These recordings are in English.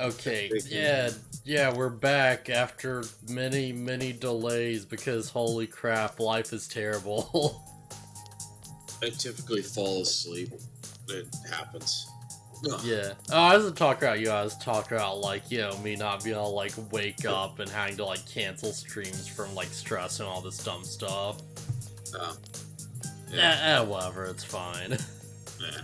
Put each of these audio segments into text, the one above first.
Okay, yeah, we're back after many delays because holy crap, life is terrible. I typically fall asleep. It happens. Ugh. Yeah. Oh, I wasn't talking about you, I was talking about, like, you know, me not being able to, like, wake up and having to, like, cancel streams from, like, stress and all this dumb stuff. Whatever, it's fine. Yeah.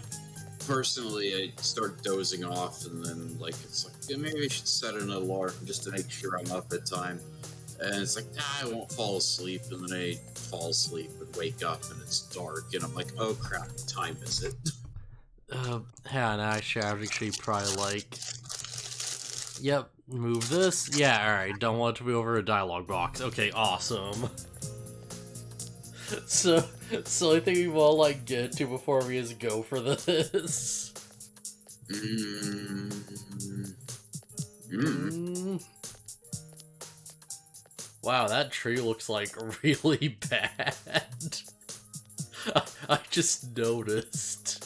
Personally, I start dozing off, and then, like, it's like, yeah, maybe I should set an alarm just to make sure I'm up at time. And it's like, nah, I won't fall asleep, and then I fall asleep and wake up, and it's dark, and I'm like, oh crap, what time is it? Yeah, and I should actually probably, like, yep, move this. Yeah, alright, don't want it to be over a dialogue box. Okay, awesome. So I think we will, like, get to before we just go for this. Wow, that tree looks, like, really bad. I just noticed.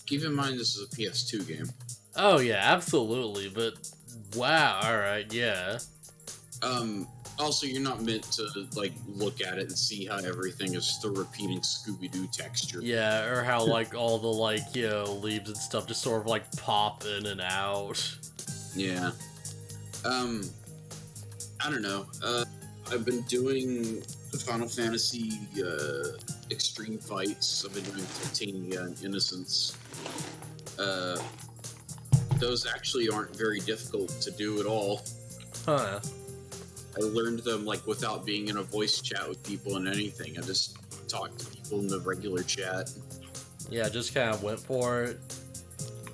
Keep in mind this is a PS2 game. Oh yeah, absolutely, but wow, alright, yeah. Also, you're not meant to, like, look at it and see how everything is the repeating Scooby-Doo texture. Yeah, or how, like, all the, like, you know, leaves and stuff just sort of, like, pop in and out. Yeah. I don't know. I've been doing the Final Fantasy, Extreme Fights. I've been doing Titania and Innocence. Those actually aren't very difficult to do at all. Huh. I learned them, like, without being in a voice chat with people and anything. I just talked to people in the regular chat. Yeah, just kind of went for it.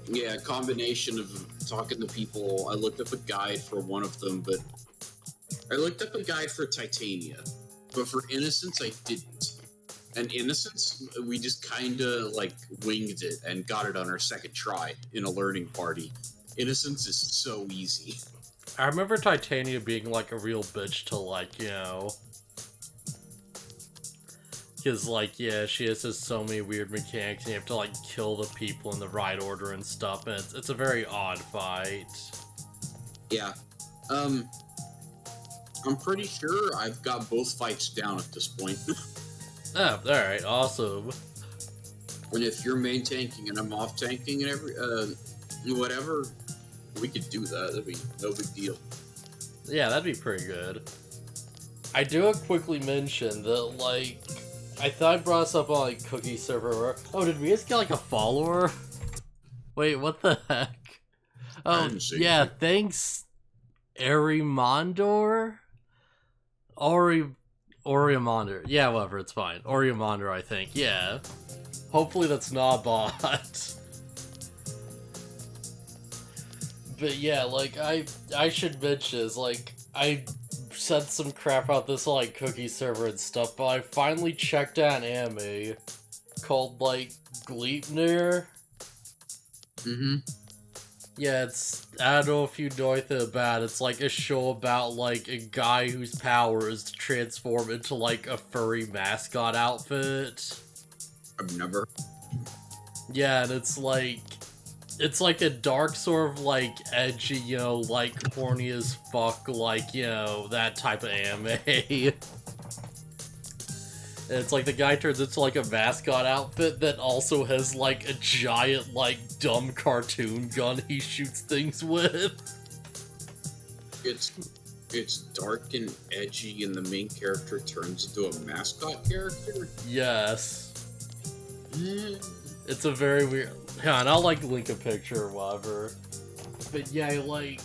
Yeah, a combination of talking to people. I looked up a guide for one of them, but I looked up a guide for Titania, but for Innocence, I didn't. And Innocence, we just kind of, like, winged it and got it on our second try in a learning party. Innocence is so easy. I remember Titania being, like, a real bitch to, like, you know... Because, like, yeah, she has just so many weird mechanics, and you have to, like, kill the people in the right order and stuff, and it's a very odd fight. Yeah. I'm pretty sure I've got both fights down at this point. Oh, alright, awesome. And if you're main tanking and I'm off tanking and whatever, we could do that. That'd be no big deal. Yeah, that'd be pretty good. I do quickly mention that, like, I thought I brought us up on, like, Cookie server. Oh, did we just get, like, a follower? Wait, what the heck? Oh, yeah, anything. Thanks, Arimondor? Oriamonder. Yeah, whatever, it's fine. Oriamonder, I think. Yeah. Hopefully that's not a bot. But yeah, like, I should mention is, like, I said some crap about this, like, Cookie server and stuff, but I finally checked out an anime called, like, Gleipnir. Mm-hmm. Yeah, it's, I don't know if you know anything about it. It's like a show about, like, a guy whose power is to transform into, like, a furry mascot outfit. I've never. Yeah, and it's like a dark sort of, like, edgy, you know, like, horny as fuck, like, you know, that type of anime. And it's like the guy turns into, like, a mascot outfit that also has, like, a giant, like, dumb cartoon gun he shoots things with. It's dark and edgy, and the main character turns into a mascot character? Yes. It's a very weird... Yeah, and I'll, like, link a picture or whatever. But yeah, like...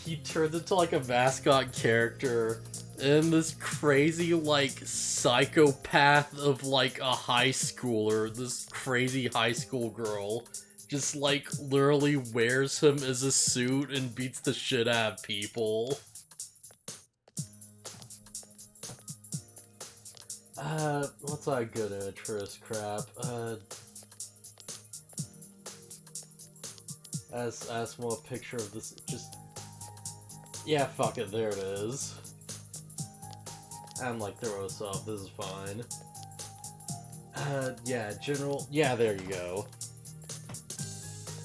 He turns into, like, a mascot character... And this crazy, like, psychopath of, like, a high schooler, this crazy high school girl, just, like, literally wears him as a suit and beats the shit out of people. What's a good interest crap? As more picture of this, just... Yeah, fuck it, there it is. I'm like, throw us off, this is fine. Yeah, general... Yeah, there you go.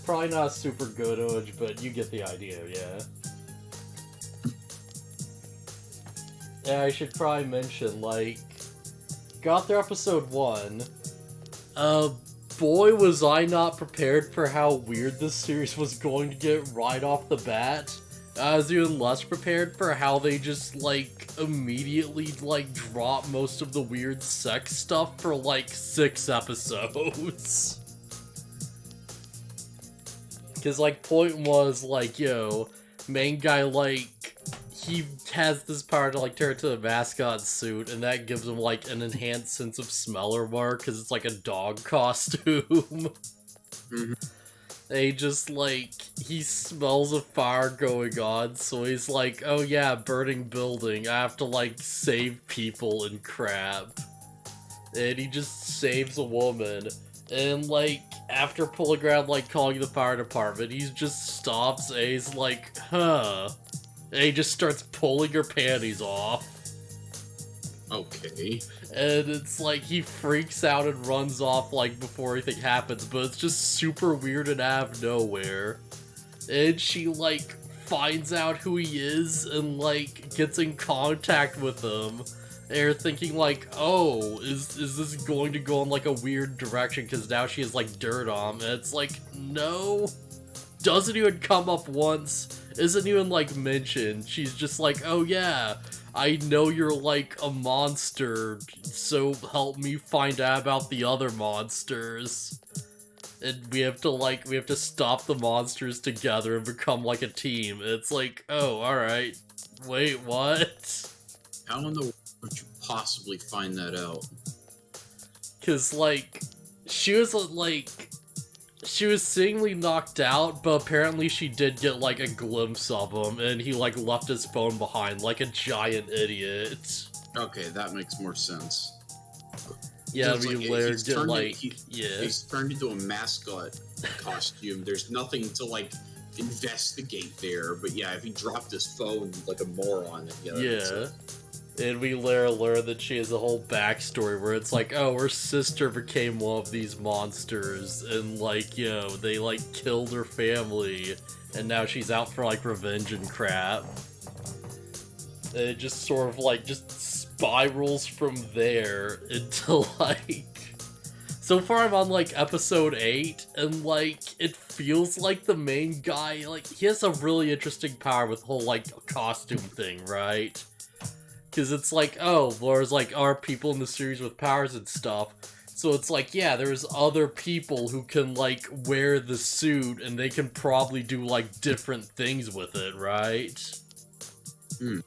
Probably not a super good image, but you get the idea, yeah. Yeah, I should probably mention, like, got through episode 1. Boy was I not prepared for how weird this series was going to get right off the bat. I was even less prepared for how they just, like, immediately, like, drop most of the weird sex stuff for, like, 6 episodes. Because, like, point was, like, yo, main guy, like, he has this power to, like, turn into a mascot suit, and that gives him, like, an enhanced sense of smell or more, because it's, like, a dog costume. Mm-hmm. They just, like, he smells a fire going on, so he's like, oh yeah, burning building, I have to, like, save people and crap. And he just saves a woman. And, like, after pulling around, like, calling the fire department, he just stops and he's like, huh. And he just starts pulling her panties off. Okay. And it's like, he freaks out and runs off, like, before anything happens, but it's just super weird and out of nowhere. And she, like, finds out who he is and, like, gets in contact with him. And you're thinking, like, oh, is this going to go in, like, a weird direction, because now she has, like, dirt on him. And it's like, no. Doesn't even come up once. Isn't even, like, mentioned. She's just like, oh yeah, I know you're, like, a monster, so help me find out about the other monsters. And we have to stop the monsters together and become, like, a team. And it's like, oh, alright. Wait, what? How in the world would you possibly find that out? Because, like, she was seemingly knocked out, but apparently she did get, like, a glimpse of him, and he, like, left his phone behind, like a giant idiot. Okay, that makes more sense. Yeah, we we later get, like, He's turned into a mascot costume. There's nothing to, like, investigate there, but yeah, if he dropped his phone like a moron, then yeah, that makes sense. And we later learn that she has a whole backstory where it's like, oh, her sister became one of these monsters, and, like, you know, they, like, killed her family, and now she's out for, like, revenge and crap. And it just sort of, like, just spirals from there into, like... So far I'm on, like, episode 8, and, like, it feels like the main guy, like, he has a really interesting power with the whole, like, costume thing, right? Because it's like, oh, there's, like, are people in the series with powers and stuff. So it's like, yeah, there's other people who can, like, wear the suit, and they can probably do, like, different things with it, right? Hmm.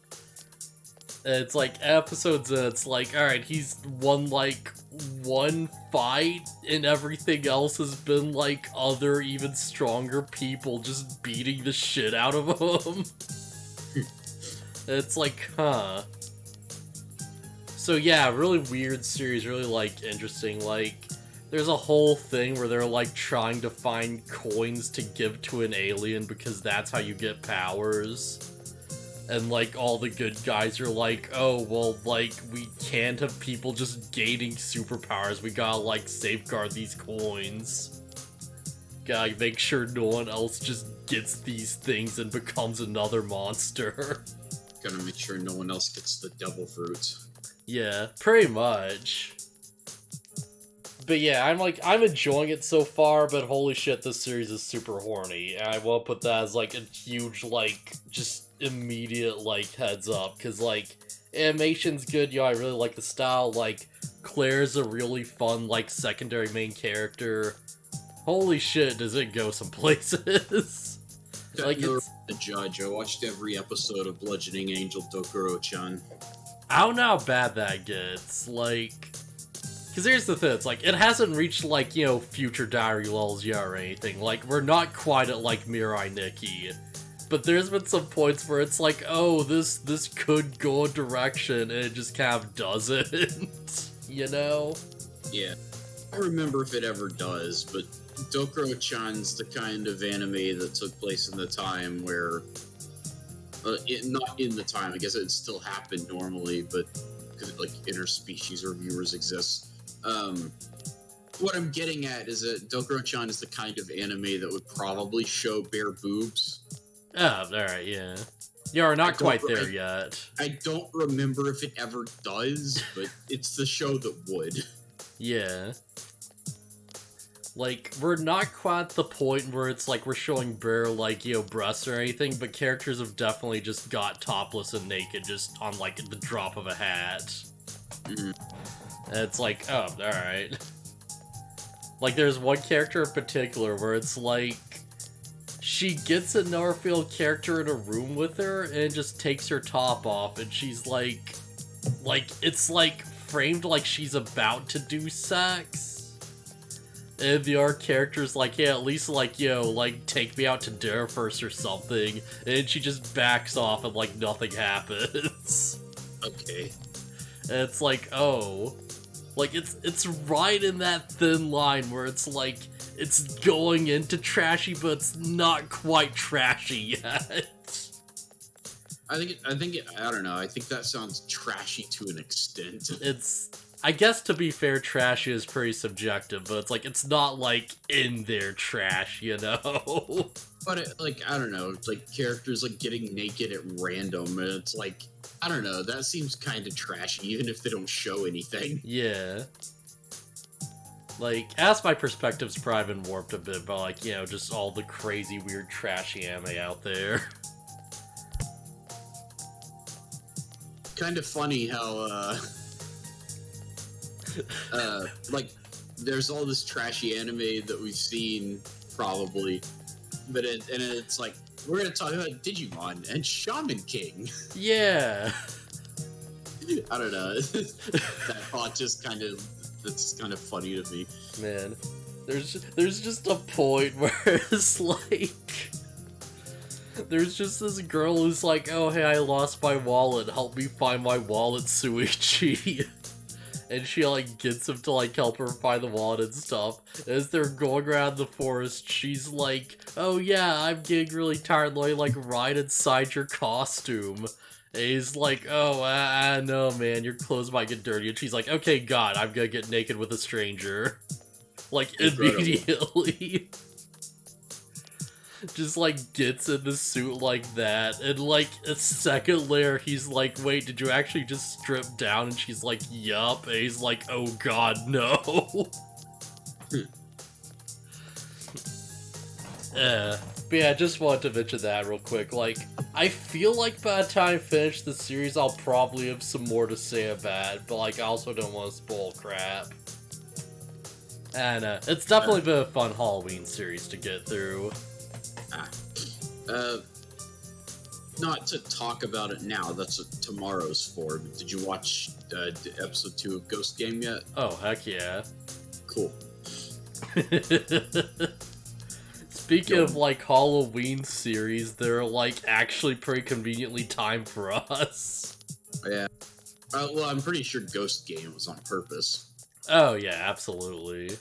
And it's like, episodes in, it's like, alright, he's won, like, one fight, and everything else has been, like, other, even stronger people just beating the shit out of him. It's like, huh. So yeah, really weird series, really, like, interesting. Like, there's a whole thing where they're, like, trying to find coins to give to an alien because that's how you get powers. And, like, all the good guys are like, oh, well, like, we can't have people just gaining superpowers. We gotta, like, safeguard these coins. Gotta make sure no one else just gets these things and becomes another monster. Gotta make sure no one else gets the devil fruit. Yeah, pretty much. But yeah, I'm enjoying it so far, but holy shit, this series is super horny. And I will put that as, like, a huge, like, just immediate, like, heads up. Because, like, animation's good, I really like the style. Like, Claire's a really fun, like, secondary main character. Holy shit, does it go some places. Like, it's... the judge. I watched every episode of Bludgeoning Angel Dokuro-chan. I don't know how bad that gets, like... Because here's the thing, it's like, it hasn't reached, like, you know, Future Diary levels yet or anything. Like, we're not quite at, like, Mirai Nikki. But there's been some points where it's like, oh, this could go a direction, and it just kind of doesn't. You know? Yeah. I don't remember if it ever does, but Dokuro-chan's the kind of anime that took place in the time where... not in the time, I guess it still happened normally, but because, like, interspecies reviewers exist. what I'm getting at is that Dokuro-chan is the kind of anime that would probably show bare boobs. Oh, alright, yeah. You're not quite there yet. I don't remember if it ever does, but it's the show that would. Yeah. Like, we're not quite at the point where it's like we're showing bare, like, breasts or anything, but characters have definitely just got topless and naked just on, like, the drop of a hat. Mm. And it's like, oh, alright. Like, there's one character in particular where it's like, she gets another female character in a room with her and just takes her top off, and she's like, it's like framed like she's about to do sex. And the other character's like, yeah, at least, like, take me out to dinner first or something. And she just backs off and, like, nothing happens. Okay. And it's like, oh. Like, it's right in that thin line where it's like, it's going into trashy, but it's not quite trashy yet. I don't know, I think that sounds trashy to an extent. I guess, to be fair, trashy is pretty subjective, but it's like, it's not, like, in there trash, you know? But, I don't know, like, characters, like, getting naked at random, and it's like, I don't know, that seems kind of trashy, even if they don't show anything. Yeah. Like, as my perspective's probably been warped a bit by, like, just all the crazy, weird, trashy anime out there. Kind of funny how, like, there's all this trashy anime that we've seen, probably, but it's like, we're gonna talk about Digimon and Shaman King. Yeah. I don't know. That thought just that's kind of funny to me. Man, there's just a point where it's like, there's just this girl who's like, oh hey, I lost my wallet, help me find my wallet, Suichi. And she, like, gets him to, like, help her find the wallet and stuff. As they're going around the forest, she's like, oh yeah, I'm getting really tired, let me, like, ride inside your costume. And he's like, oh, no, man, your clothes might get dirty. And she's like, okay, God, I'm gonna get naked with a stranger. Like, Incredible. Immediately. Just, like, gets in the suit like that, and, like, a second later, he's like, wait, did you actually just strip down? And she's like, yup, and he's like, oh god, no. But yeah, I just wanted to mention that real quick. Like, I feel like by the time I finish the series, I'll probably have some more to say about it, but, like, I also don't want to spoil crap. And, it's definitely been a fun Halloween series to get through. Not to talk about it now, that's what tomorrow's for, but did you watch episode 2 of Ghost Game yet? Oh, heck yeah. Cool. Speaking of, like, Halloween series, they're, like, actually pretty conveniently timed for us. Yeah. Well, I'm pretty sure Ghost Game was on purpose. Oh, yeah, absolutely.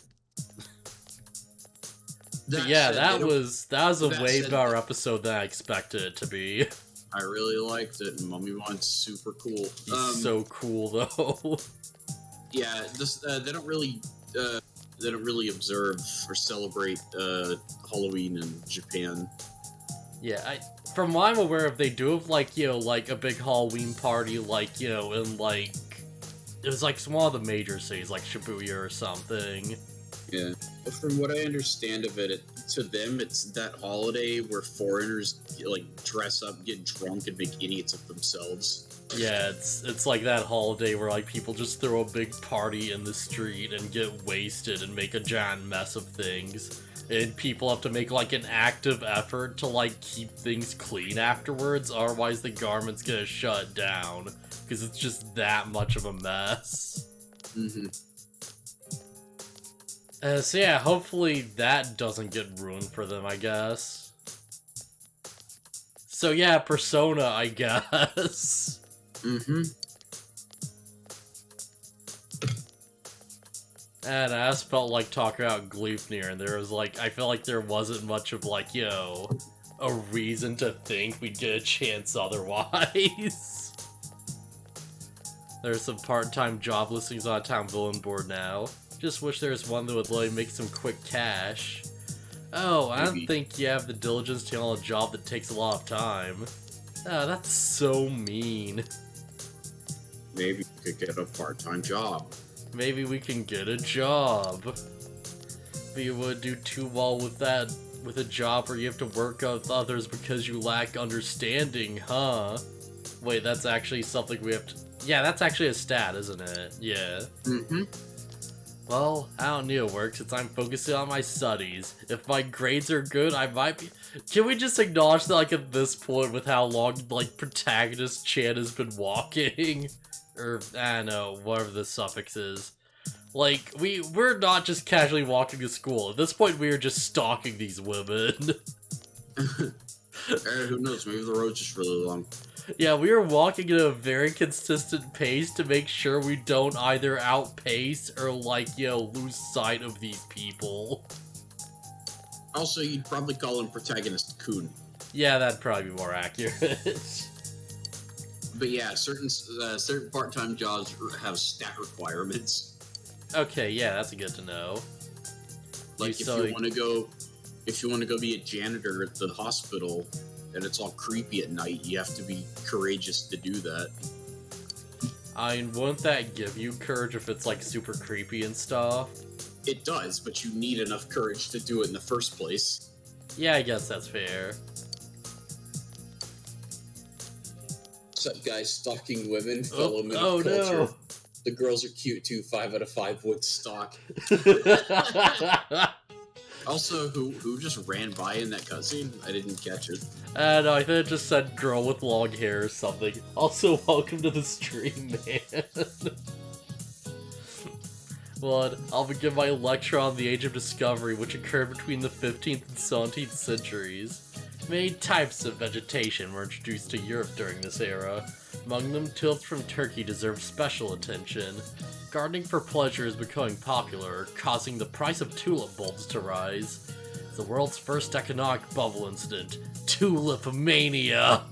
That was a way better episode than I expected it to be. I really liked it, and Mummymon's super cool. He's so cool, though. Yeah, they don't really observe or celebrate Halloween in Japan. Yeah, from what I'm aware of, they do have, like, like a big Halloween party, like, in, like, it was like one of the major cities, like Shibuya or something. Yeah. But from what I understand of it, to them, it's that holiday where foreigners, like, dress up, get drunk, and make idiots of themselves. Yeah, it's like that holiday where, like, people just throw a big party in the street and get wasted and make a giant mess of things. And people have to make, like, an active effort to, like, keep things clean afterwards, otherwise the government's gonna shut down. Because it's just that much of a mess. Mm-hmm. So yeah, hopefully that doesn't get ruined for them, I guess. So yeah, Persona, I guess. Mm-hmm. And I just felt like talking about Gleipnir, and there was like, I felt like there wasn't much of like, a reason to think we'd get a chance otherwise. There's some part-time job listings on a town villain board now. Just wish there was one that would let me make some quick cash. Oh, I don't think you have the diligence to handle a job that takes a lot of time. Oh, that's so mean. Maybe you could get a part-time job. Maybe we can get a job. But you would do too well with that, with a job where you have to work with others because you lack understanding, huh? Wait, that's actually something we have to... Yeah, that's actually a stat, isn't it? Yeah. Mm-hmm. Well, I don't need to work since I'm focusing on my studies. If my grades are good, I might be... Can we just acknowledge that, like, at this point, with how long, like, protagonist Chan has been walking? Or, I don't know, whatever the suffix is. Like, we're not just casually walking to school. At this point, we are just stalking these women. Who knows, maybe the road's just really long. Yeah, we are walking at a very consistent pace to make sure we don't either outpace or, like, you know, lose sight of these people. Also, you'd probably call him protagonist Kun. Yeah, that'd probably be more accurate. But yeah, certain part-time jobs have stat requirements. Okay, yeah, that's good to know. Like, if you want to go be a janitor at the hospital, and it's all creepy at night, you have to be courageous to do that. I mean, wouldn't that give you courage if it's, like, super creepy and stuff? It does, but you need enough courage to do it in the first place. Yeah, I guess that's fair. What's up, guys? Stalking women, fellow men of culture. No. The girls are cute, too. 5 out of 5 would stalk. Also, who just ran by in that cutscene? I didn't catch it. No, I think it just said girl with long hair or something. Also, welcome to the stream, man. Well, I'll begin my lecture on the Age of Discovery, which occurred between the 15th and 17th centuries. Many types of vegetation were introduced to Europe during this era. Among them, tulips from Turkey deserve special attention. Gardening for pleasure is becoming popular, causing the price of tulip bulbs to rise. The world's first economic bubble incident, Tulip Mania!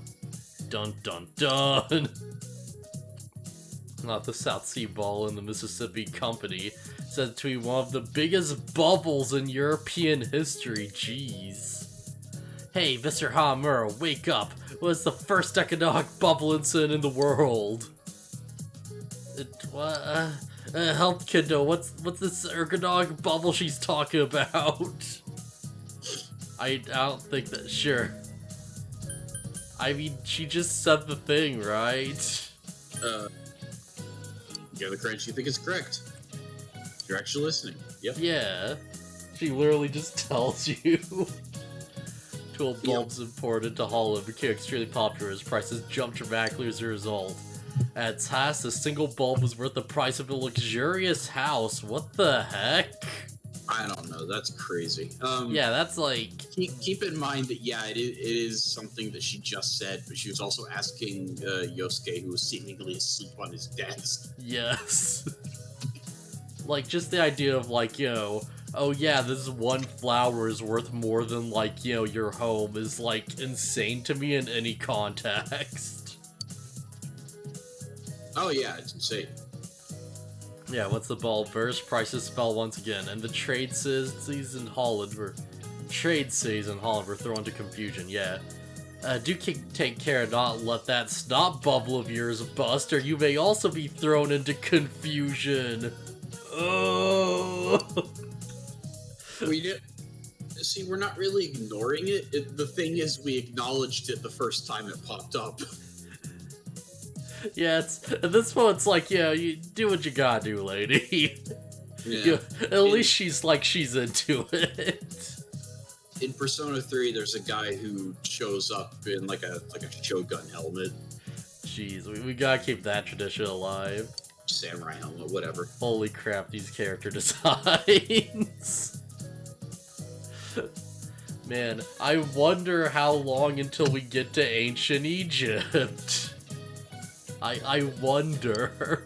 Dun dun dun! Not the South Sea Ball in the Mississippi Company, said to be one of the biggest bubbles in European history, jeez. Hey, Mr. Hamura, wake up! What's the first economic bubble incident in the world? Help Kendo, what's this ergonomic bubble she's talking about? I don't think that, sure. I mean, she just said the thing, right? You're the correct, you think it's correct. You're actually listening. Yep. Yeah. She literally just tells you. Tulip bulbs imported to Holland became extremely popular as prices jumped dramatically as a result. At its highest, a single bulb was worth the price of a luxurious house. What the heck? I don't know. That's crazy. Yeah, that's like... Keep in mind that, yeah, it is something that she just said, but she was also asking Yosuke, who was seemingly asleep on his desk. Yes. Like, just the idea of, like, you know, oh yeah, this one flower is worth more than, like, you know, your home is, like, insane to me in any context. Oh yeah, it's insane. Yeah, what's the bulb burst? Prices fell once again, and the trade cities in Holland were thrown into confusion, yeah. Do take care and not let that snot bubble of yours bust, or you may also be thrown into confusion. Oh. See, we're not really ignoring it. The thing is, we acknowledged it the first time it popped up. Yeah, at this point, it's like, yeah, you do what you gotta do, lady. Yeah. At least she's into it. In Persona 3, there's a guy who shows up in like a Shogun helmet. Jeez, we gotta keep that tradition alive. Samurai helmet, whatever. Holy crap, these character designs. Man, I wonder how long until we get to ancient Egypt. I wonder.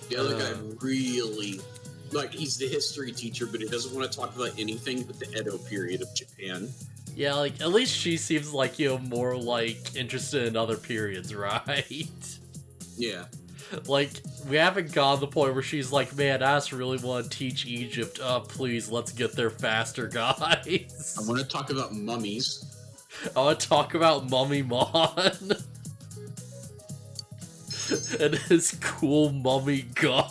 The other guy really, like, he's the history teacher, but he doesn't want to talk about anything but the Edo period of Japan. Yeah, like, at least she seems like, you know, more, like, interested in other periods, right? Yeah. Like, we haven't gone to the point where she's like, man, I just really want to teach Egypt. Please, let's get there faster, guys. I want to talk about mummies. I want to talk about Mummy Mon. And his cool mummy gun.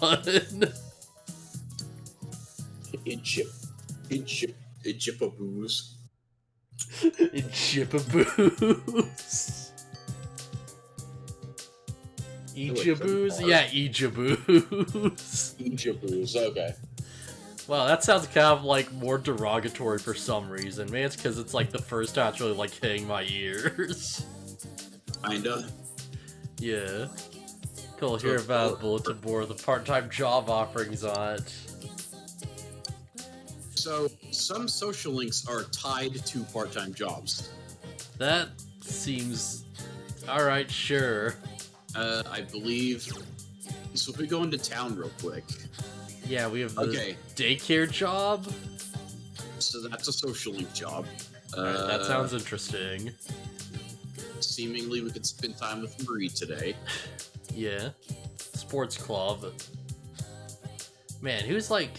Egyptaboos. Egyptaboos. Ejaboos? Yeah, Ejaboos. Ejaboos, okay. Wow, that sounds kind of like more derogatory for some reason. Maybe it's because it's like the first time it's really like hitting my ears. Kinda. Yeah. Cool, hear about bulletin board, the part-time job offerings on it. So, some social links are tied to part-time jobs. That seems... Alright, sure. I believe... So if we go into town real quick... Yeah, we have the daycare job. So that's a social link job. Alright, that sounds interesting. Seemingly we could spend time with Marie today. Yeah. Sports club. Man, who's like...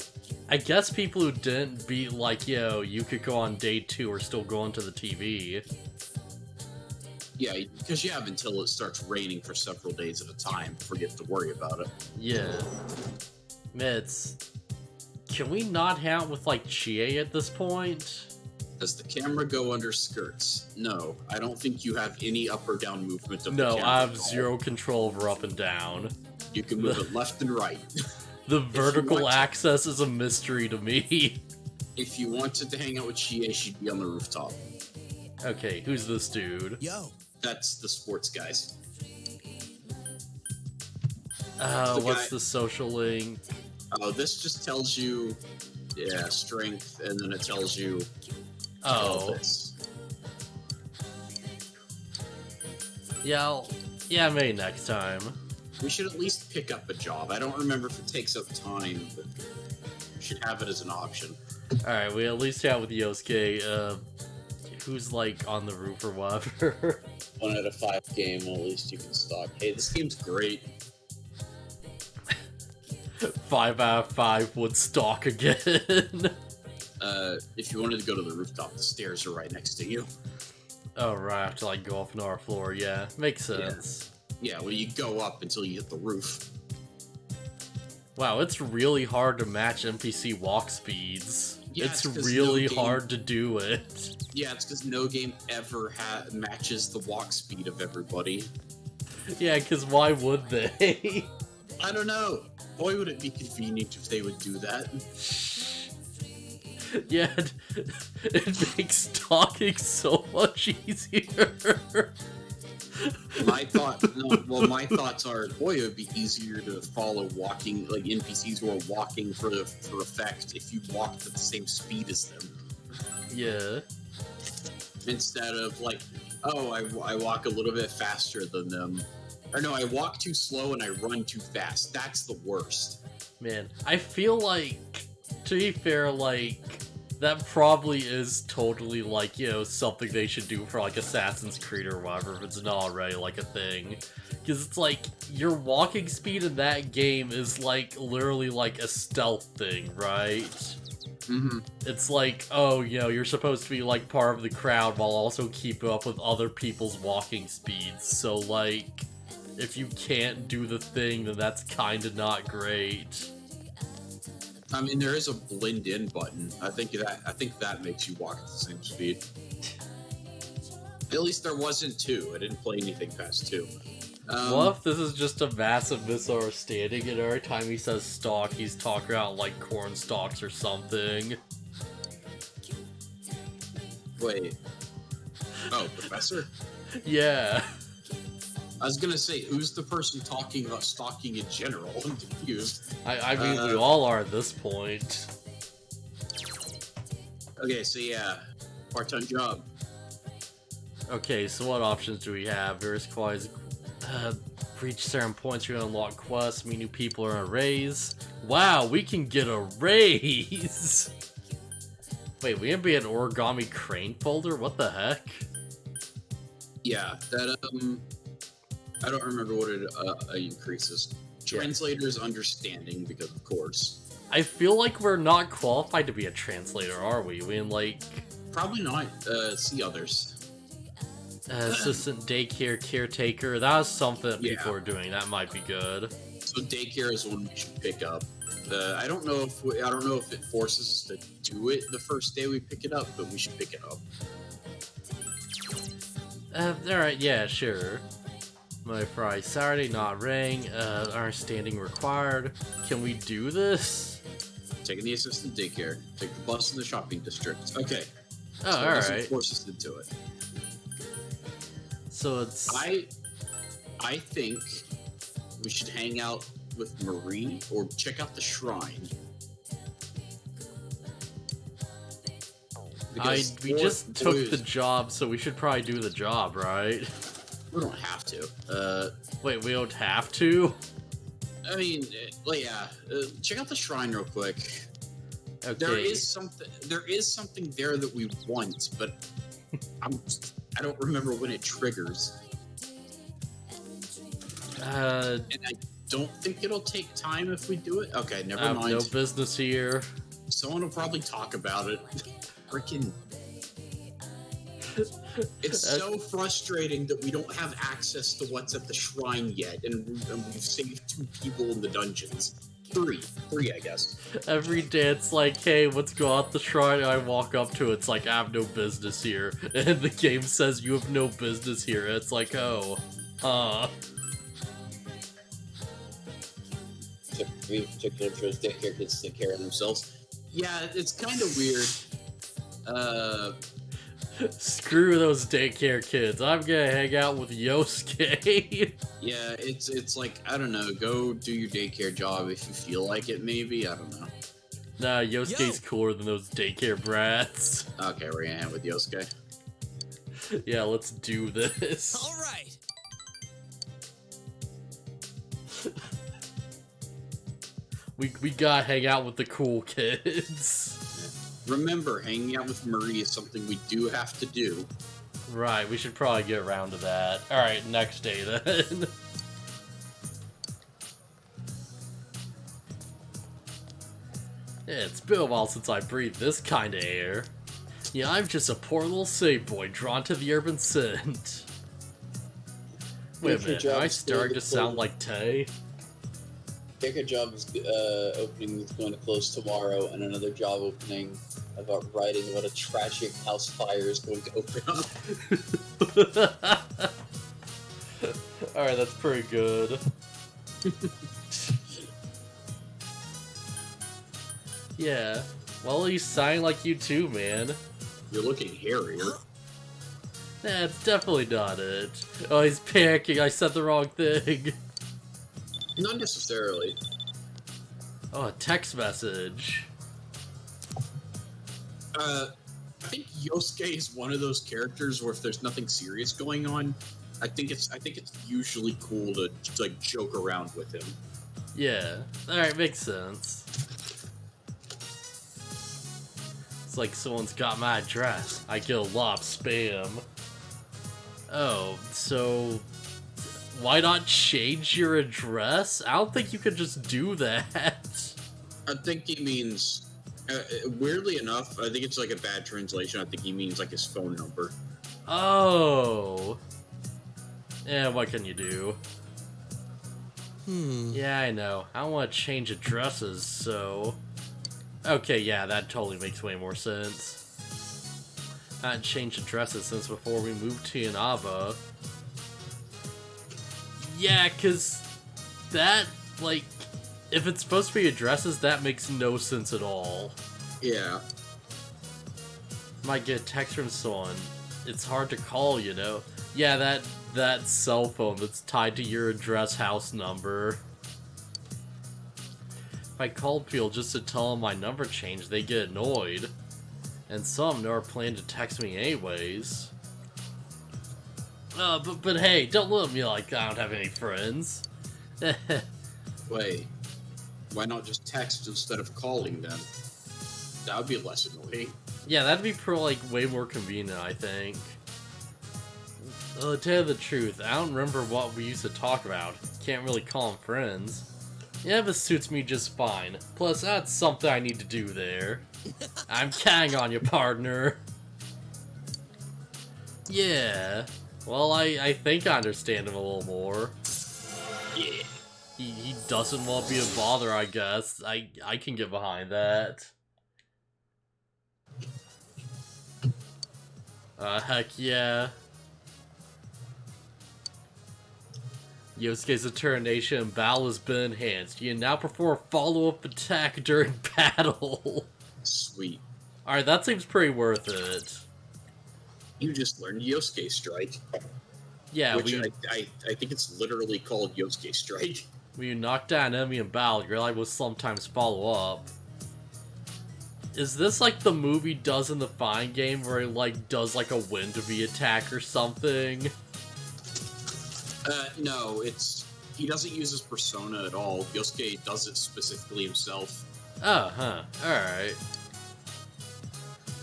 I guess people who didn't beat, like, yo, you could go on day 2 are still going to the TV. Yeah, because you have until it starts raining for several days at a time before you have to worry about it. Yeah. Man, can we not hang out with, like, Chie at this point? Does the camera go under skirts? No, I don't think you have any up or down movement of the camera. No, I have zero control over up and down. You can move it left and right. The vertical access is a mystery to me. If you wanted to hang out with Chie, she'd be on the rooftop. Okay, who's this dude? Yo. That's the sports guys. What's the social link? Oh, this just tells you, yeah, strength, and then it tells you this. Yeah, maybe next time. We should at least pick up a job. I don't remember if it takes up time, but we should have it as an option. Alright, we at least have with Yosuke, who's like on the roof or whatever. 1 out of 5 game, well, at least you can stock. Hey, this game's great. 5 out of 5 would stalk again. If you wanted to go to the rooftop, the stairs are right next to you. Oh, right, I have to like go off another floor, yeah. Makes sense. Yeah, well, you go up until you hit the roof. Wow, it's really hard to match NPC walk speeds. Yeah, it's really hard to do it. Yeah, it's because no game ever matches the walk speed of everybody. Yeah, because why would they? I don't know. Boy, would it be convenient if they would do that. Yeah, it makes stalking so much easier. My thoughts are, boy, it would be easier to follow walking, like NPCs who are walking for effect if you walked at the same speed as them. Yeah. Instead of like, oh, I walk a little bit faster than them. Or no, I walk too slow and I run too fast. That's the worst. Man, I feel like, to be fair, like, that probably is totally, like, you know, something they should do for, like, Assassin's Creed or whatever, if it's not already, like, a thing. Because it's like, your walking speed in that game is, like, literally, like, a stealth thing, right? Mm-hmm. It's like, oh, you know, you're supposed to be, like, part of the crowd while also keeping up with other people's walking speeds. So, like, if you can't do the thing, then that's kinda not great. I mean, there is a blend in button. I think that makes you walk at the same speed. At least there wasn't 2. I didn't play anything past 2. What if this is just a massive misunderstanding and every time he says stalk, he's talking about, like, corn stalks or something? Wait. Oh, Professor? Yeah. I was gonna say, who's the person talking about stalking in general? I'm confused. I mean, we all are at this point. Okay, so yeah. Part-time job. Okay, so what options do we have? Various qualities. Reach certain points, you're gonna unlock quests, meet new people, or a raise. Wow, we can get a raise! Wait, we gonna be an origami crane folder? What the heck? Yeah, that, I don't remember what it increases. Translator's understanding, because of course. I feel like we're not qualified to be a translator, are we? We mean, like... Probably not. See others. Assistant daycare caretaker. That was something that people Yeah. were doing. That might be good. So daycare is one we should pick up. I don't know if it forces us to do it the first day we pick it up, but we should pick it up. Alright, yeah, sure. My Friday, Saturday, not ring. Understanding required. Can we do this? Taking the assistant daycare. Take the bus in the shopping district. Okay. Oh, so it doesn't alright. force us into it. So it's... I think we should hang out with Marie or check out the shrine. We just took the job, so we should probably do the job, right? We don't have to. Wait, we don't have to? I mean, yeah. Check out the shrine real quick. Okay. There is something there that we want, but I don't remember when it triggers. And I don't think it'll take time if we do it. Okay, never mind. No business here. Someone will probably talk about it. Freaking. It's so frustrating that we don't have access to what's at the shrine yet, and we've saved 2 people in the dungeons. 3, I guess. Every day it's like, hey, let's go out the shrine, and I walk up to it, it's like, I have no business here. And the game says you have no business here, and it's like, oh, We've took care of those daycare kids to take care of themselves. Yeah, it's kind of weird. Screw those daycare kids. I'm gonna hang out with Yosuke. Yeah, it's like, I don't know, go do your daycare job if you feel like it, maybe. I don't know. Nah, Yosuke's cooler than those daycare brats. Okay, we're gonna hang with Yosuke. Yeah, let's do this. Alright. We gotta hang out with the cool kids. Remember, hanging out with Marie is something we do have to do. Right, we should probably get around to that. Alright, next day then. It's been a while since I breathed this kind of air. Yeah, I'm just a poor little city boy drawn to the urban scent. Wait a minute, am I starting to sound like Tay? Daycare job is opening is going to close tomorrow, and another job opening about writing about a tragic house fire is going to open up. Alright, that's pretty good. Yeah. Well, he's sounding like you too, man. You're looking hairier. That's definitely not it. Oh, he's panicking. I said the wrong thing. Not necessarily. Oh, a text message. I think Yosuke is one of those characters where if there's nothing serious going on, I think it's usually cool to like joke around with him. Yeah. Alright, makes sense. It's like someone's got my address. I get a lot of spam. Oh, so why not change your address? I don't think you could just do that. I think he means, weirdly enough, I think it's like a bad translation. I think he means like his phone number. Oh. Yeah, what can you do? Yeah, I know. I don't want to change addresses, so... Okay, yeah, that totally makes way more sense. I hadn't changed addresses since before we moved to Inaba. Yeah, because that, like, if it's supposed to be addresses, that makes no sense at all. Yeah. Might get a text from someone. It's hard to call, you know? Yeah, that cell phone that's tied to your address house number. If I called people just to tell them my number changed, they get annoyed. And some never plan to text me anyways. But hey, don't look at me like I don't have any friends. Wait. Why not just text instead of calling them? That would be less annoying. Yeah, that'd be like way more convenient, I think. To tell you the truth, I don't remember what we used to talk about. Can't really call them friends. Yeah, this suits me just fine. Plus, that's something I need to do there. I'm counting on you, partner. Yeah. Well, I think I understand him a little more. Yeah. He doesn't want to be a bother, I guess. I can get behind that. Heck yeah. Yosuke's determination and battle has been enhanced. You can now perform a follow-up attack during battle. Sweet. Alright, that seems pretty worth it. You just learned Yosuke Strike. Yeah, which I think it's literally called Yosuke Strike. when you knock down an enemy in battle, your life will sometimes follow up. Is this like the movie does in the Fine game where he like does like a wind to be attack or something? No, he doesn't use his persona at all. Yosuke does it specifically himself. Oh, huh. Alright.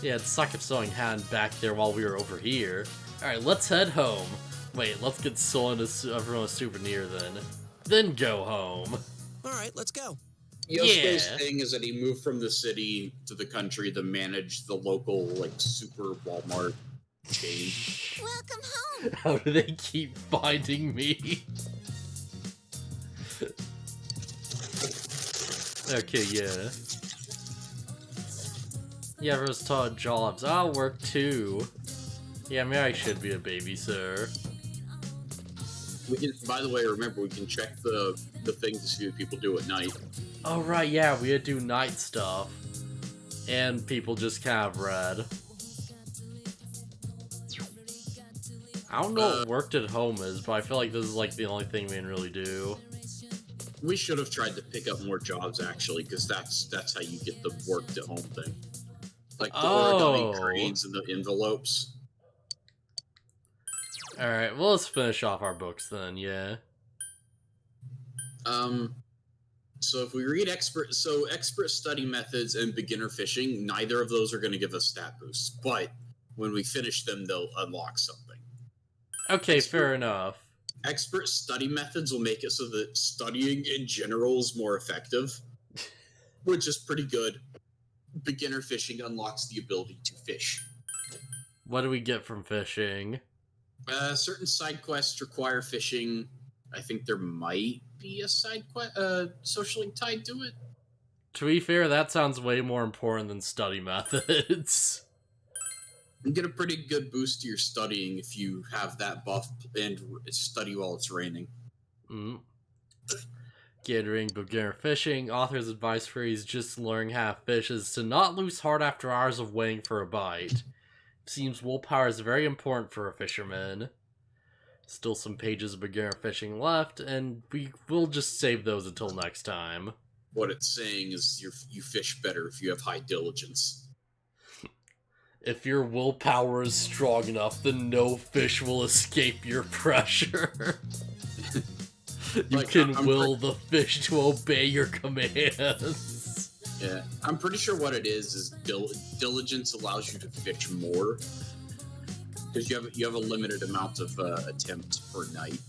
Yeah, it sucked if Sewing hadn't back there while we were over here. Alright, let's head home. Wait, let's get everyone a souvenir then. Then go home. Alright, let's go. Yosuke's Yeah. thing is that he moved from the city to the country to manage the local, like, super Walmart chain. Welcome home. How do they keep finding me? Okay, yeah. Yeah, everyone's taught jobs. I'll work too. Yeah, maybe I should be a babysitter. We can, by the way, remember, we can check the thing to see what people do at night. Oh, right, yeah, we had to do night stuff. And people just kind of read. I don't know what worked at home is, but I feel like this is like the only thing we can really do. We should have tried to pick up more jobs, actually, because that's how you get the worked at home thing. Like the origami cranes and the envelopes. Alright, well, let's finish off our books then, yeah. So if we read expert study methods and beginner fishing, neither of those are going to give us stat boosts. But when we finish them, they'll unlock something. Okay, fair enough. Expert study methods will make it so that studying in general is more effective, which is pretty good. Beginner fishing unlocks the ability to fish. What do we get from fishing? Certain side quests require fishing. I think there might be a side quest socially tied to it. To be fair, that sounds way more important than study methods. You get a pretty good boost to your studying if you have that buff and study while it's raining. Gathering beginner fishing. Author's advice for he's just learning how to fish is to not lose heart after hours of waiting for a bite. Seems willpower is very important for a fisherman. Still some pages of beginner fishing left, and we'll just save those until next time. What it's saying is you fish better if you have high diligence. If your willpower is strong enough, then no fish will escape your pressure. You can will the fish to obey your commands. Yeah, I'm pretty sure what it is diligence allows you to fish more. Because you have a limited amount of attempts per night.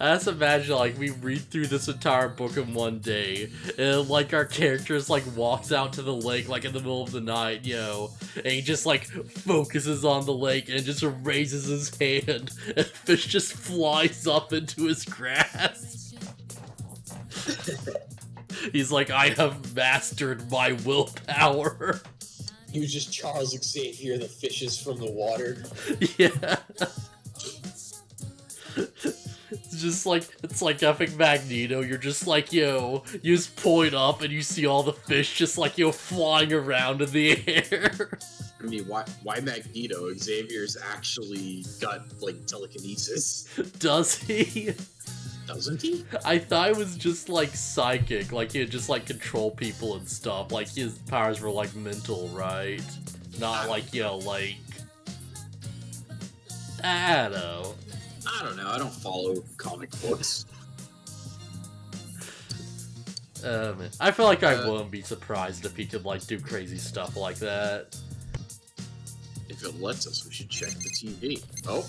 I just imagine, like, we read through this entire book in one day, and, like, our characters, like, walks out to the lake, like, in the middle of the night, you know, and he just, like, focuses on the lake and just raises his hand, and fish just flies up into his grasp. He's like, I have mastered my willpower. He was just Charles Xavier, the fishes from the water. Yeah. It's like Epic Magneto. You're just like, yo, you just point up and you see all the fish just like, yo, flying around in the air. I mean, why Magneto? Xavier's actually got, like, telekinesis. Does he? Doesn't he? I thought it was just like psychic, like he'd just like control people and stuff. Like his powers were like mental, right? Not like, you know, like, I don't know. I don't follow comic books. I feel like I wouldn't be surprised if he could like do crazy stuff like that. If it lets us, we should check the TV. Oh,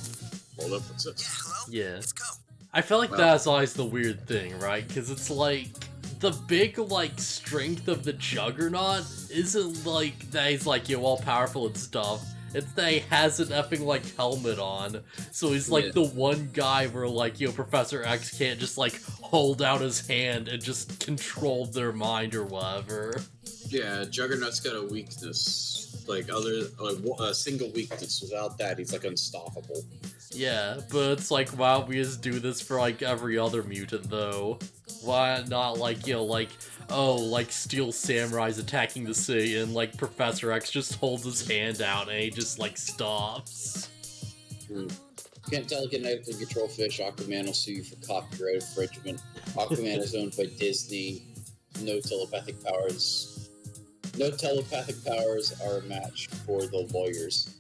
hold up, what's this? Hello? Yeah. Let's go. I feel like that's always the weird thing, right? Because it's like, the big, like, strength of the Juggernaut isn't, like, that he's, like, all-powerful and stuff. It's that he has an effing, like, helmet on. So he's, like, the one guy where, like, Professor X can't just, like, hold out his hand and just control their mind or whatever. Yeah, Juggernaut's got a weakness. Like, a single weakness. Without that, he's, like, unstoppable. Yeah, but it's like, why don't we just do this for, like, every other mutant, though? Why not, like, like, Steel Samurai's attacking the city, and, like, Professor X just holds his hand out, and he just, like, stops. Can't telekinetically control fish. Aquaman will sue you for copyright infringement. Aquaman is owned by Disney. No telepathic powers. No telepathic powers are a match for the lawyers.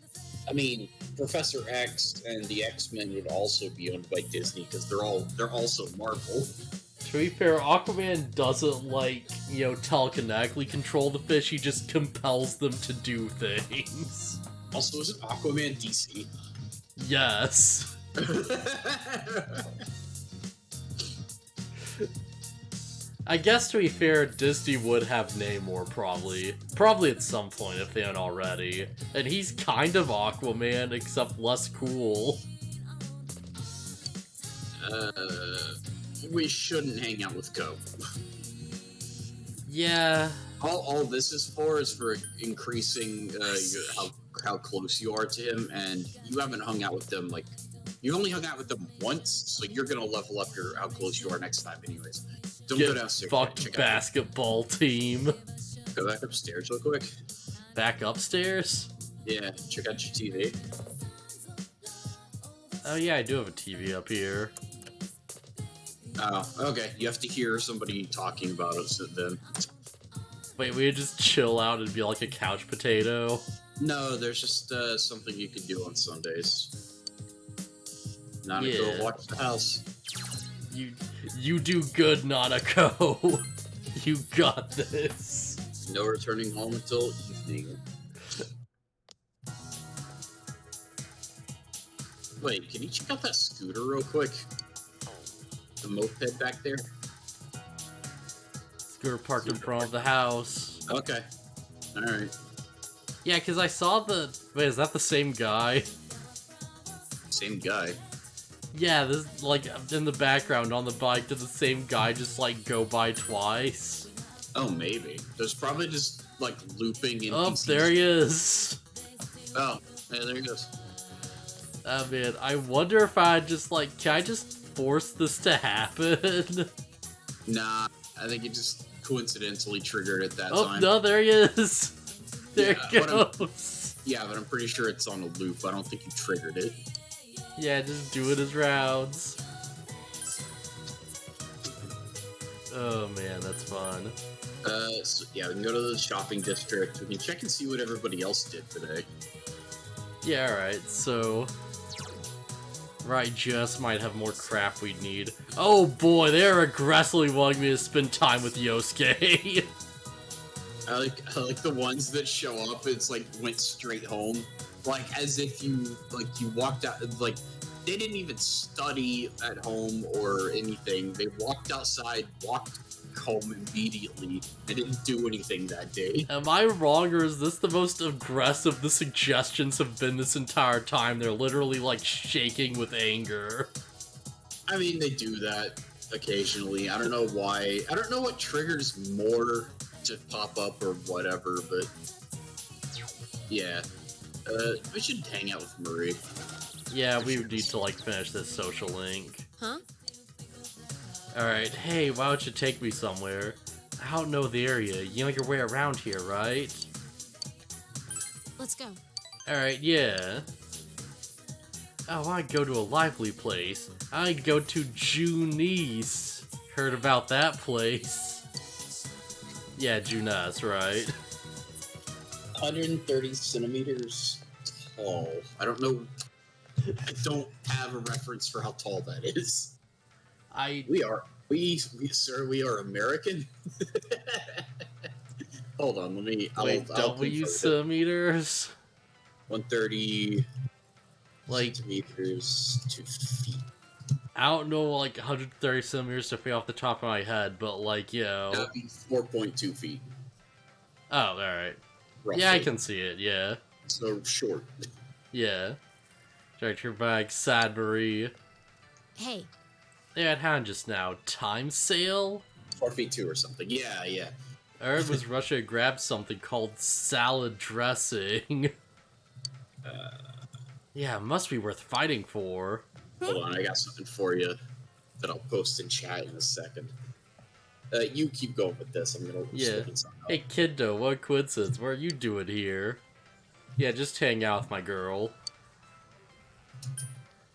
I mean, Professor X and the X-Men would also be owned by Disney because they're also Marvel. To be fair, Aquaman doesn't, like, telekinetically control the fish, he just compels them to do things. Also, isn't Aquaman DC? Yes. I guess, to be fair, Disney would have Namor, probably. Probably at some point, if they aren't already. And he's kind of Aquaman, except less cool. We shouldn't hang out with Co. Yeah. All this is for increasing how close you are to him, and you haven't hung out with them, like, you only hung out with them once, so you're gonna level up how close you are next time anyways. Don't go downstairs. Fucked basketball team. Go back upstairs real quick. Back upstairs? Yeah, check out your TV. Oh yeah, I do have a TV up here. Oh, okay. You have to hear somebody talking about it then. Wait, we just chill out and be like a couch potato? No, there's just something you can do on Sundays. Not to go watch the house. You do good, Nanako. You got this. No returning home until evening. Wait, can you check out that scooter real quick? The moped back there? Scooter parked in front of the house. Okay. Alright. Yeah, because I saw the... Wait, is that the same guy? Same guy. Yeah, this, like, in the background on the bike, did the same guy just, like, go by twice? Oh, maybe. There's probably just, like, looping in Oh, PCs. there he is. Oh, yeah, there he goes. Oh, man, I wonder if I just, like, can I just force this to happen? Nah, I think it just coincidentally triggered at that Oh, time. no, there he is. There Yeah, it goes. Yeah, but I'm pretty sure it's on a loop. I don't think you triggered it. Yeah, just doing his rounds. Oh man, that's fun. So, yeah, we can go to the shopping district. We can check and see what everybody else did today. Yeah, alright, so... Right, just might have more crap we'd need. Oh boy, they're aggressively wanting me to spend time with Yosuke. I like the ones that show up, it's like, went straight home. Like, as if you walked out, like, they didn't even study at home or anything. They walked outside, walked home immediately. They didn't do anything that day. Am I wrong, or is this the most aggressive the suggestions have been this entire time? They're literally, like, shaking with anger. I mean, they do that occasionally. I don't know why. I don't know what triggers more to pop up or whatever, but yeah. We should hang out with Marie. Yeah, we would need to, like, finish this social link. Huh? Alright, hey, why don't you take me somewhere? I don't know the area. You know your way around here, right? Let's go. Alright, yeah. Oh, I'd go to a lively place. I'd go to Junice. Heard about that place. Yeah, Junas, right? 130 centimeters tall. I don't know. I don't have a reference for how tall that is. We are American. Hold on, let me. Wait, W centimeters? 130 like centimeters to feet. I don't know, like, 130 centimeters to feel off the top of my head, but, like, That'd be 4.2 feet, Oh, alright. roughly. Yeah, I can see it, yeah. So short. Yeah. Check your bag, Sad Marie. Hey, They had hand just now. Time sale? 4 feet 2 or something. Yeah, yeah. Aaron was rushing to grab something called salad dressing. Yeah, it must be worth fighting for. Hold on, I got something for you that I'll post in chat in a second. You keep going with this. I'm gonna Yeah. look something up. Hey, kiddo, what coincidence? What are you doing here? Yeah, just hang out with my girl.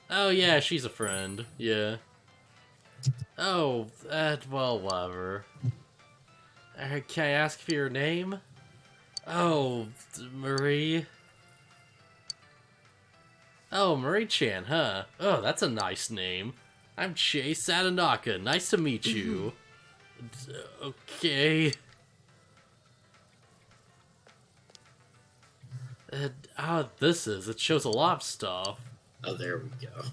Oh, yeah, she's a friend. Yeah. Oh, well, whatever. Can I ask for your name? Oh, Marie. Oh, Marie-chan, huh? Oh, that's a nice name. I'm Chase Sadanaka. Nice to meet you. Okay. This is. It shows a lot of stuff. Oh, there we go.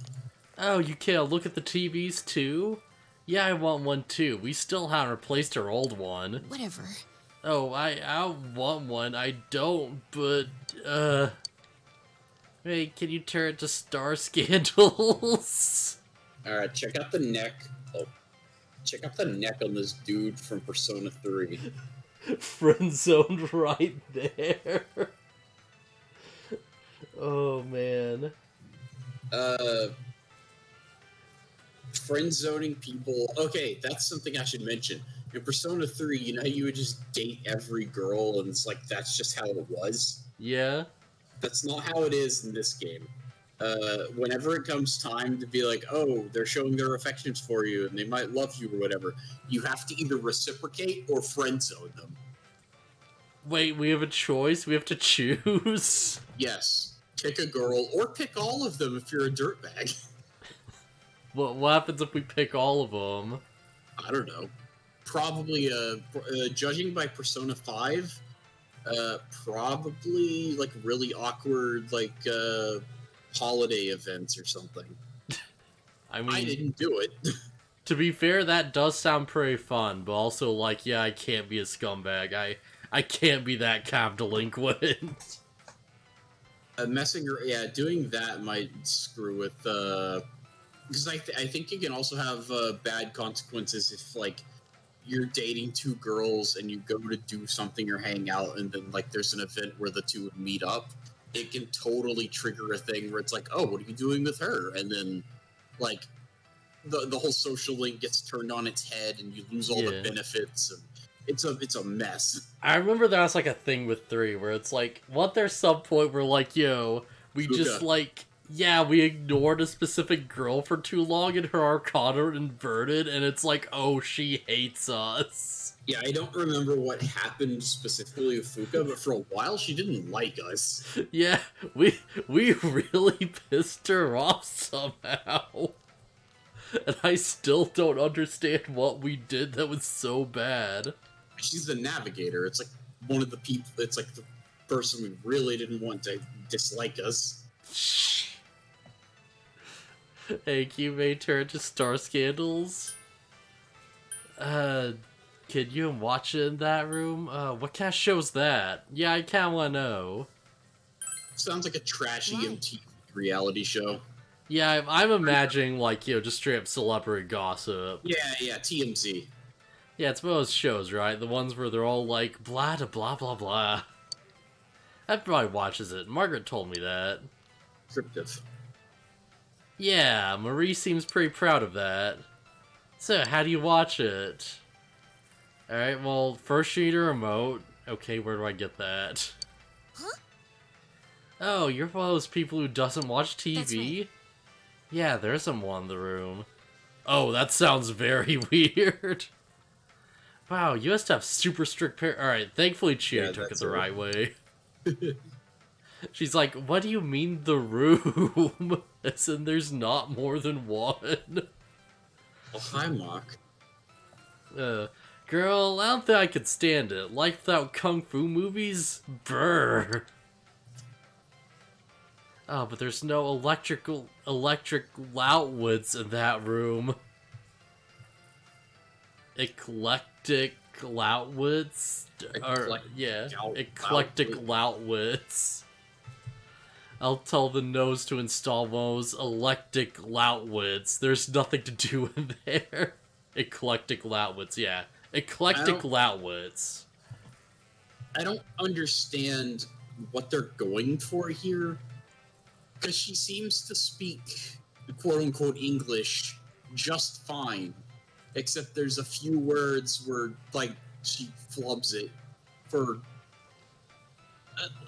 Oh, you can't look at the TVs too? Yeah, I want one too. We still haven't replaced our old one. whatever. Oh, I want one. I don't, but, Hey, can you turn it to Star Scandals? Alright, check out the neck. Oh. Check out the neck on this dude from Persona 3. Friend zoned right there. Oh, man. Friend zoning people. Okay, that's something I should mention. In Persona 3, you know how you would just date every girl and it's like that's just how it was? Yeah? That's not how it is in this game. Whenever it comes time to be like, oh, they're showing their affections for you and they might love you or whatever, you have to either reciprocate or friend zone them. Wait, we have a choice? We have to choose? Yes. Pick a girl or pick all of them if you're a dirtbag. What happens if we pick all of them? I don't know. Probably, judging by Persona 5, probably, like, really awkward, like, holiday events or something. I mean, I didn't do it. to be fair, that does sound pretty fun, but also, like, yeah, I can't be a scumbag. I can't be that kind of delinquent. Doing that might screw with, because I think you can also have, bad consequences if, like, you're dating two girls and you go to do something or hang out and then, like, there's an event where the two would meet up. It can totally trigger a thing where it's like, oh, what are you doing with her? And then, like, the whole social link gets turned on its head and you lose all the benefits and it's a mess. I remember that was like a thing with 3 where it's like, what there's some point where like, yo, we just like, yeah, we ignored a specific girl for too long and her arcana inverted and it's like, oh, she hates us. Yeah, I don't remember what happened specifically with Fuka, but for a while she didn't like us. Yeah, we really pissed her off somehow. And I still don't understand what we did that was so bad. She's the navigator. It's like one of the people, it's like the person we really didn't want to dislike us. Hey, can you make turn to Star Scandals? Can you watch it in that room? What kind of show's that? Yeah, I kinda wanna know. Sounds like a trashy MTV reality show. Yeah, I'm imagining, like, you know, just straight up celebrity gossip. Yeah, TMZ. Yeah, it's one of those shows, right? The ones where they're all like, blah, da, blah, blah, blah. Everybody watches it. Margaret told me that. Cryptive. Yeah, Marie seems pretty proud of that. So, how do you watch it? Alright, well, first you need a remote. Okay, where do I get that? Huh? Oh, you're one of those people who doesn't watch TV? That's right. Yeah, there's someone in the room. Oh, that sounds very weird. Wow, you must have super strict Alright, thankfully Chia took it the right way. She's like, what do you mean the room? As in there's not more than one. Oh, hi, Mock. Girl, I don't think I could stand it. Life without kung fu movies? Brr. Oh, but there's no electric Loudwoods in that room. Eclectic Loudwoods? Eclectic Loudwoods. I'll tell the nose to install those Electric Loudwoods. There's nothing to do in there. Eclectic Loudwoods, yeah. Eclectic Loudwoods. I don't understand what they're going for here. Because she seems to speak quote-unquote English just fine. Except there's a few words where, like, she flubs it. For...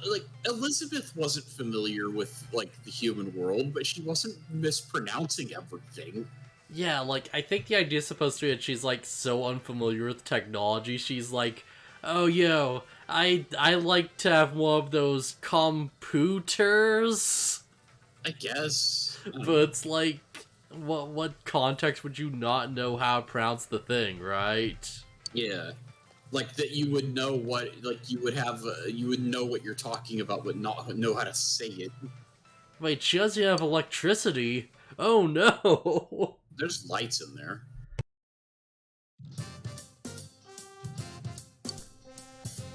like, Elizabeth wasn't familiar with, like, the human world, but she wasn't mispronouncing everything. Yeah, like, I think the idea is supposed to be that she's, like, so unfamiliar with technology, she's like, oh, yo, I like to have one of those computers. I guess. But it's like, what context would you not know how to pronounce the thing, right? Yeah. Like, that you would know what, like, you would have, you would know what you're talking about, but not know how to say it. Wait, she doesn't have electricity? Oh no! There's lights in there.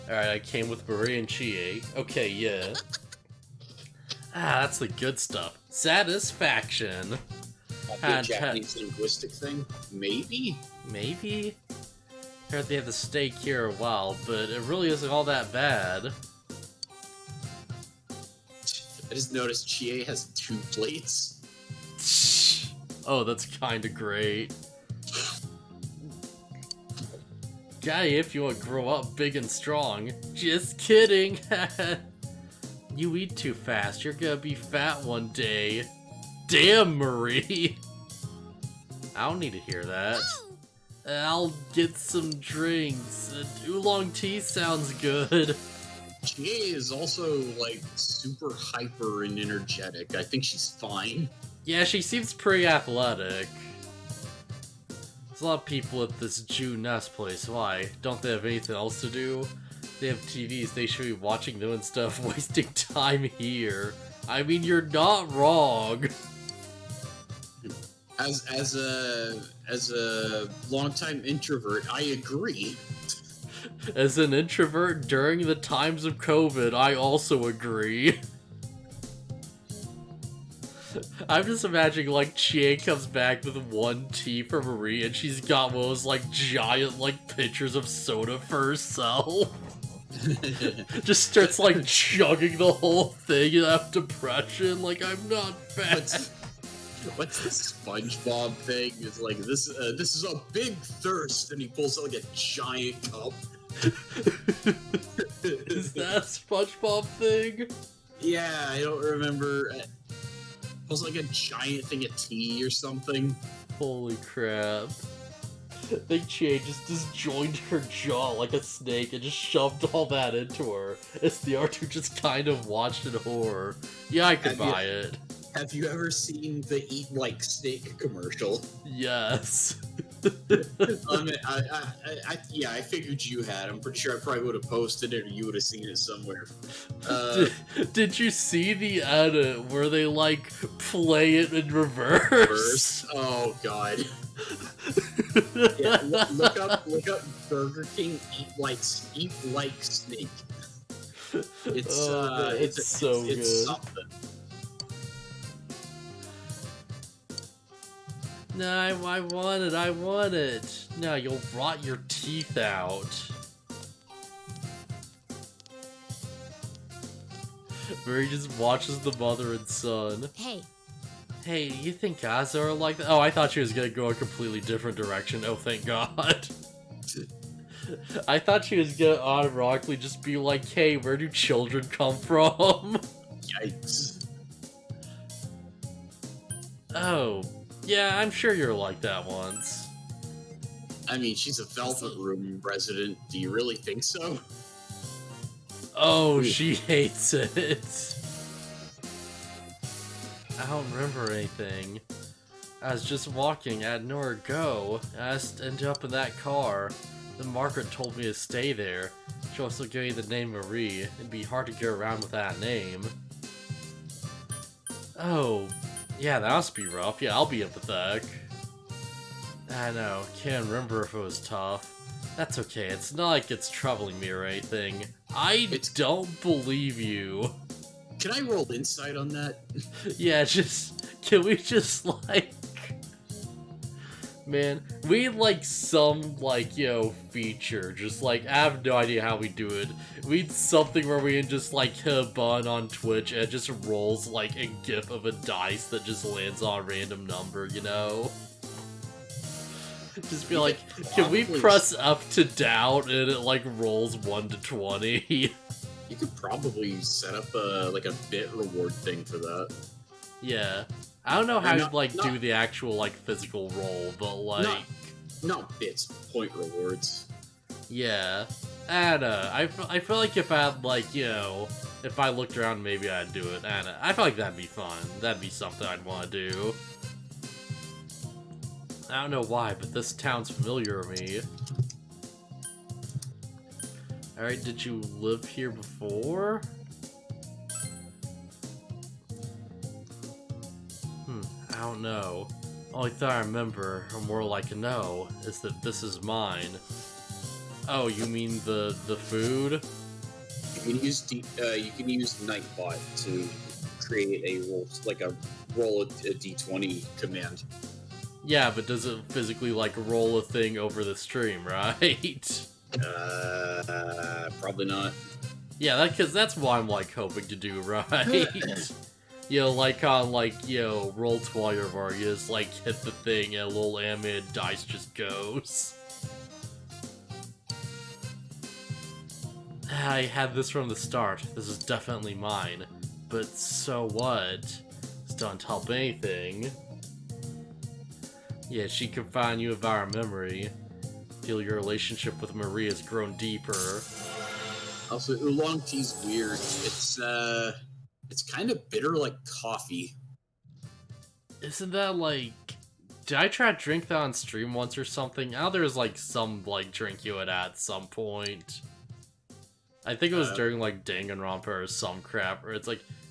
Alright, I came with Marie and Chie. Okay, yeah. Ah, that's the good stuff. Satisfaction. Might be a Japanese linguistic thing? Maybe? Maybe? Heard they have the steak here a while, but it really isn't all that bad. I just noticed Chie has 2 plates. Oh, that's kinda great. Guy, if you want to grow up big and strong. Just kidding! You eat too fast, you're gonna be fat one day. Damn, Marie! I don't need to hear that. I'll get some drinks. Oolong tea sounds good. Chie is also, like, super hyper and energetic. I think she's fine. Yeah, she seems pretty athletic. There's a lot of people at this Jew Nest place. Why? Don't they have anything else to do? They have TVs, they should be watching them and stuff, wasting time here. I mean, you're not wrong. As a longtime introvert, I agree. As an introvert during the times of COVID, I also agree. I'm just imagining, like, Chie comes back with 1 tea for Marie, and she's got one of those, like, giant, like, pitchers of soda for herself. Just starts, like, chugging the whole thing and have depression, like, I'm not fat. What's the SpongeBob thing? It's like, this is a big thirst, and he pulls out, like, a giant cup. Is that a SpongeBob thing? Yeah, I don't remember. It was like a giant thing of tea or something. Holy crap. I think Chie just disjoined her jaw like a snake and just shoved all that into her. As the Arthur just kind of watched in horror. Yeah, I could buy it. Have you ever seen the Eat Like Snake commercial? Yes. Yeah, I figured you had. I'm pretty sure I probably would have posted it or you would have seen it somewhere. Did you see the edit where they, like, play it in reverse? Oh, God. Yeah, look up Burger King Eat Like Snake. It's so good. It's something. No, I want it. No, you'll rot your teeth out. Where he just watches the mother and son. Hey, you think guys are like that? Oh, I thought she was gonna go a completely different direction. Oh, thank God. I thought she was gonna unironically just be like, hey, where do children come from? Yikes. Oh. Yeah, I'm sure you're like that once. I mean, she's a Velvet Room resident. Do you really think so? Oh, she hates it. I don't remember anything. I was just walking at nowhere to go, and I just ended up in that car. Then Margaret told me to stay there. She also gave me the name Marie. It'd be hard to get around with that name. Oh, yeah, that must be rough. Yeah, I'll be empathetic. I know, can't remember if it was tough. That's okay, it's not like it's troubling me or anything. Don't believe you. Can I roll insight on that? Yeah, can we just, like... Man, we need, like, some, like, feature. Just, like, I have no idea how we do it. We need something where we can just, like, hit a button on Twitch and it just rolls, like, a gif of a dice that just lands on a random number, you know? Just be like, can we press up to down and it, like, rolls 1 to 20? You could probably set up a bit reward thing for that. Yeah. I don't know how you'd, like, do the actual, like, physical roll, but, like... Not bits, point rewards. Yeah. I don't know. I feel like if I had, like, if I looked around, maybe I'd do it. I don't know. I feel like that'd be fun. That'd be something I'd want to do. I don't know why, but this town's familiar to me. Alright, did you live here before? I don't know. Only thing I remember, or more like a no, is that this is mine. Oh, you mean the food? You can use Nightbot to create a roll a d20 command. Yeah, but does it physically like roll a thing over the stream, right? Probably not. Yeah, because that's what I'm like hoping to do, right? Like on Roll20 or where you just like hit the thing and a little animated dice just goes. I had this from the start. This is definitely mine. But so what? This doesn't help anything. Yeah, she can find you of our memory. Feel your relationship with Marie has grown deeper. Also, oolong tea's weird. It's kind of bitter like coffee. Isn't that like... Did I try to drink that on stream once or something? I know there was like some like drink you had at some point. I think it was during like Danganronpa or some crap, or it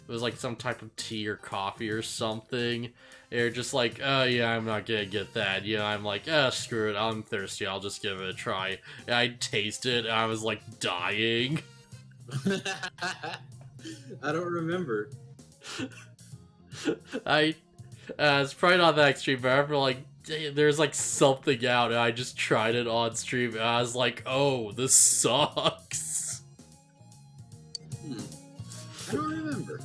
was like some type of tea or coffee or something. You're just like, oh yeah, I'm not gonna get that. I'm like, screw it, I'm thirsty, I'll just give it a try. And I tasted it, and I was like dying. I don't remember. It's probably not that extreme, but I remember like, there's like something out, and I just tried it on stream, and I was like, oh, this sucks. I don't remember.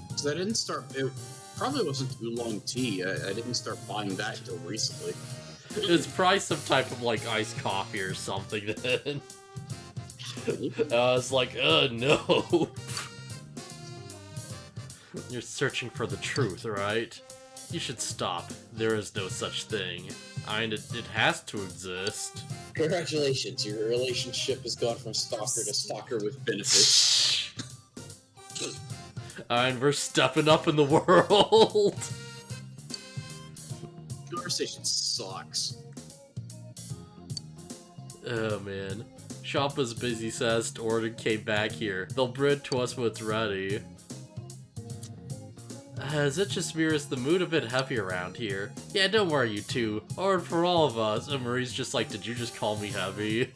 Because I didn't start... It probably wasn't oolong tea. I didn't start buying that until recently. It's probably some type of, like, iced coffee or something then. I was like, no. You're searching for the truth, right? You should stop. There is no such thing. And it has to exist. Congratulations, your relationship has gone from stalker to stalker with benefits. And we're stepping up in the world. Conversation sucks. Oh man. Shop is busy, says. Order came back here. They'll bring it to us when it's ready. Is it just me or is the mood a bit heavy around here? Yeah, don't worry, you two. Or for all of us. And Marie's just like, did you just call me heavy?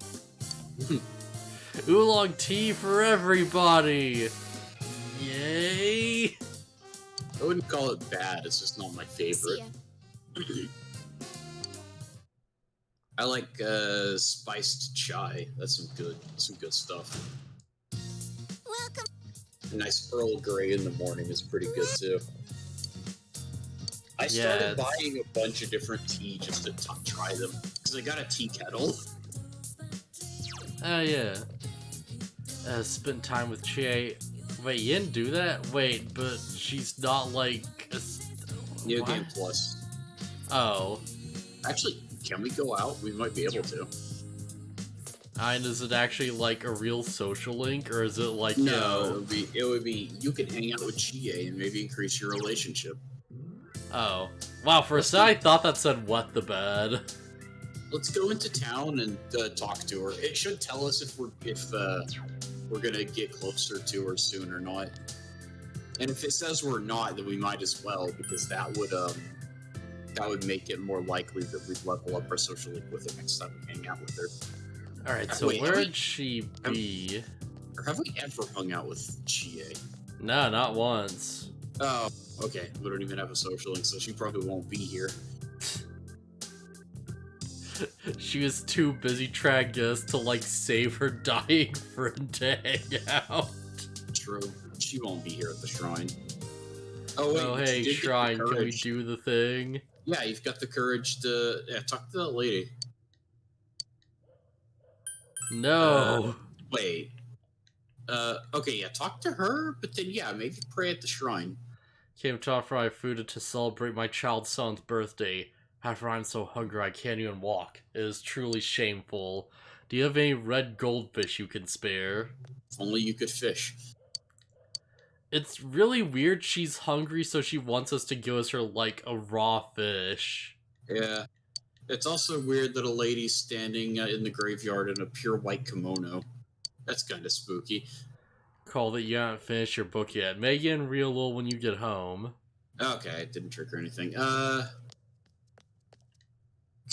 Oolong tea for everybody! Yay! I wouldn't call it bad, it's just not my favorite. I like spiced chai. That's some good stuff. Welcome. A nice Earl Grey in the morning is pretty good too. I started buying a bunch of different tea just to try them because I got a tea kettle. Oh yeah. Spend time with Chie. Wait, you didn't do that? Wait, but she's not like New Game Plus. Oh. Actually, can we go out? We might be able to. And is it actually like a real social link, or is it like no? It would be you can hang out with Chie and maybe increase your relationship. Oh. Wow, for a second I thought that said wet the bed. Let's go into town and talk to her. It should tell us if we're gonna get closer to her soon or not. And if it says we're not, then we might as well, because that would make it more likely that we'd level up our social link with her next time we hang out with her. Alright, so Wait, where'd she be? Or have we ever hung out with GA? No, not once. Oh, okay. We don't even have a social link, so she probably won't be here. She was too busy trying to like save her dying friend to hang out. True. She won't be here at the shrine. Oh, wait. Oh, but you hey, did get the shrine, can we courage. do the thing? Yeah, you've got the courage to talk to that lady. No. Wait. Okay, yeah, talk to her, but then, yeah, maybe pray at the shrine. Came to offer my food to celebrate my child's son's birthday. However, I'm so hungry I can't even walk. It is truly shameful. Do you have any red goldfish you can spare? If only you could fish. It's really weird she's hungry, so she wants us to give us her, like, a raw fish. Yeah. It's also weird that a lady's standing in the graveyard in a pure white kimono. That's kind of spooky. Call that you haven't finished your book yet. Megan, real when you get home. Okay, it didn't trigger anything.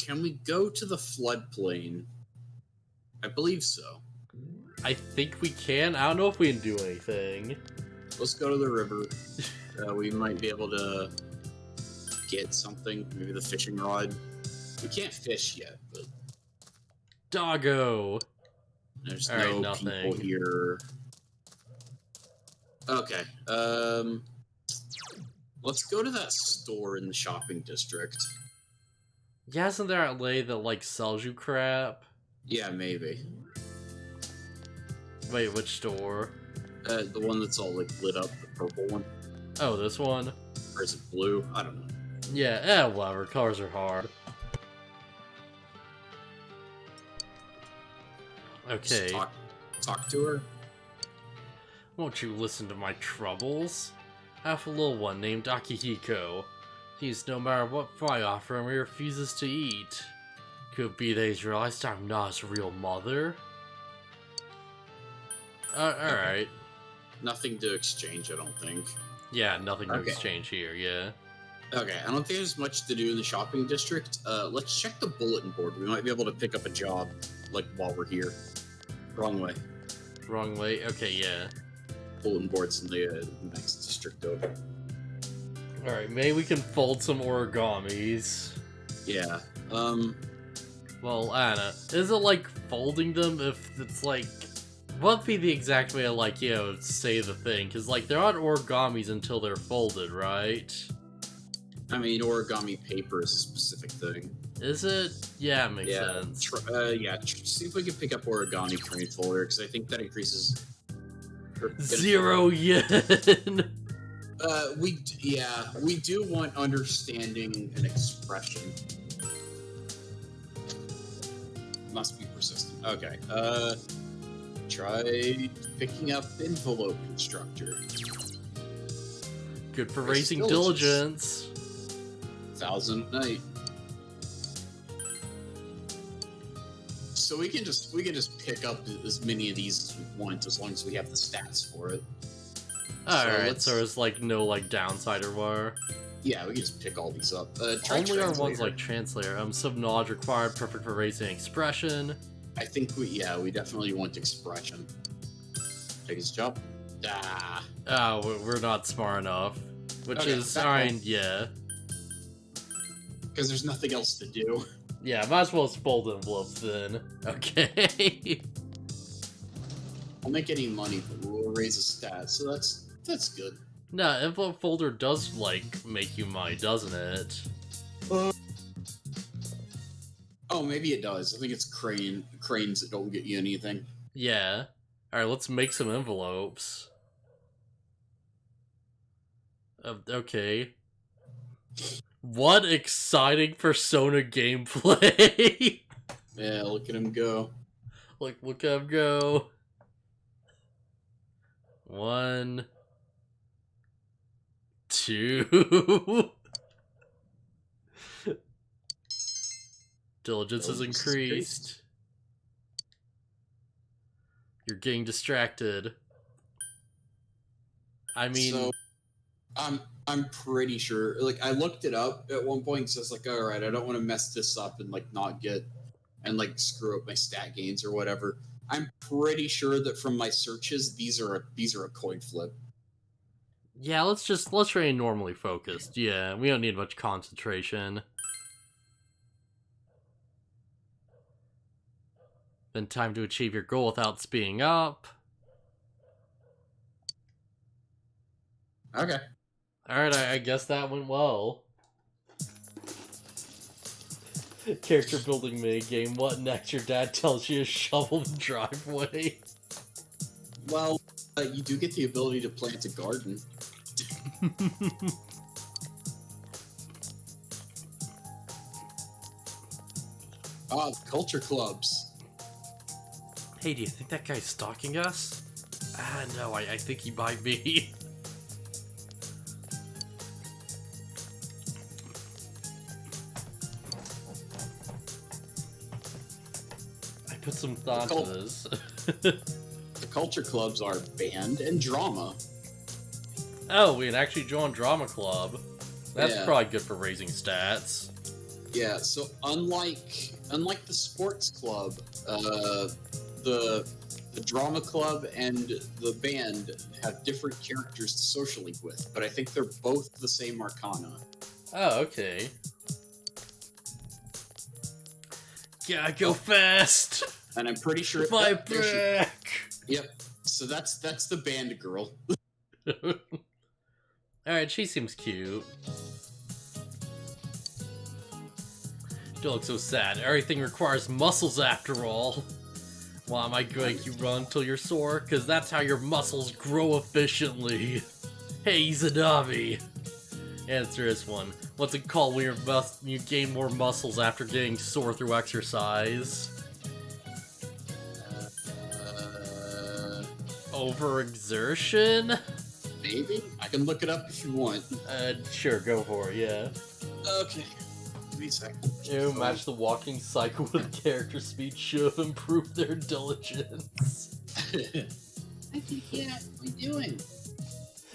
Can we go to the floodplain? I believe so. I think we can. I don't know if we can do anything. Let's go to the river. We might be able to get something. Maybe the fishing rod. We can't fish yet, but... Doggo! There's All right, no nothing. people here. Okay. Let's go to that store in the shopping district. Yeah, isn't there a lady that, like, sells you crap? Yeah, maybe. Wait, which store? The one that's all, like, lit up, the purple one. Oh, this one? Or is it blue? I don't know. Yeah, whatever. Colors are hard. Okay. Just talk to her. Won't you listen to my troubles? I have a little one named Akihiko. He's no matter what I offer him, he refuses to eat. Could be that he's realized I'm not his real mother. Alright. Nothing to exchange, I don't think. Yeah, nothing to Okay. exchange here, yeah. Okay, I don't think there's much to do in the shopping district. Let's check the bulletin board. We might be able to pick up a job, like, while we're here. Wrong way. Wrong way? Okay, yeah. Bulletin board's in the next district over. Alright, maybe we can fold some origamis. Yeah. Well, Anna, is it like folding them if it's like... What would be the exact way to, like, you know, say the thing? Because, like, they're not origamis until they're folded, right? I mean, origami paper is a specific thing. Is it? Yeah, makes sense. See if we can pick up origami crane folder, because I think that increases... 0 yen! We do want understanding and expression. Must be persistent. Okay, try picking up envelope constructor. Good for Versus raising diligence. 1,000 a night. So we can just pick up as many of these as we want, as long as we have the stats for it. Alright, so there's like no like downside or whatever. Yeah, we can just pick all these up. Try Only our ones translator. like translator. Some knowledge required, perfect for raising expression. I think we definitely want expression. Take his job. Ah. Oh, we're not smart enough. Which Okay, is back fine, home. yeah. Because there's nothing else to do. Yeah, might as well just fold envelopes then. Okay. We'll make any money, but we'll raise a stat, so that's good. No, envelope folder does, like, make you money, doesn't it? Oh, maybe it does. I think it's cranes that don't get you anything. Yeah. Alright, let's make some envelopes. Okay. What exciting Persona gameplay! Yeah, look at him go. Like, look at him go. 1, 2. Diligence is increased. You're getting distracted. I mean, So, I'm pretty sure. Like, I looked it up at one point, so it's like, all right, I don't want to mess this up and like not get and like screw up my stat gains or whatever. I'm pretty sure that from my searches, these are a coin flip. Yeah, let's remain normally focused. Yeah, we don't need much concentration. Then time to achieve your goal without speeding up. Okay. Alright, I guess that went well. Character building minigame. What next? Your dad tells you to shovel the driveway. Well, you do get the ability to plant a garden. Culture clubs. Hey, do you think that guy's stalking us? No, I think he might be. I put some thought to this. The culture clubs are band and drama. Oh, we can actually join Drama Club. That's Yeah. probably good for raising stats. Yeah, so unlike the sports club, the drama club and the band have different characters to social link with, but I think they're both the same arcana. Oh, okay. Gotta go fast! And I'm pretty sure My there she- back! Yep. So that's the band girl. Alright, she seems cute. Don't look so sad. Everything requires muscles after all. Why am I going to make you run till you're sore? Because that's how your muscles grow efficiently. Hey, Zanabi. Answer this one. What's it called when you gain more muscles after getting sore through exercise? Overexertion? Maybe I can look it up if you want. Sure, go for it, yeah. Okay. Give me a second. Ew, match the walking cycle with character speed should have improved their diligence. I think yeah. What are you doing?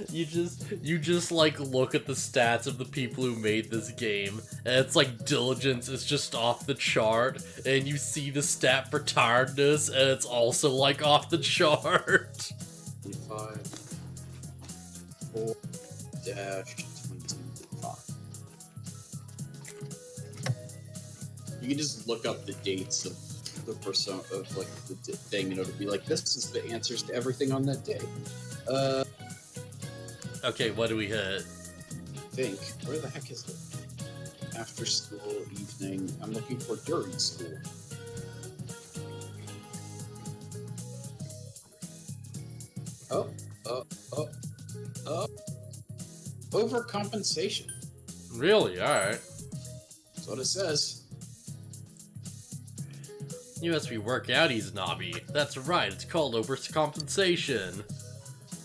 You just like look at the stats of the people who made this game, and it's like diligence is just off the chart, and you see the stat for tiredness, and it's also like off the chart. 25 4 dash 25. You can just look up the dates of the persona of like the thing, you know, to be like, this is the answers to everything on that day. Okay, what do we hit? Think where the heck is it? After school, evening. I'm looking for during school. Oh. Overcompensation. Really? Alright. That's what it says. You must be workouties, Nabi. That's right, it's called overcompensation.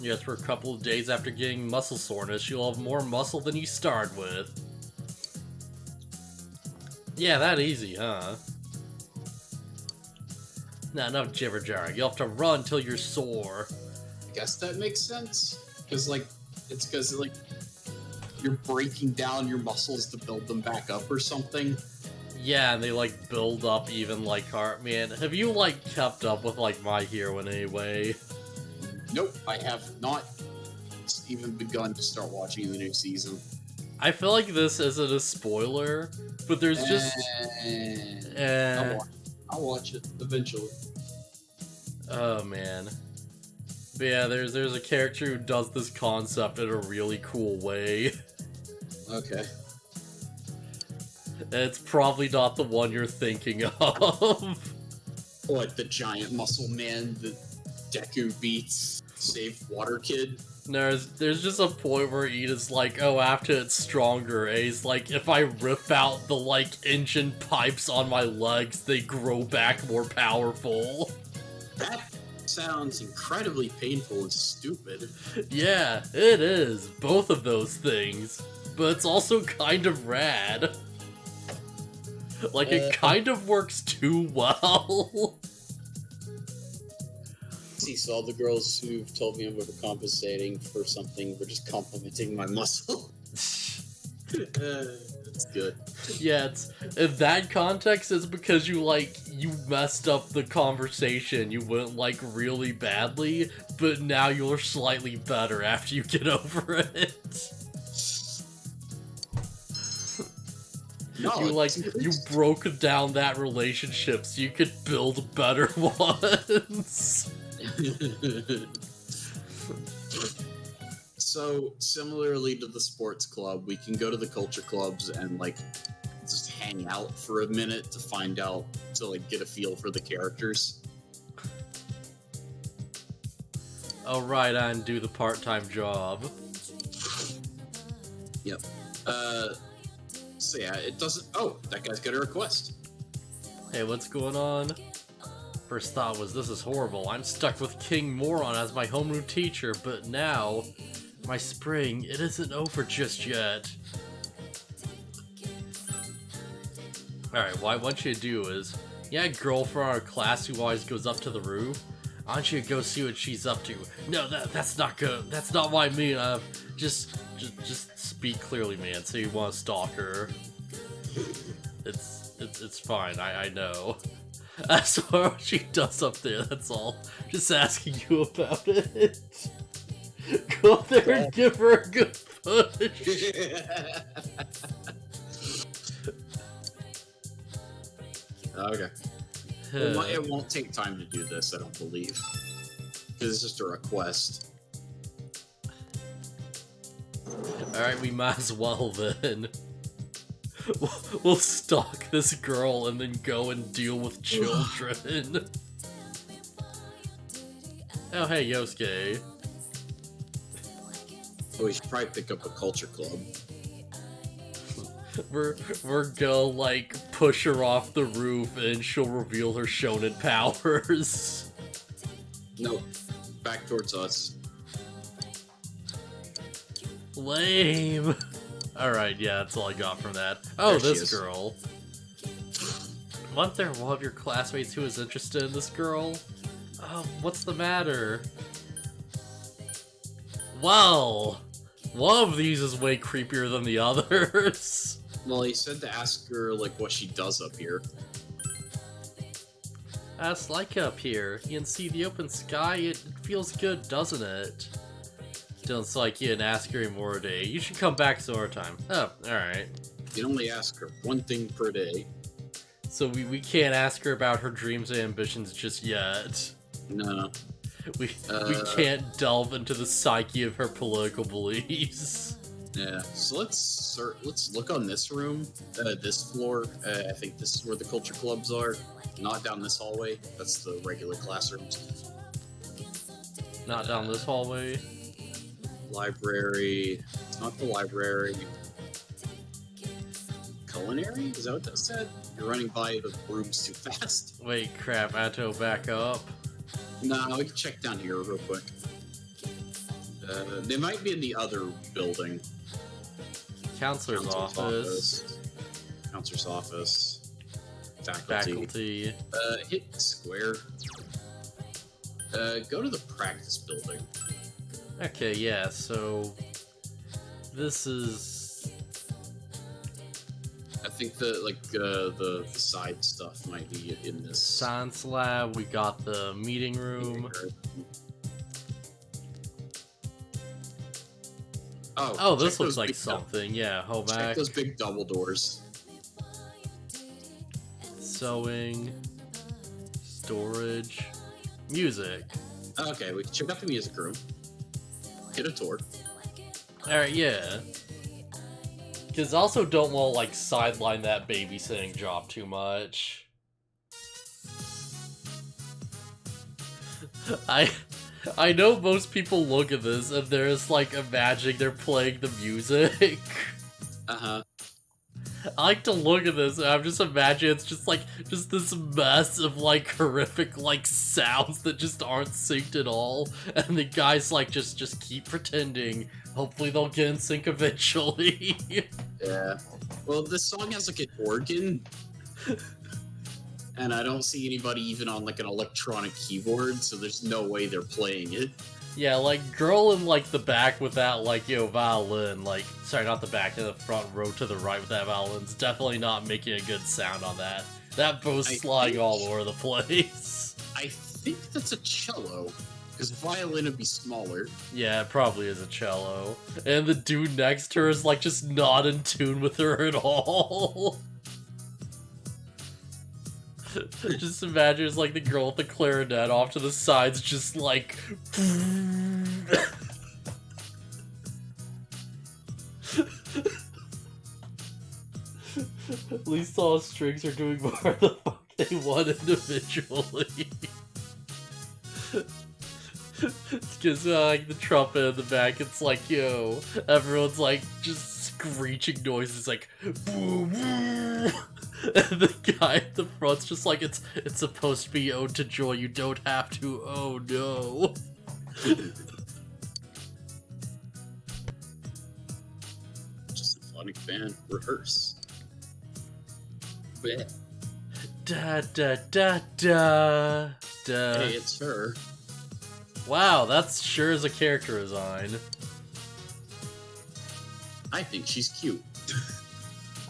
Yes, for a couple of days after getting muscle soreness, you'll have more muscle than you started with. Yeah, that easy, huh? Nah, enough jibber-jabber. You'll have to run till you're sore. I guess that makes sense. Because, like, it's because, like, you're breaking down your muscles to build them back up or something. Yeah, and they, like, build up even, like, man, have you, like, kept up with, like, My Hero in any way? Nope, I have not even begun to start watching the new season. I feel like this isn't a spoiler, but there's just... I'll watch it eventually. Oh, man. But yeah, there's a character who does this concept in a really cool way. Okay. And it's probably not the one you're thinking of. What, the giant muscle man that Deku beats Save Water Kid? There's just a point where Ida's like, oh, after it's stronger, and he's like, if I rip out the, like, engine pipes on my legs, they grow back more powerful. That sounds incredibly painful and stupid. Yeah, it is. Both of those things. But it's also kind of rad. Like, it kind of works too well. see, so all the girls who've told me I'm overcompensating for something were just complimenting my muscle. That's good. Yeah, it's in that context, it's because you messed up the conversation. You went like really badly, but now you're slightly better after you get over it. No, you broke down that relationship so you could build better ones. So, similarly to the sports club, we can go to the culture clubs and, like, just hang out for a minute to find out, to, like, get a feel for the characters. Oh, right, and do the part-time job. Yep. So yeah, it doesn't... Oh, that guy's got a request. Hey, what's going on? First thought was, this is horrible. I'm stuck with King Moron as my homeroom teacher, but now... My spring, it isn't over just yet. Alright, what I want you to do is... Yeah, a girl from our class who always goes up to the roof. I want you to go see what she's up to. No, that's not good. That's not what I mean. Just speak clearly, man. So you want to stalk her. It's fine. I know. That's what she does up there. That's all. Just asking you about it. Go up there and give her a good push. Okay. It won't take time to do this, I don't believe. Because it's just a request. Alright, we might as well then. We'll stalk this girl and then go and deal with children. Oh, hey, Yosuke. Oh, we should probably pick up a culture club. We're gonna, like, push her off the roof and she'll reveal her shonen powers. No, back towards us. Lame. Alright, yeah, that's all I got from that. Oh, There she this is. girl. Wasn't there one of your classmates who was interested in this girl? Oh, what's the matter? Well, one of these is way creepier than the others. Well, he said to ask her, like, what she does up here. It's like up here. You can see the open sky. It feels good, doesn't it? Don't like you and ask her more a day. You should come back some more time. Oh, alright. You can only ask her one thing per day. So we can't ask her about her dreams and ambitions just yet. No. We can't delve into the psyche of her political beliefs. Yeah. So let's look on this room, this floor. I think this is where the culture clubs are. Not down this hallway. That's the regular classrooms. Not down this hallway. Library. It's not the library. Culinary? Is that what that said? You're running by the rooms too fast. Wait, crap, I have to back up. No, we can check down here real quick. They might be in the other building. Counselor's office. Counselor's office. Faculty. Hit square. Go to the practice building. Okay, yeah, so... This is... I think the side stuff might be in this. Science lab, we got the meeting room. Oh, this looks like something. Yeah, home Check ec. those big double doors. Sewing. Storage. Music. Okay, we can check out the music room. Get a tour. Alright, yeah. Because also don't want to, like, sideline that babysitting job too much. I know most people look at this and they're just, like, imagining they're playing the music. Uh-huh. I like to look at this and I'm just imagining it's just, like, just this mess of, like, horrific, like, sounds that just aren't synced at all. And the guys, like, just keep pretending. Hopefully they'll get in sync eventually. Yeah. Well, this song has like an organ. and I don't see anybody even on like an electronic keyboard, so there's no way they're playing it. Yeah, like, girl in, like, the back with that, like, violin, like, sorry, not the back, in the front row to the right with that violin's definitely not making a good sound on that. That bow's sliding all over the place. I think that's a cello, because violin would be smaller. Yeah, it probably is a cello. And the dude next to her is, like, just not in tune with her at all. Just imagine it's like the girl with the clarinet off to the sides, just like. At least all strings are doing more the fuck they want individually. Because like the trumpet in the back, it's like, yo, everyone's like just screeching noises, like boom, boom. And the guy at the front's just like, it's supposed to be ode to joy, you don't have to, oh no. Just a funny band, rehearse. Blech. Da da da da da. Hey, it's her. Wow, that's sure is a character design. I think she's cute.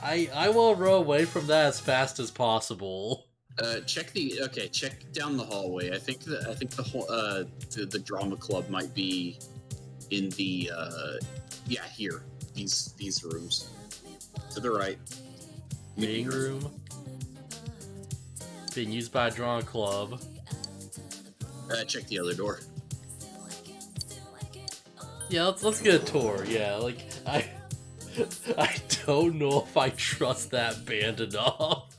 I will row away from that as fast as possible. Check down the hallway. I think the drama club might be in the here. These rooms. To the right. Meeting room. Being used by a drama club. Check the other door. Yeah, let's get a tour. Yeah, like I don't know if I trust that band enough.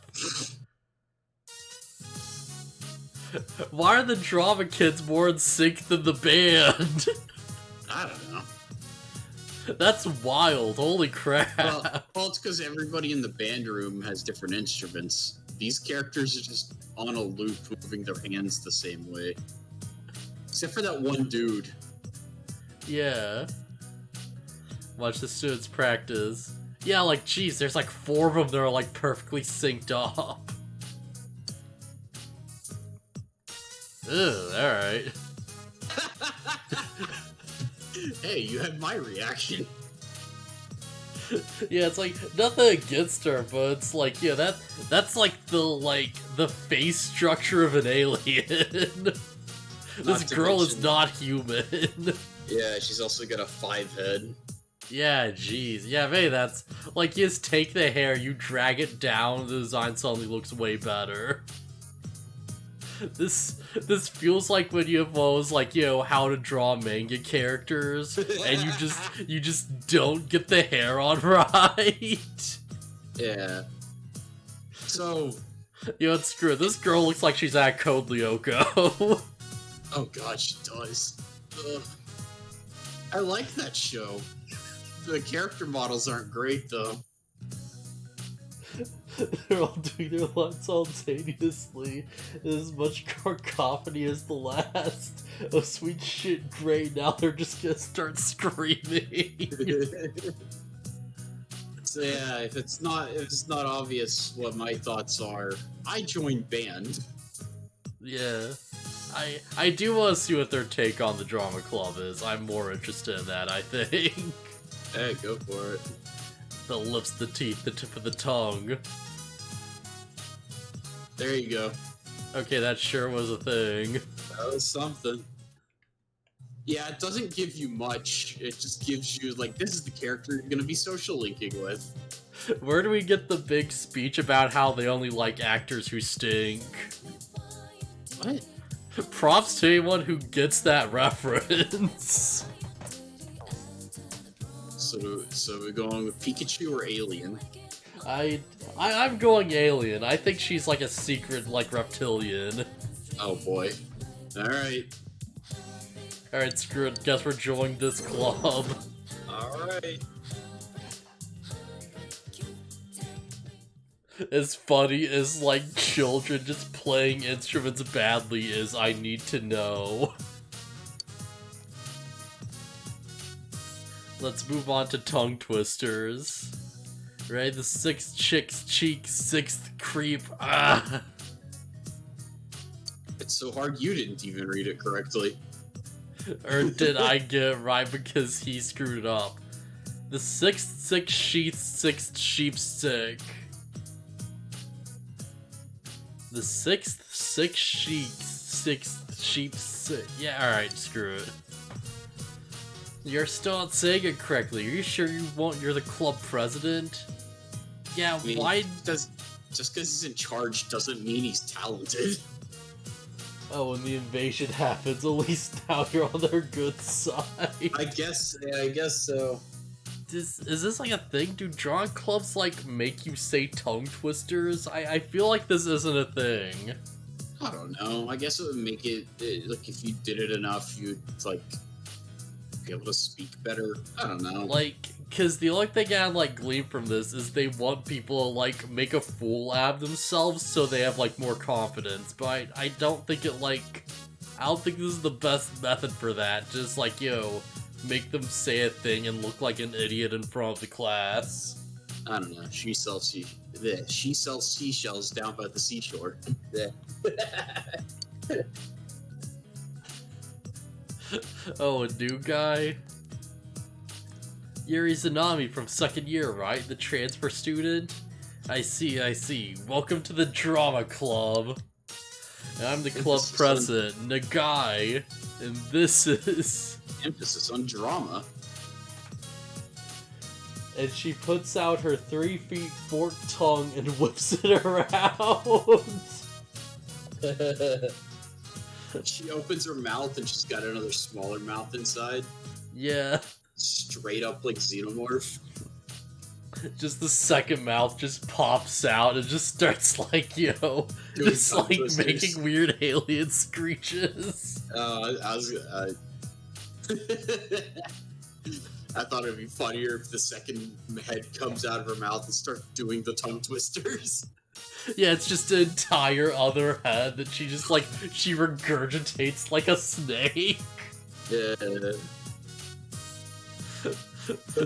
Why are the drama kids more in sync than the band? I don't know. That's wild. Holy crap. Well, it's because everybody in the band room has different instruments. These characters are just on a loop, moving their hands the same way. Except for that one dude. Yeah. Watch the students practice. Yeah, like, geez, there's like 4 of them that are like perfectly synced up. Ugh, alright. Hey, you had my reaction. Yeah, it's like nothing against her, but it's like, yeah, that's like the face structure of an alien. This girl is not human. Yeah, she's also got a 5 head. Yeah, jeez. Yeah, maybe that's like, you just take the hair, you drag it down, the design suddenly looks way better. This feels like when you have those, like, you know, how to draw manga characters, and you just don't get the hair on right. Yeah. So, You know, it's screw it. This girl looks like she's at Code Lyoko. oh god, she does. Ugh. I like that show. The character models aren't great though. They're all doing their lines simultaneously. It is much cacophony as the last. Oh sweet shit, great, now they're just gonna start screaming. So yeah, if it's not obvious what my thoughts are, I joined band. Yeah. I do want to see what their take on the drama club is. I'm more interested in that, I think. Hey, go for it. The lips, the teeth, the tip of the tongue. There you go. Okay, that sure was a thing. That was something. Yeah, it doesn't give you much. It just gives you, like, this is the character you're gonna be social linking with. Where do we get the big speech about how they only like actors who stink? What? Props to anyone who gets that reference. So we're going with Pikachu or Alien? I'm going alien. I think she's like a secret, like, reptilian. Oh boy. Alright. Alright, screw it. Guess we're joining this club. Alright. As funny as, like, children just playing instruments badly is, I need to know. Let's move on to tongue twisters. Right? The 6th chick's cheek, 6th creep. Ah! It's so hard you didn't even read it correctly. Or did I get it right because he screwed it up? The sixth sheep sick. The sixth sheep sick. Yeah, alright, screw it. You're still not saying it correctly. Are you sure you're the club president? Yeah, I mean, why just because he's in charge doesn't mean he's talented. Oh, when the invasion happens, at least now you're on their good side. I guess so. Is this like a thing? Do drawing clubs like make you say tongue twisters? I feel like this isn't a thing. I don't know. I guess it would make it like if you did it enough, you'd like be able to speak better. I don't know. Like, cause the only thing I like glean from this is they want people to like make a fool out of themselves so they have like more confidence. But I don't think it like I don't think this is the best method for that. Just like, yo, make them say a thing and look like an idiot in front of the class. I don't know. She sells seashells down by the seashore. Oh, a new guy? Yuri Zanami from second year, right? The transfer student? I see. Welcome to the drama club. And I'm the club president, Nagai, and this is... Emphasis on drama. And she puts out her 3 feet forked tongue and whips it around. She opens her mouth and she's got another smaller mouth inside. Yeah. Straight up like Xenomorph. Just the second mouth just pops out and just starts like, yo, just like making weird alien screeches. I thought it'd be funnier if the second head comes out of her mouth and starts doing the tongue twisters. Yeah, it's just an entire other head that she just like, she regurgitates like a snake. Yeah.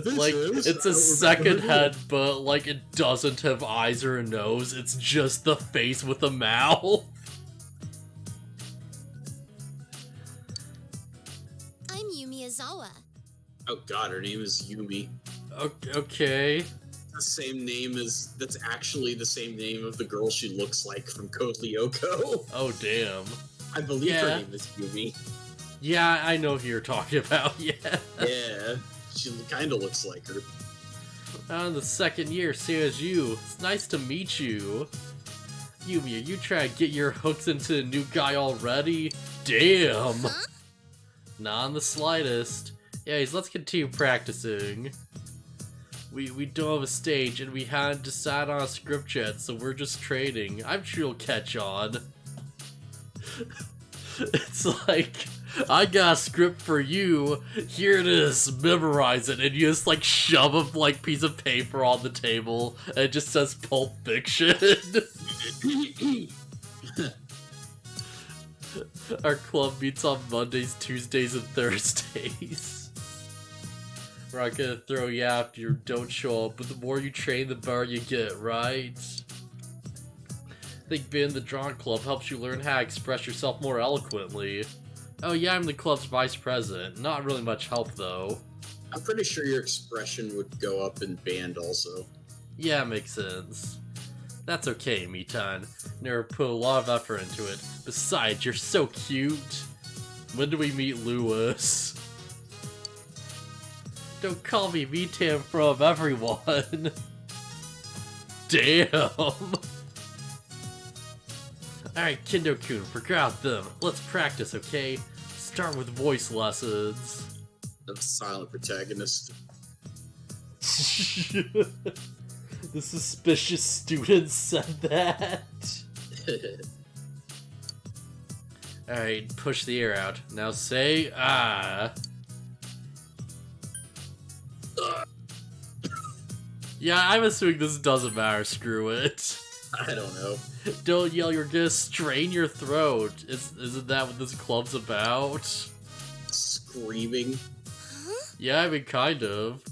Like, it's a second head, but like it doesn't have eyes or a nose, it's just the face with a mouth. I'm Yumi Azawa. Oh god, her name is Yumi. Okay. The same name as, that's actually the same name of the girl she looks like from Code Lyoko. Oh, damn. I believe her name is Yumi. Yeah, I know who you're talking about, yeah. Yeah, she kind of looks like her. On the second year, same as you. It's nice to meet you. Yumi, are you trying to get your hooks into a new guy already? Damn! Huh? Not in the slightest. Anyways, let's continue practicing. We don't have a stage, and we hadn't decided on a script yet, so we're just trading. I'm sure you'll catch on. It's like, I got a script for you, here it is, memorize it, and you just like shove a like piece of paper on the table, and it just says Pulp Fiction. Our club meets on Mondays, Tuesdays, and Thursdays. We're not gonna throw you out if you don't show up, but the more you train, the better you get, right? I think being in the drawing club helps you learn how to express yourself more eloquently. Oh yeah, I'm the club's vice president. Not really much help, though. I'm pretty sure your expression would go up in band also. Yeah, makes sense. That's okay, Mitan. Never put a lot of effort into it. Besides, you're so cute. When do we meet Lewis? Don't call me Mitan in front of everyone. Damn. Alright, Kendo-kun, forgot them. Let's practice, okay? Start with voice lessons. The silent protagonist. The suspicious student said that. Alright, push the air out. Now say, ah. Yeah, I'm assuming this doesn't matter, screw it. I don't know. Don't yell, you're gonna strain your throat. Isn't that what this club's about? Screaming. Yeah, I mean, kind of.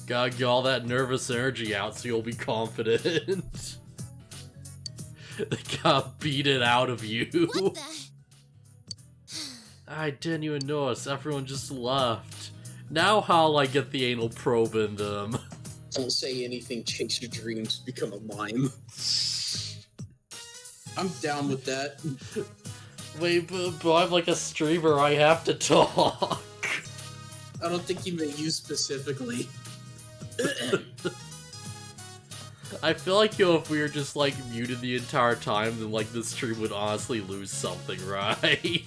Gotta get all that nervous energy out so you'll be confident. They got beaten out of you. What the? I didn't even notice. Everyone just left. Now how'll I get the anal probe in them? Don't say anything, chase your dreams, become a mime. I'm down with that. Wait, but I'm like a streamer, I have to talk. I don't think he meant you specifically. I feel like, yo, if we were just, like, muted the entire time, then, like, the stream would honestly lose something, right?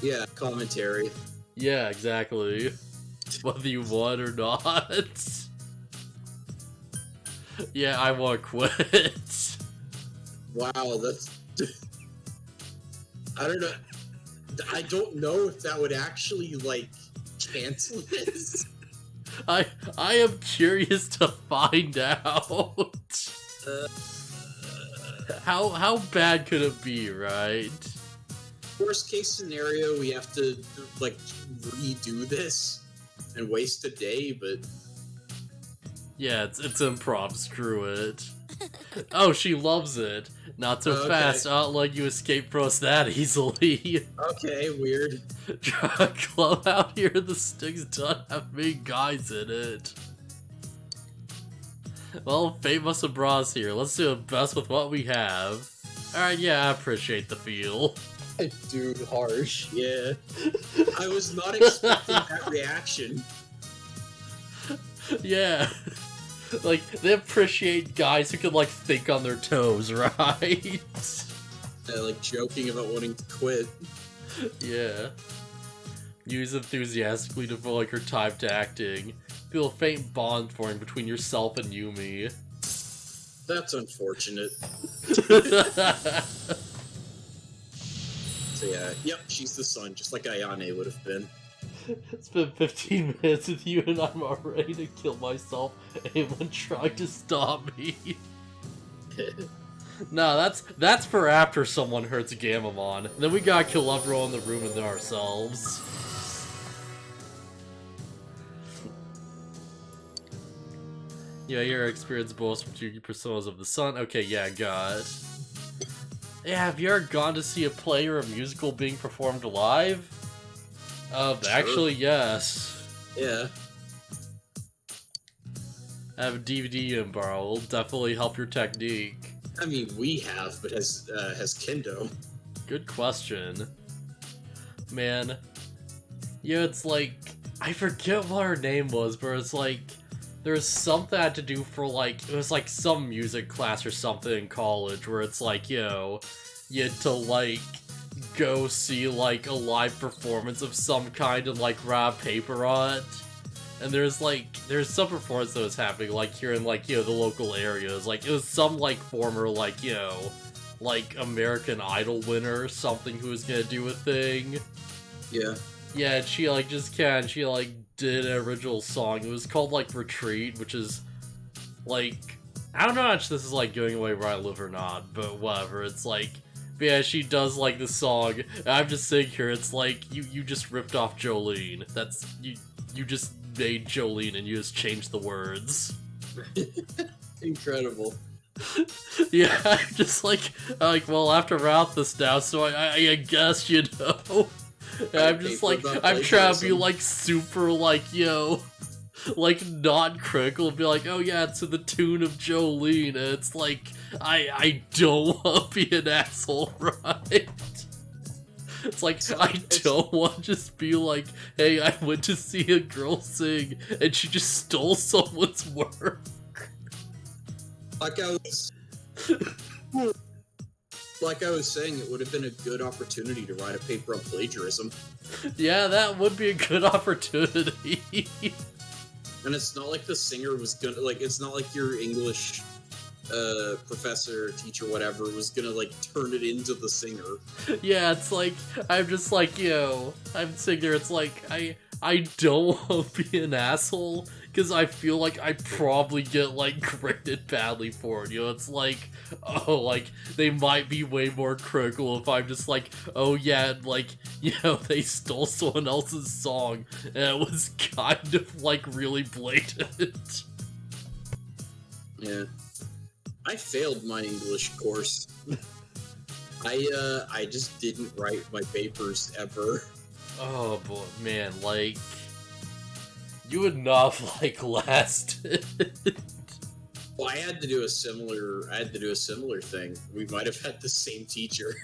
Yeah, commentary. Yeah, exactly. Whether you won or not. Yeah, I want to quit. Wow, that's... I don't know. I don't know if that would actually, like, cancel this. I am curious to find out. How bad could it be, right? Worst case scenario, we have to, like, redo this and waste a day, but... Yeah, it's improv, screw it. Oh, she loves it. Not so fast, I'll not let you escape from us that easily. Okay, weird. Club out here, the sticks don't have many guys in it. Well, fate must have brought us here. Let's do the best with what we have. Alright, yeah, I appreciate the feel. Dude, harsh. Yeah. I was not expecting that reaction. Yeah. Like, they appreciate guys who can, like, think on their toes, right? Like, joking about wanting to quit. Yeah. Use enthusiastically to devote, like, her time to acting. Feel a faint bond forming between yourself and Yumi. That's unfortunate. So yeah, yep, she's the sun, just like Ayane would have been. It's been 15 minutes with you and I'm already to kill myself. Anyone trying to stop me? No, that's for after someone hurts Gamamon. Then we gotta kill everyone in the room and then ourselves. Yeah, your experience boasts from 2 personas of the sun. Okay, yeah, got it. Yeah, have you ever gone to see a play or a musical being performed live? Sure. Actually, yes. Yeah. I have a DVD in borrow. It'll definitely help your technique. I mean, we have, but has Kendo. Good question. Man. Yeah, it's like... I forget what her name was, but it's like... There's something I had to do for, like... It was like some music class or something in college where it's like, yo... You had to, like... Go see, like, a live performance of some kind and, like, write paper on it. And there's some performance that was happening, like, here in, like, you know, the local areas. Like, it was some, like, former, like, you know, like, American Idol winner or something who was gonna do a thing. Yeah. Yeah, and she, like, she, like, did an original song. It was called, like, Retreat, which is, like, I don't know how much this is, like, going away where I live or not, but whatever. It's, like, but yeah, she does, like, the song. And I'm just sitting here, it's like, you just ripped off Jolene. That's, you just made Jolene and you just changed the words. Incredible. Yeah, I'm just like, well, I have to route this now, so I guess, you know. And I'm just like, I'm trying to be, like, super, like, yo, like, not critical, and be like, oh yeah, it's to the tune of Jolene, and it's like, I don't want to be an asshole, right? It's like, I don't want to just be like, hey, I went to see a girl sing, and she just stole someone's work. Like I was saying, it would have been a good opportunity to write a paper on plagiarism. Yeah, that would be a good opportunity. And it's not like the singer was gonna, like, it's not like your English professor, teacher, whatever, was gonna, like, turn it into the singer. Yeah, it's like, I'm just like, yo, I'm sitting there, it's like, I don't want to be an asshole, because I feel like I probably get, like, graded badly for it, you know, it's like, oh, like, they might be way more critical if I'm just like, oh yeah, like, you know, they stole someone else's song, and it was kind of, like, really blatant. Yeah. I failed my English course. I just didn't write my papers ever. Oh boy, man, like you would not have, like, lasted. Well, I had to do a similar thing. We might have had the same teacher.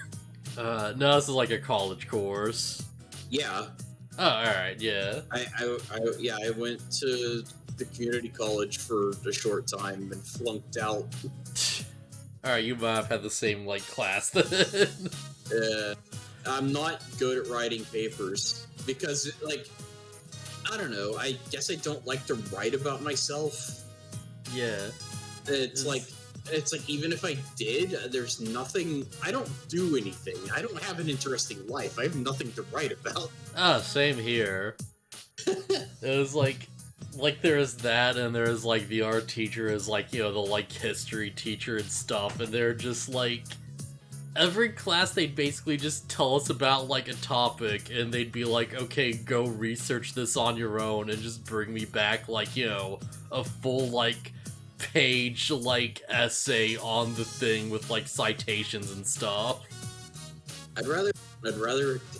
No, this is like a college course. Yeah. Oh, alright, yeah. I went to the community college for a short time and flunked out. Alright, you might have had the same, like, class then. I'm not good at writing papers because, like, I don't know. I guess I don't like to write about myself. Yeah. It's like even if I did, there's nothing. I don't do anything. I don't have an interesting life. I have nothing to write about. Ah, same here. It was like there is that, and there is like the art teacher is like, you know, the like history teacher and stuff, and they're just like every class they'd basically just tell us about like a topic, and they'd be like, okay, go research this on your own, and just bring me back like, you know, a full like page like essay on the thing with like citations and stuff. I'd rather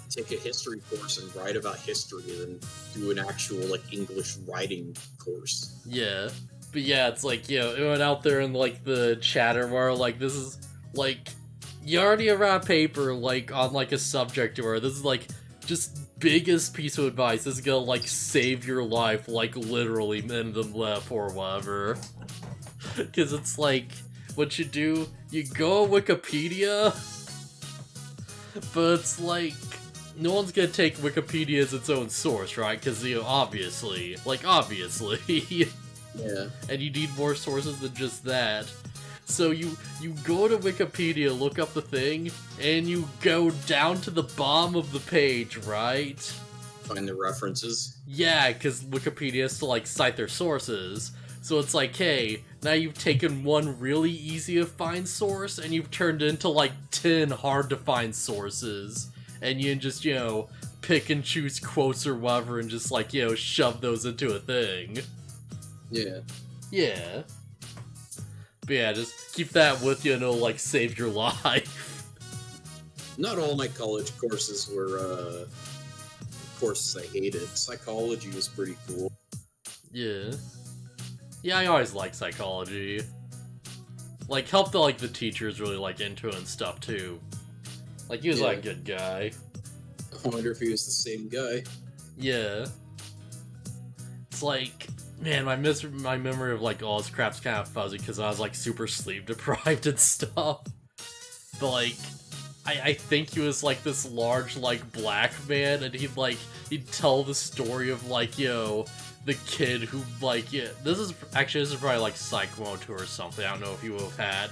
take a history course and write about history than do an actual like English writing course. Yeah. But yeah, it's like, you know, it went out there in like the chatter where like this is like you already have a paper like on like a subject where this is like just biggest piece of advice. This is gonna like save your life, like literally in the left or whatever. Because it's like, what you do, you go on Wikipedia, but it's like, no one's gonna take Wikipedia as its own source, right? Because, you know, obviously. Yeah. And you need more sources than just that. So you go to Wikipedia, look up the thing, and you go down to the bottom of the page, right? Find the references. Yeah, because Wikipedia has to, like, cite their sources. So it's like, hey, now you've taken one really easy to find source, and you've turned it into, like, 10 hard to find sources. And you can just, you know, pick and choose quotes or whatever, and just, like, you know, shove those into a thing. Yeah. Yeah. But yeah, just keep that with you and it'll, like, save your life. Not all my college courses were, courses I hated. Psychology was pretty cool. Yeah. Yeah, I always liked psychology. Like, helped the, like, the teachers really, like, into it and stuff, too. Like, he was, like, a good guy. I wonder if he was the same guy. Yeah. It's like, man, my memory of, like, all this crap's kind of fuzzy because I was, like, super sleep-deprived and stuff. But, like, I think he was, like, this large, like, black man, and he'd tell the story of, like, you know, the kid who, like, yeah, this is probably, like, Psych 102 or something, I don't know if you would have had,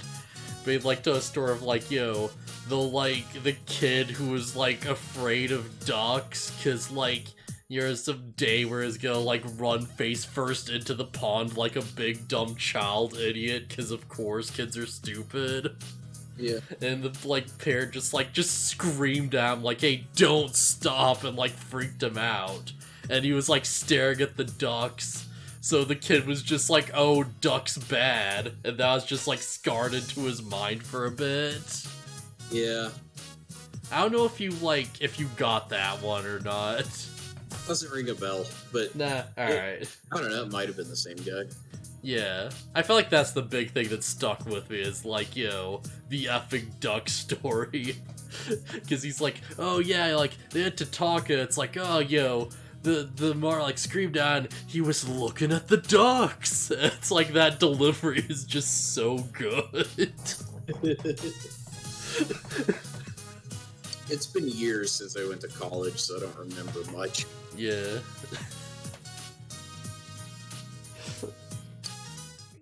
but he'd, like, tell a story of, like, you know, the kid who was, like, afraid of ducks, cause, like, there's some day where he's gonna, like, run face first into the pond like a big dumb child idiot, cause of course kids are stupid. Yeah. And the, like, parent just screamed at him, like, hey, don't stop, and, like, freaked him out. And he was, like, staring at the ducks. So the kid was just like, oh, ducks bad. And that was just, like, scarred into his mind for a bit. Yeah. I don't know if you got that one or not. Doesn't ring a bell, but... Nah, alright. I don't know, it might have been the same guy. Yeah. I feel like that's the big thing that stuck with me is, like, you know, the effing duck story. Because he's like, oh yeah, like, they had to talk, and it's like, oh, yo, the Mar, like, screamed out, and he was looking at the ducks! It's like, that delivery is just so good. It's been years since I went to college, so I don't remember much. Yeah.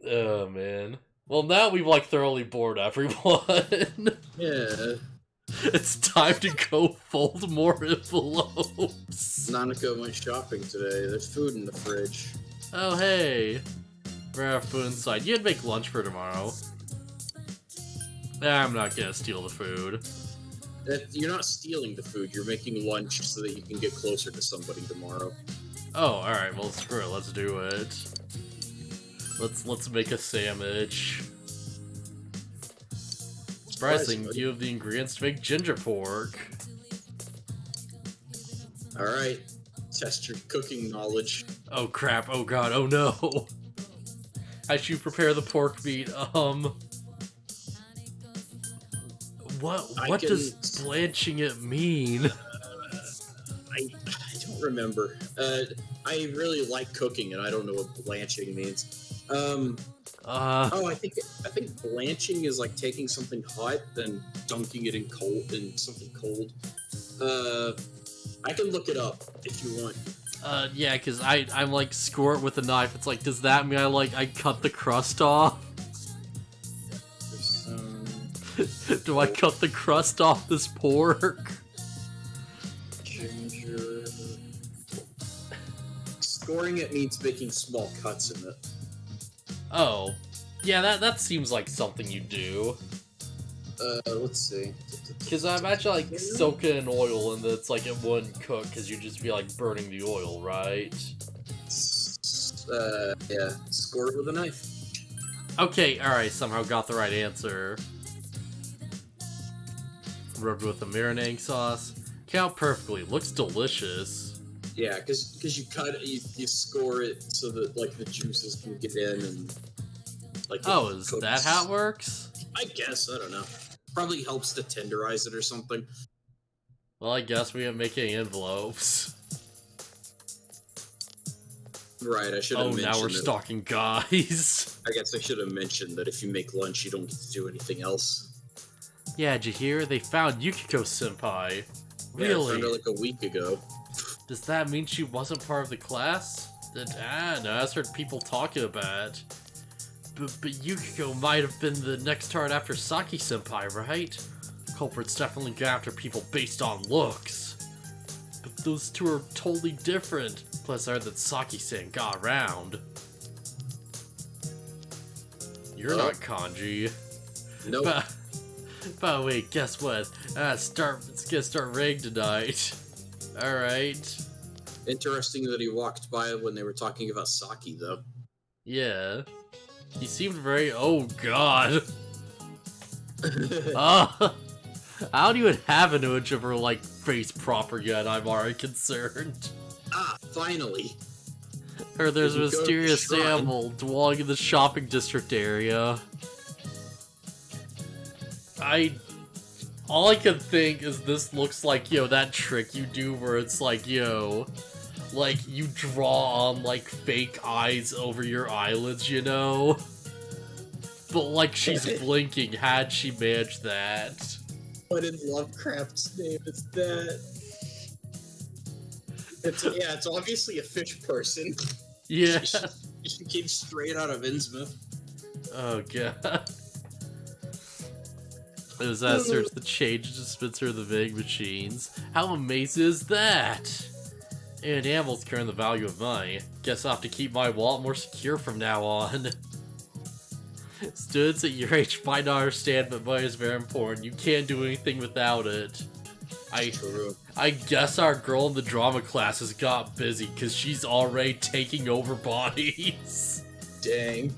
Oh, man. Well, now we've, like, thoroughly bored everyone. Yeah. It's time to go fold more envelopes. Nanako went shopping today. There's food in the fridge. Oh, hey. We're gonna have food inside. You'd make lunch for tomorrow. I'm not gonna steal the food. You're not stealing the food. You're making lunch so that you can get closer to somebody tomorrow. Oh, alright. Well, screw it. Let's do it. Let's make a sandwich. Surprising, you have the ingredients to make ginger pork. Alright. Test your cooking knowledge. Oh crap, oh god, oh no. How should you prepare the pork meat? What does blanching it mean? I don't remember. I really like cooking, and I don't know what blanching means. I think blanching is like taking something hot, then dunking it in something cold. I can look it up if you want. Yeah, because I'm like, score it with a knife. It's like, does that mean I cut the crust off? Do I cut the crust off this pork? Ginger. Scoring it means making small cuts in it. Oh. Yeah, that seems like something you do. Let's see. Because I imagine, like, soak it in oil and it's like it wouldn't cook because you'd just be, like, burning the oil, right? Yeah. Score it with a knife. Okay, alright, somehow got the right answer. Rubbed with a marinating sauce. Count perfectly. Looks delicious. Yeah, because you cut it, you score it so that, like, the juices can get in and, like... Oh, is that how it works? I guess, I don't know. Probably helps to tenderize it or something. Well, I guess we ain't making envelopes. Right, I should have mentioned. Oh, now we're stalking guys. I guess I should have mentioned that if you make lunch, you don't get to do anything else. Yeah, did you hear? They found Yukiko-senpai. Really? Yeah, I found her like a week ago. Does that mean she wasn't part of the class? No, I've heard people talking about it. But Yukiko might have been the next target after Saki-senpai, right? Culprits definitely go after people based on looks. But those two are totally different. Plus, I heard that Saki-san got around. You're not kanji. Nope. But wait, guess what? It's gonna start raining tonight. Alright. Interesting that he walked by when they were talking about Saki, though. Yeah. He seemed very... Oh, God. I don't even have an image of her, like, face proper yet. I'm already concerned. Ah, finally. Or there's a mysterious animal dwelling in the shopping district area. All I can think is this looks like, that trick you do where it's like, like, you draw on, like, fake eyes over your eyelids, But, like, she's blinking. Had she managed that? What in Lovecraft's name is that? It's obviously a fish person. Yeah. She came straight out of Innsmouth. Oh, God. It was that search the change dispenser of the vending machines. How amazing is that? And animals care in the value of money. Guess I'll have to keep my wallet more secure from now on. Students at your age might not understand, but money is very important. You can't do anything without it. I guess our girl in the drama classes got busy because she's already taking over bodies. Dang.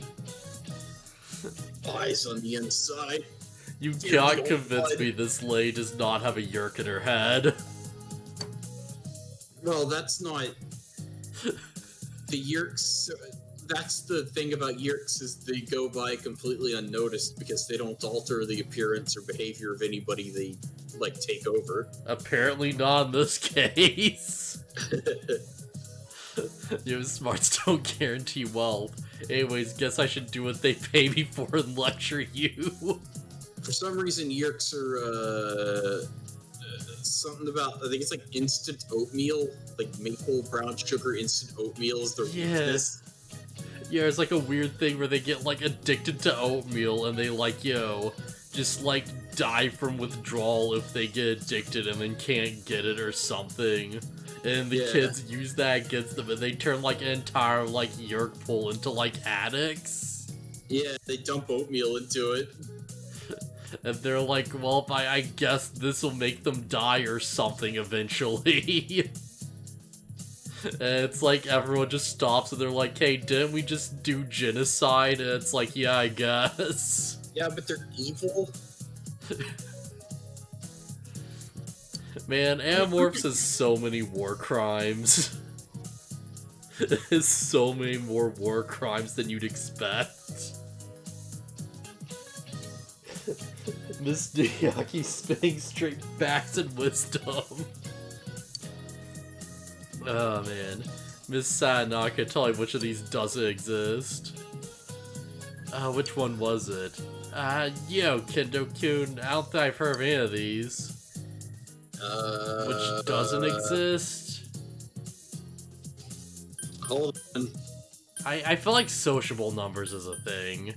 Eyes on the inside. You can't convince me this lady does not have a yerk in her head. Well, that's not... The yerks... That's the thing about yerks, is they go by completely unnoticed because they don't alter the appearance or behavior of anybody they, like, take over. Apparently not in this case. Smarts don't guarantee wealth. Anyways, guess I should do what they pay me for and lecture you. For some reason, yerks are, something about, I think it's like instant oatmeal, like maple brown sugar instant oatmeal is their weakness. Yeah, it's like a weird thing where they get, like, addicted to oatmeal and they, like, just, like, die from withdrawal if they get addicted and then can't get it or something. And the kids use that against them and they turn, like, an entire, like, yerk pool into, like, addicts. Yeah, they dump oatmeal into it. And they're like, well, I guess this will make them die or something eventually. And it's like everyone just stops and they're like, hey, didn't we just do genocide? And it's like, yeah, I guess. Yeah, but they're evil. Man, Animorphs has so many war crimes. It has so many more war crimes than you'd expect. Miss Miyaki spinning straight facts and wisdom. Oh man. Miss Sadanaka, tell me which of these doesn't exist. Which one was it? Yo, Kendo-kun, I don't think I've heard of any of these. Which doesn't exist? Hold on. I feel like sociable numbers is a thing.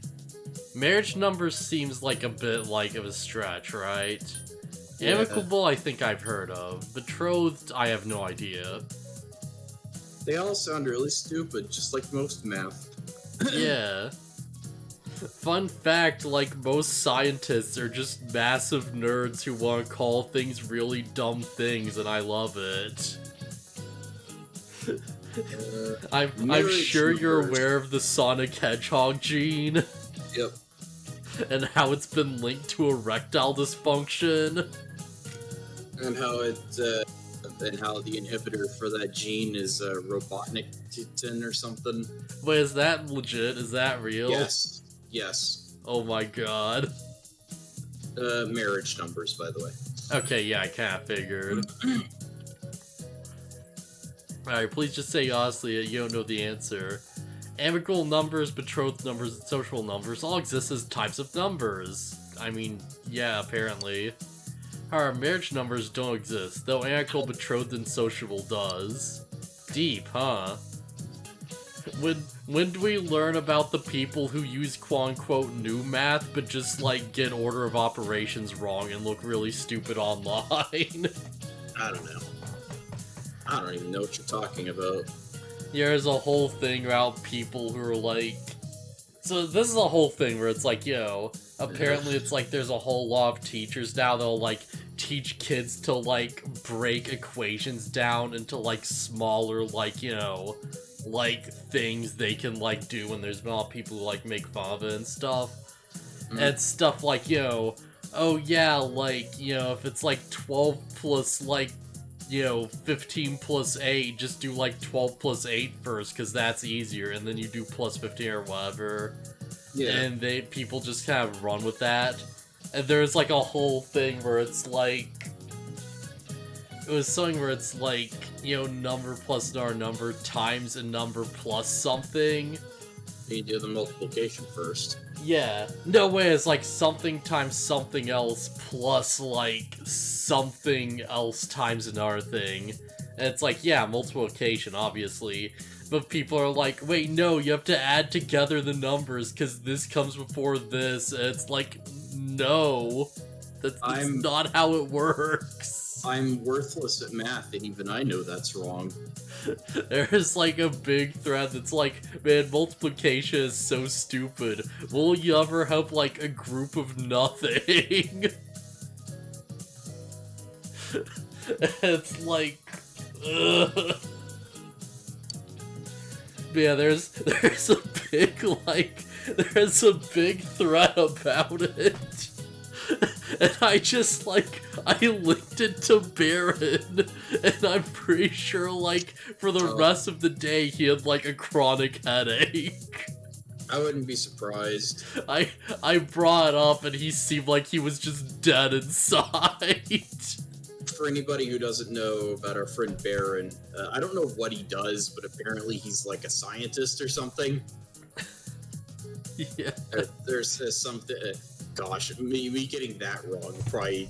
Marriage numbers seems like a bit like of a stretch, right? Yeah. Amicable, I think I've heard of. Betrothed, I have no idea. They all sound really stupid, just like most math. Yeah. Fun fact, like, most scientists are just massive nerds who want to call things really dumb things, and I love it. I'm sure you're aware of the Sonic Hedgehog gene. Yep. And how it's been linked to erectile dysfunction. And how the inhibitor for that gene is Robotnik-tin or something. Wait, is that legit? Is that real? Yes. Yes. Oh my god. Marriage numbers, by the way. Okay, yeah, I kinda figured. Alright, please just say honestly that you don't know the answer. Amicable numbers, betrothed numbers, and social numbers all exist as types of numbers. I mean, yeah, apparently. Our marriage numbers don't exist, though amicable, betrothed, and sociable does. Deep, huh? When do we learn about the people who use quote-unquote new math, but just, like, get order of operations wrong and look really stupid online? I don't know. I don't even know what you're talking about. Yeah, there's a whole thing about people who are like... So this is a whole thing where it's like, yo, apparently it's like there's a whole lot of teachers now that'll like teach kids to like break equations down into like smaller like, you know, like things they can like do when there's not people who like make fun of it and stuff. And it's stuff like, yo, oh yeah, like, you know, if it's like 12 plus like, you know, 15 plus 8, just do like 12 plus 8 first, because that's easier, and then you do plus 15 or whatever. Yeah. And people just kind of run with that. And there's like a whole thing where it's like... It was something where it's like, you know, number plus another number times a number plus something. You do the multiplication first. Yeah. No way, it's like something times something else plus like something else times another thing. And it's like, yeah, multiplication, obviously. But people are like, wait, no, you have to add together the numbers because this comes before this. And it's like, no. That's not how it works. I'm worthless at math, and even I know that's wrong. There's like a big thread that's like, man, multiplication is so stupid. Will you ever have like a group of nothing? It's like, ugh. But yeah, there's a big like, there's a big thread about it. And I just, like, I linked it to Baron, and I'm pretty sure, like, for the rest of the day, he had, like, a chronic headache. I wouldn't be surprised. I brought it up, and he seemed like he was just dead inside. For anybody who doesn't know about our friend Baron, I don't know what he does, but apparently he's, like, a scientist or something. Yeah. There's something... Gosh, me getting that wrong will probably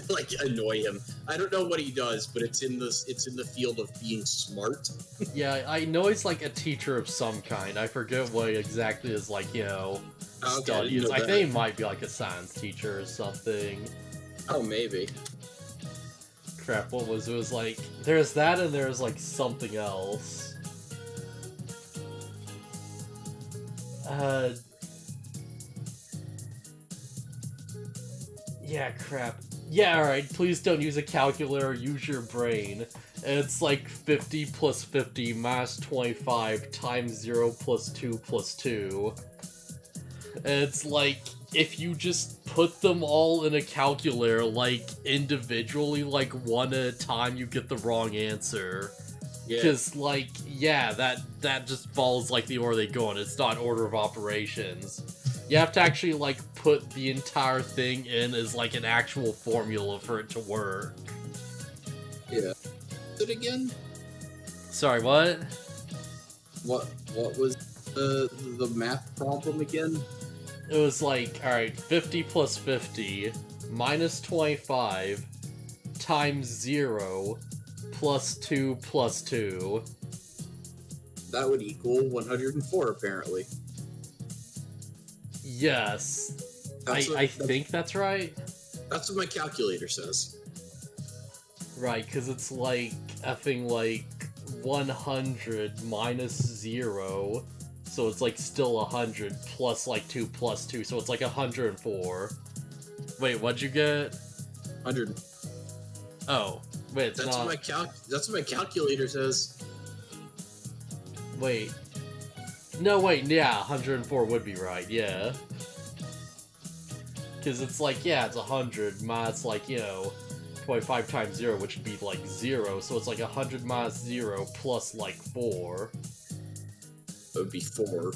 like annoy him. I don't know what he does, but it's in the field of being smart. Yeah, I know he's like a teacher of some kind. I forget what exactly his like, you know, studies. I think he might be like a science teacher or something. Oh, maybe. Crap, what was it? It was like there's that and there's like something else. Yeah, crap. Yeah, alright, please don't use a calculator, use your brain. And it's like 50 plus 50 minus 25 times 0 plus 2 plus 2. And it's like, if you just put them all in a calculator, like, individually, like, one at a time, you get the wrong answer. Yeah. Because, like, yeah, that just follows, like, the order they go in. It's not order of operations. You have to actually, like, put the entire thing in as, like, an actual formula for it to work. Yeah. It again? Sorry, what? What was the math problem again? It was like, alright, 50 plus 50 minus 25 times 0 plus 2 plus 2. That would equal 104, apparently. Yes. I think that's right. That's what my calculator says. Right, because it's like effing like 100 minus 0. So it's like still 100 plus like 2 plus 2. So it's like 104. Wait, what'd you get? 100. Oh, wait, it's That's not. That's what my calculator says. Wait. No, wait, yeah, 104 would be right, yeah. Because it's like, yeah, it's 100 minus, like, 25 times 0, which would be, like, 0. So it's like 100 minus 0 plus, like, 4. It would be 4.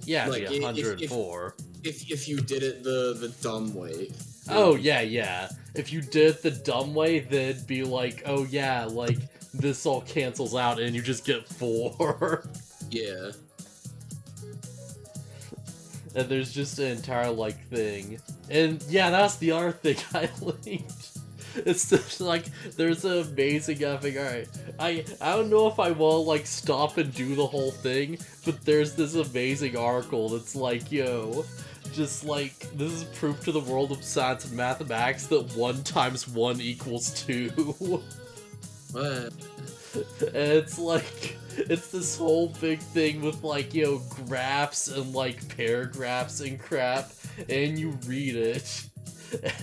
Yeah, it'd Like, be 104. If you did it the dumb way. Oh, yeah. If you did it the dumb way, then it'd be like, oh, yeah, like, this all cancels out and you just get 4. Yeah. And there's just an entire, like, thing. And, yeah, that's the other thing I linked. It's just, like, there's an amazing effing, alright, I don't know if I will, like, stop and do the whole thing, but there's this amazing article that's like, just, like, this is proof to the world of science and mathematics that 1 times 1 equals 2. What? And it's like, it's this whole big thing with like, graphs and like paragraphs and crap, and you read it.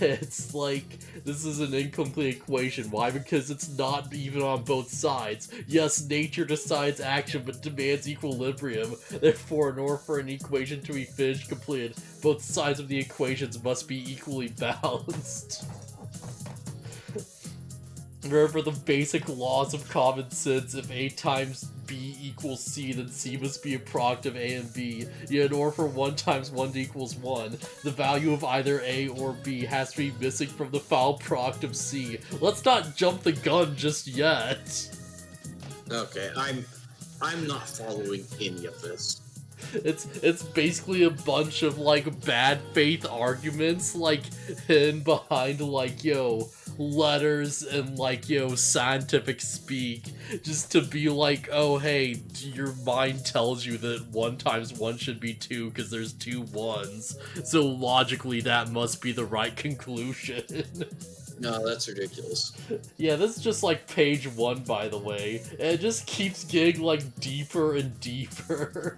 It's like, this is an incomplete equation. Why? Because it's not even on both sides. Yes, nature decides action, but demands equilibrium. Therefore, in order for an equation to be finished completed, both sides of the equations must be equally balanced. Remember the basic laws of common sense. If A times B equals C, then C must be a product of A and B. Yet in order for 1 times 1 to equals 1, the value of either A or B has to be missing from the final product of C. Let's not jump the gun just yet. Okay, I'm not following any of this. It's basically a bunch of like bad faith arguments like hidden behind like letters and like scientific speak, just to be like, oh hey, your mind tells you that 1 times 1 should be 2 because there's 2 1s, so logically that must be the right conclusion. No, that's ridiculous. Yeah, this is just like page 1, by the way, and it just keeps getting like deeper and deeper.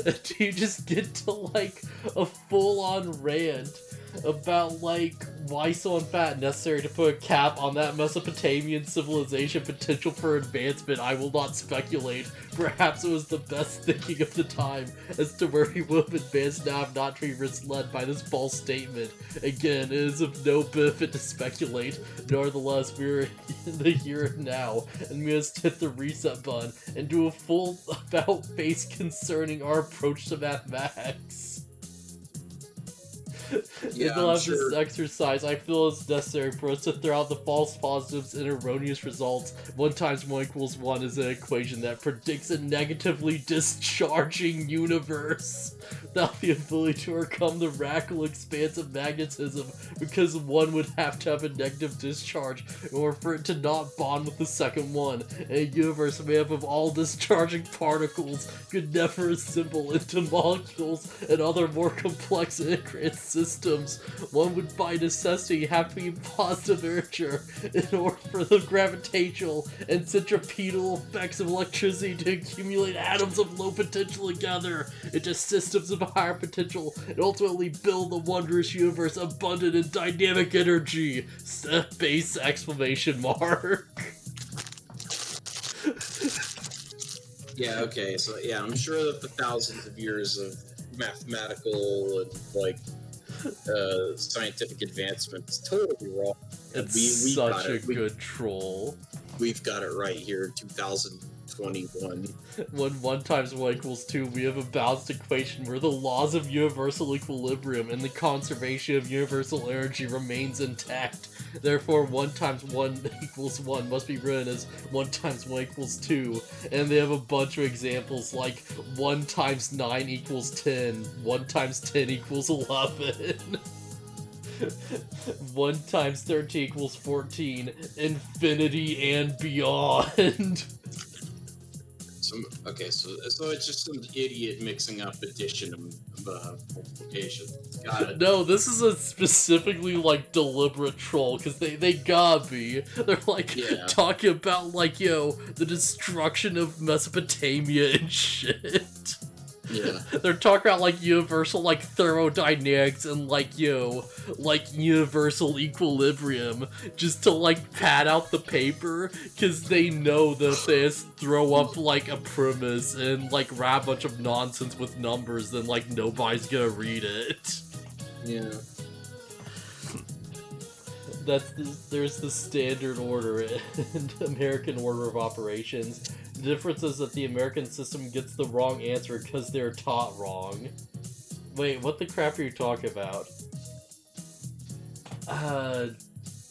And you just get to like a full-on rant about like why so unfat necessary to put a cap on that Mesopotamian civilization potential for advancement. I will not speculate. Perhaps it was the best thinking of the time as to where he would have advanced now if not to be misled by this false statement. Again, it is of no benefit to speculate. Nevertheless, we're in the here and now, and we must hit the reset button and do a full about-face concerning our approach to mathematics. Yeah, In the I'm last sure. exercise, I feel it's necessary for us to throw out the false positives and erroneous results. 1 times 1 equals 1 is an equation that predicts a negatively discharging universe. Without the ability to overcome the radical expansive magnetism, because 1 would have to have a negative discharge in order for it to not bond with the second one. And a universe made up of all discharging particles could never assemble into molecules and other more complex and integrated systems. 1 would by necessity have to be in positive inertia in order for the gravitational and centripetal effects of electricity to accumulate atoms of low potential together into systems of higher potential and ultimately build the wondrous universe abundant in dynamic energy. Base exclamation mark. Yeah, okay, so yeah, I'm sure that the thousands of years of mathematical and like scientific advancement. It's totally wrong. It's We such got a it. good troll. We've got it right here in 2021. When 1 times 1 equals 2, we have a balanced equation where the laws of universal equilibrium and the conservation of universal energy remains intact. Therefore, 1 times 1 equals 1 must be written as 1 times 1 equals 2. And they have a bunch of examples like 1 times 9 equals 10, 1 times 10 equals 11. 1 times 13 equals 14, infinity and beyond. Okay, so it's just some idiot mixing up addition and multiplication. Got it. No, this is a specifically, like, deliberate troll, because they gotta be. They're, like, talking about, like, the destruction of Mesopotamia and shit. Yeah. They're talking about, like, universal, like, thermodynamics and, like, like, universal equilibrium just to, like, pad out the paper, because they know that if they just throw up, like, a premise and, like, write a bunch of nonsense with numbers, then, like, nobody's gonna read it. Yeah. There's the standard order and American order of operations. The difference is that the American system gets the wrong answer because they're taught wrong. Wait, what the crap are you talking about?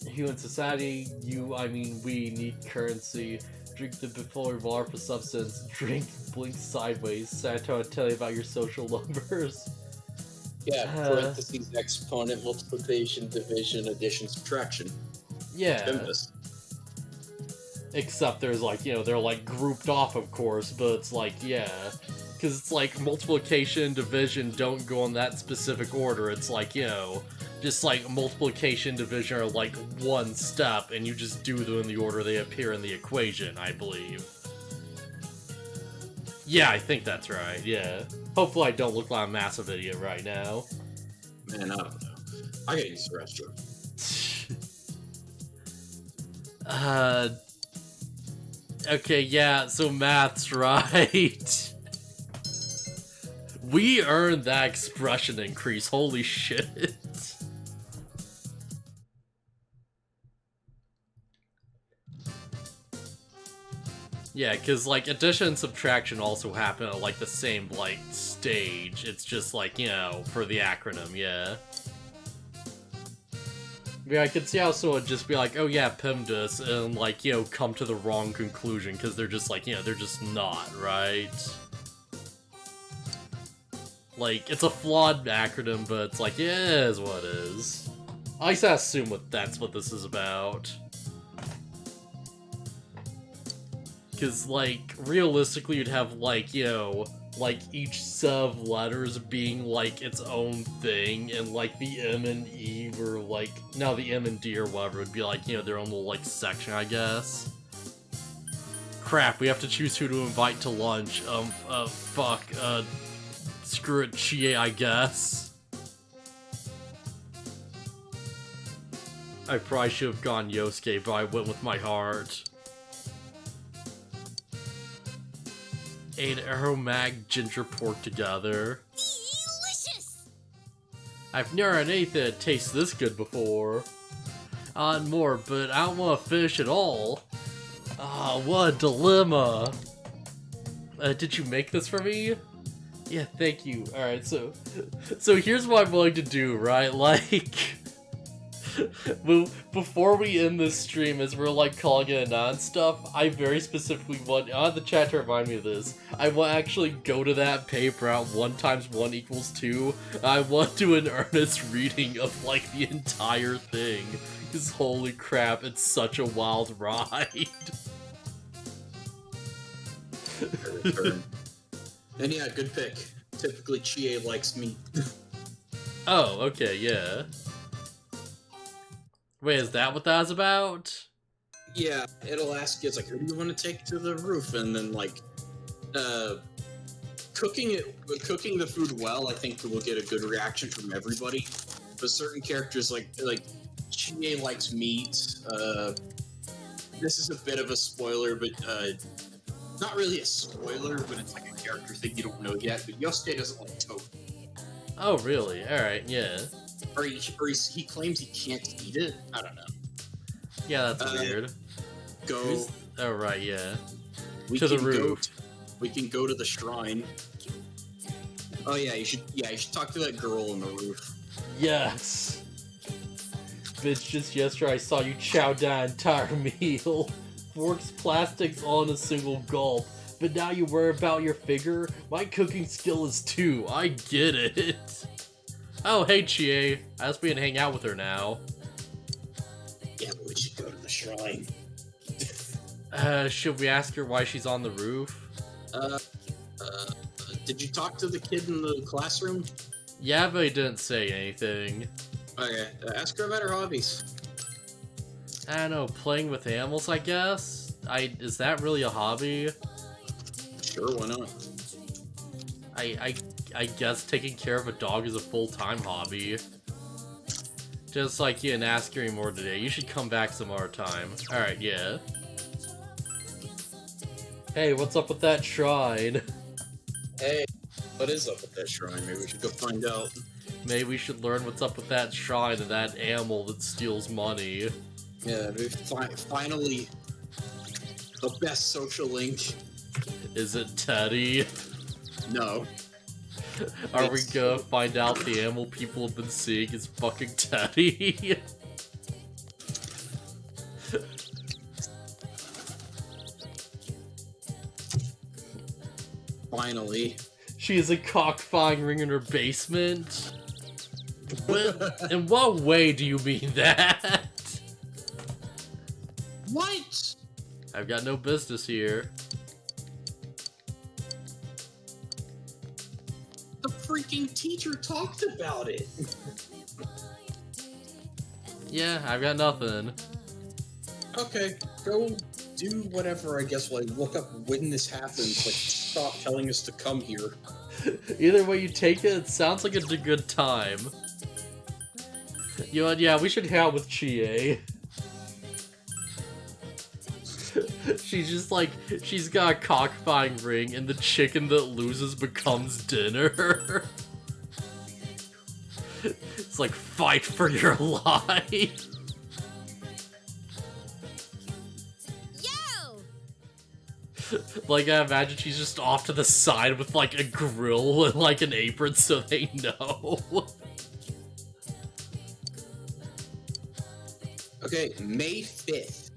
Human society, we need currency. Drink the before water for substance. Drink, blink sideways. Sato, tell you about your social numbers. Yeah, parentheses, exponent, multiplication, division, addition, subtraction. Yeah. Tempest. Except there's like, they're like grouped off, of course, but it's like, yeah. Because it's like multiplication and division don't go in that specific order. It's like, just like multiplication and division are like one step, and you just do them in the order they appear in the equation, I believe. Yeah, I think that's right, yeah. Hopefully I don't look like a massive idiot right now. Man, I don't know. I gotta use the restroom. Okay, yeah, so math's right. We earned that expression increase, holy shit. Yeah, because, like, addition and subtraction also happen at, like, the same, like, stage. It's just, like, for the acronym, yeah. Yeah, I could see how someone would just be like, oh yeah, PEMDAS, and, like, come to the wrong conclusion, because they're just, like, they're just not, right? Like, it's a flawed acronym, but it's like, yeah, it is what it is. I just assume that's what this is about. Because, like, realistically, you'd have, like, like, each set of letters being, like, its own thing, and, like, the M and E were, like, no, the M and D or whatever would be, like, their own little, like, section, I guess. Crap, we have to choose who to invite to lunch. Fuck, screw it, Chie, I guess. I probably should have gone Yosuke, but I went with my heart. Ate aromatic ginger pork together. Delicious! I've never had anything that tastes this good before. And more, but I don't want to finish it all. Ah, what a dilemma. Did you make this for me? Yeah, thank you. Alright, so here's what I'm willing to do, right? Like, before we end this stream, as we're like calling it a non-stuff, I very specifically want, the chat to remind me of this, I want to actually go to that paper at 1 times 1 equals 2. I want to do an earnest reading of like the entire thing, because holy crap, it's such a wild ride. And yeah, good pick. Typically, Chie likes meat. Oh, okay, yeah. Wait, is that what that was about? Yeah, it'll ask you, it's like, who do you want to take to the roof? And then, like, cooking the food well, I think will get a good reaction from everybody. But certain characters, like Chie likes meat. This is a bit of a spoiler, but not really a spoiler, but it's like a character thing you don't know yet. But Yosuke doesn't like tofu. Oh, really? Alright, yeah. Or he claims he can't eat it? I don't know. Yeah, that's weird. Go. Oh, right, yeah. We To the can roof. We can go to the shrine. Oh yeah, you should talk to that girl on the roof. Yes! Bitch, just yesterday I saw you chow down an entire meal. Forks plastics all in a single gulp. But now you worry about your figure? My cooking skill is 2. I get it. Oh, hey, Chie. I guess we can hang out with her now. Yeah, but we should go to the shrine. Should we ask her why she's on the roof? Did you talk to the kid in the classroom? Yeah, but he didn't say anything. Okay, ask her about her hobbies. I don't know, playing with animals, I guess? Is that really a hobby? Sure, why not? I guess taking care of a dog is a full-time hobby. Just like you didn't ask her anymore today. You should come back some other time. Alright, yeah. Hey, what's up with that shrine? Hey, what is up with that shrine? Maybe we should go find out. Maybe we should learn what's up with that shrine and that animal that steals money. Yeah, we finally the best social link. Is it Teddy? No. Are we gonna find out the animal people have been seeing is fucking Teddy? Finally. She is a cockfighting ring in her basement? In what way do you mean that? What? I've got no business here. The freaking teacher talked about it. Yeah, I've got nothing. Okay, go do whatever, I guess, like look up when this happens, like stop telling us to come here. Either way you take it, it sounds like it's a good time. You know what, yeah, we should hang out with Chie. She's just like, she's got a cockfighting ring and the chicken that loses becomes dinner. It's like, fight for your life. Like, I imagine she's just off to the side with, like, a grill and, like, an apron so they know. Okay, May 5th.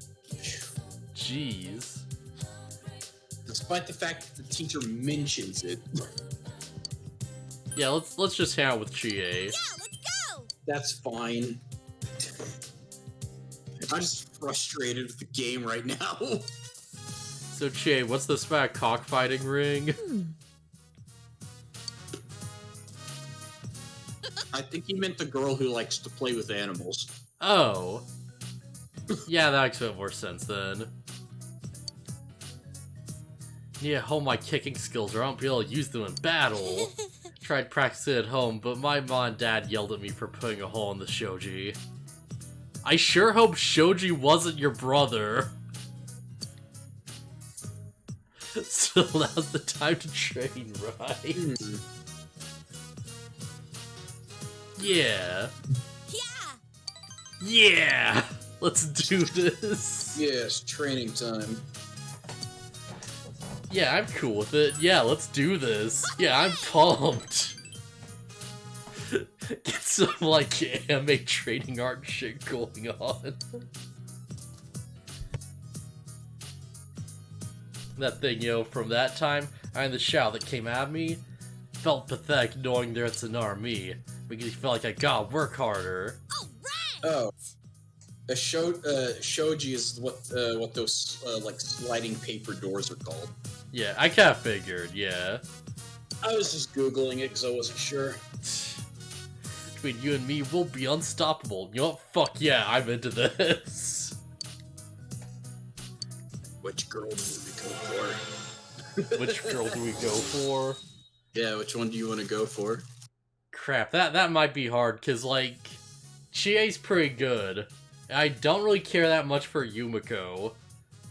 Jeez. Despite the fact that the teacher mentions it. Yeah, let's just hang out with Chie. Yeah, let's go! That's fine. I'm just frustrated with the game right now. So, Chie, what's this about cockfighting ring? I think he meant the girl who likes to play with animals. Oh. Yeah, that makes a bit more sense then. Yeah, home my kicking skills, or I won't be able to use them in battle. Tried practicing at home, but my mom and dad yelled at me for putting a hole in the shoji. I sure hope Shoji wasn't your brother. So now's the time to train, right? Yeah. Yeah! Yeah! Let's do this. Yes, training time. Yeah, I'm cool with it. Yeah, let's do this. Yeah, I'm pumped. Get some, like, anime trading art shit going on. That thing, from that time, the shout that came at me, felt pathetic knowing there's another me, because you felt like I gotta work harder. Oh. A shoji is what those, like, sliding paper doors are called. Yeah, I kinda figured, yeah. I was just Googling it because I wasn't sure. Between you and me, we'll be unstoppable. You know what? Fuck yeah, I'm into this. Which girl do we go for? Which girl do we go for? Yeah, which one do you want to go for? Crap, that might be hard, because, like, Chie's pretty good. I don't really care that much for Yumiko.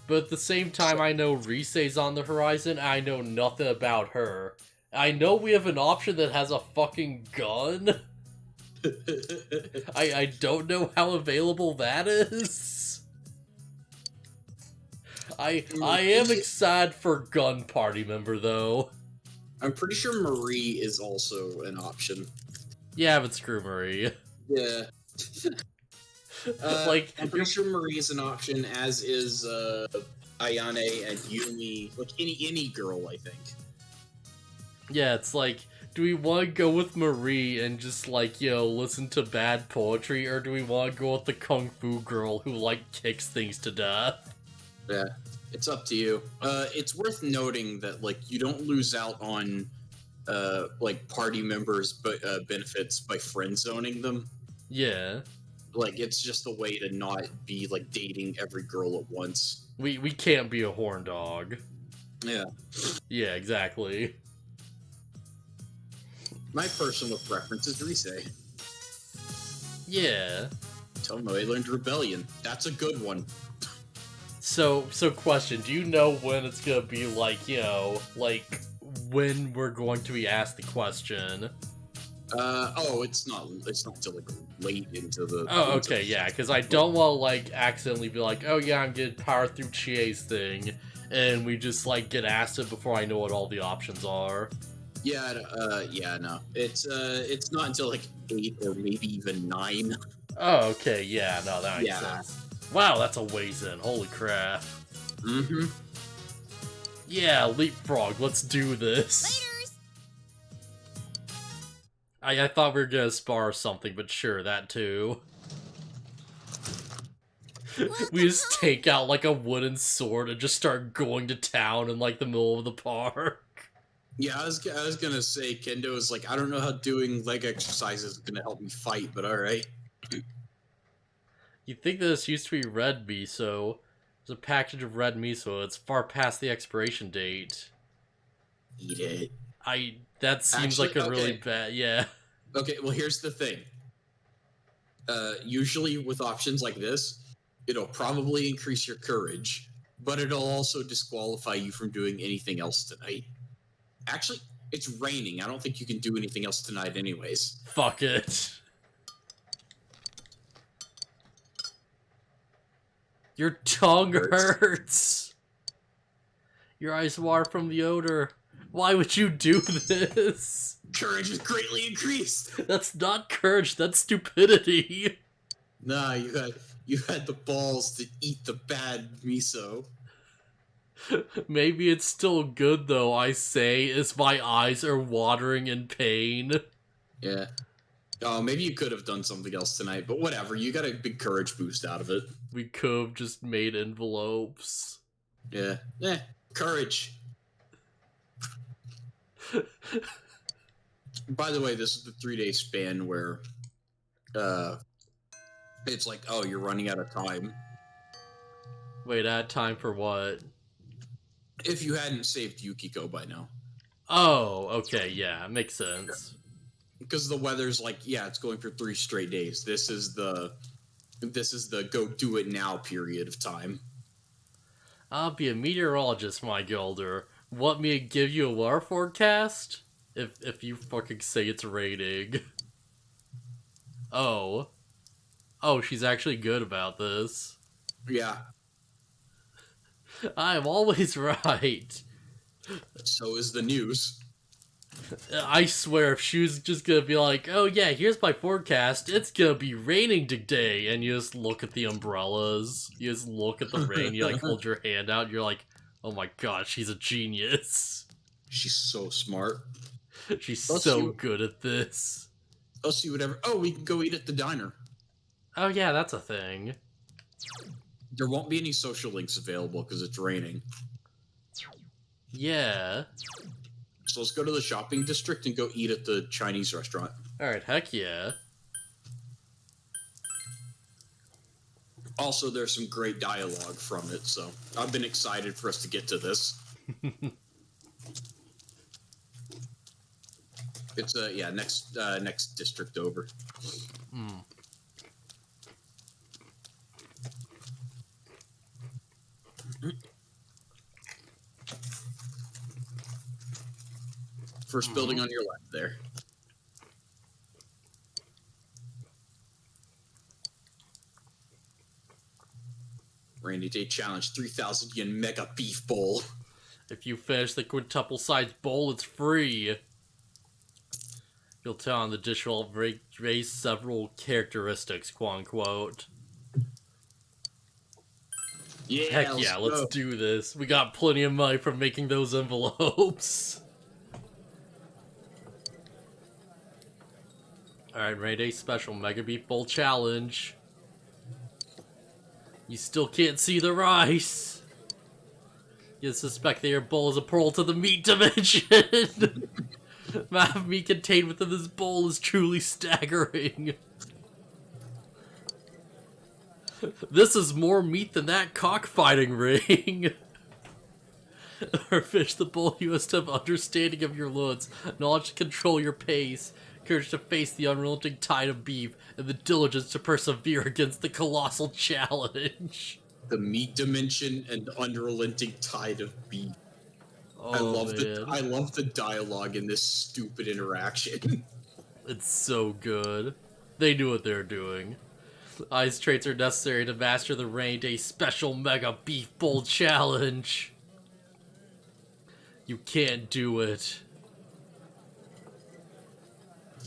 But at the same time, I know Risei's on the horizon, and I know nothing about her. I know we have an option that has a fucking gun. I don't know how available that is. I am excited for gun party member though. I'm pretty sure Marie is also an option. Yeah, but screw Marie. Yeah. Like, I'm pretty sure Marie is an option, as is Ayane and Yumi. Like any girl, I think. yeah, it's like, do we want to go with Marie and just like, listen to bad poetry, or do we want to go with the kung fu girl who like kicks things to death? Yeah, it's up to you. It's worth noting that like you don't lose out on like party members, but benefits by friend zoning them. Yeah. Like it's just a way to not be like dating every girl at once. We can't be a horn dog. Yeah. Yeah, exactly. My personal preference is Rise. Yeah. Tomoe learned Rebellion. That's a good one. So question, do you know when it's gonna be like, like when we're going to be asked the question? It's not till like late into the. Oh, okay, yeah, because I don't want to like accidentally be like, oh yeah, I'm getting power through Chie's thing, and we just like get asked it before I know what all the options are. Yeah, no. It's not until like 8 or maybe even 9. Oh, okay, yeah, no, that makes sense. Wow, that's a ways in. Holy crap. Mm-hmm. Yeah, leapfrog, let's do this. Laters. I thought we were gonna spar or something, but sure, that too. We just take out like a wooden sword and just start going to town in like the middle of the park. Yeah, I was gonna say Kendo is like, I don't know how doing leg exercises is gonna help me fight, but all right. You'd think this used to be red miso. There's a package of red miso. It's far past the expiration date. Eat it. That seems Actually, like a really bad. Yeah. Okay, well here's the thing. Usually with options like this, it'll probably increase your courage, but it'll also disqualify you from doing anything else tonight. Actually, it's raining. I don't think you can do anything else tonight anyways. Fuck it. Your tongue hurts. Your eyes water from the odor. Why would you do this? Courage is greatly increased. That's not courage, that's stupidity. Nah, you had the balls to eat the bad miso. Maybe it's still good though, I say, as my eyes are watering in pain. Yeah. Oh, maybe you could have done something else tonight, but whatever. You got a big courage boost out of it. We could have just made envelopes. Yeah. Courage. By the way, this is the 3-day span where it's like, oh, you're running out of time. Wait, I had time for what? If you hadn't saved Yukiko by now. Oh, okay, yeah, makes sense. Because the weather's like, yeah, it's going for 3 straight days. This is the go do it now period of time. I'll be a meteorologist, my Gilder. Want me to give you a weather forecast? If you fucking say it's raining. Oh. Oh, she's actually good about this. Yeah. I'm always right. So is the news. I swear, if she was just gonna be like, oh yeah, here's my forecast, it's gonna be raining today, and you just look at the umbrellas, you just look at the rain, you like hold your hand out, you're like, oh my god, she's a genius. She's so smart. She's so good at this. I'll see whatever. Oh, we can go eat at the diner. Oh yeah, that's a thing. There won't be any social links available because it's raining. Yeah. So let's go to the shopping district and go eat at the Chinese restaurant. Alright, heck yeah. Also, there's some great dialogue from it, so I've been excited for us to get to this. It's next district over. Mm. First building on your left there. Rainy Day Challenge 3,000 yen Mega Beef Bowl. If you finish the quintuple sized bowl, it's free. You'll tell on the dish will raise several characteristics, quote unquote. Yeah, Heck yeah, let's do this. We got plenty of money from making those envelopes. Alright, Rainy Day Special Mega Beef Bowl Challenge. You still can't see the rice. You suspect that your bowl is a portal to the meat dimension. The amount of meat contained within this bowl is truly staggering. This is more meat than that cockfighting ring. Or fish the bowl, you must have understanding of your limits, knowledge to control your pace, courage to face the unrelenting tide of beef, and the diligence to persevere against the colossal challenge. The meat dimension and unrelenting tide of beef. Oh, I love the dialogue in this stupid interaction. It's so good. They knew what they were doing. Ice traits are necessary to master the Rainy Day Special Mega Beef Bowl Challenge. You can't do it.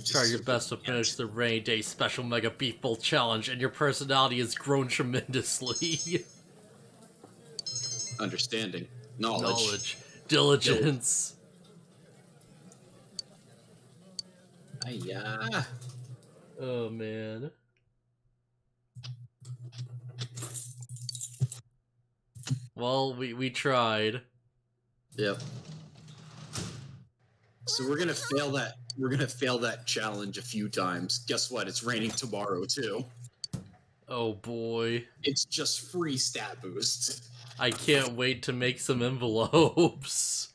Try your best to finish the Rainy Day Special Mega Beef Bowl Challenge, and your personality has grown tremendously. Understanding. Knowledge. Diligence. Ayah. Oh, man. Well, we tried. Yep. So we're gonna fail that. We're gonna fail that challenge a few times. Guess what? It's raining tomorrow too. Oh boy. It's just free stat boost. I can't wait to make some envelopes.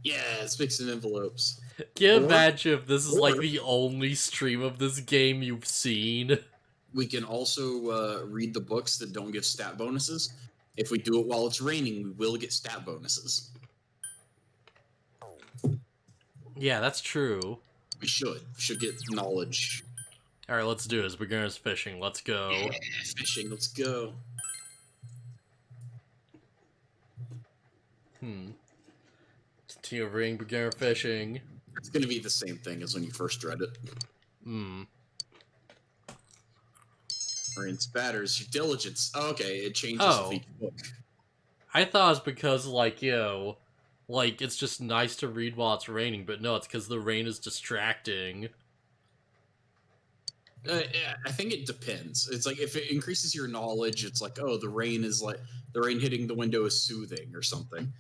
Yeah, let's make some envelopes. Can you imagine if this is like the only stream of this game you've seen? We can also read the books that don't give stat bonuses. If we do it while it's raining, we will get stat bonuses. Yeah, that's true. We should get knowledge. Alright, let's do this. Beginner's fishing. Let's go. Yeah, fishing. Let's go. Continue ring beginner fishing. It's gonna be the same thing as when you first read it. Rain spatters, your diligence. Oh, okay, it changes with each book. I thought it was because, like, like, it's just nice to read while it's raining, but no, it's because the rain is distracting. Yeah, I think it depends. It's like, if it increases your knowledge, it's like, oh, the rain hitting the window is soothing or something.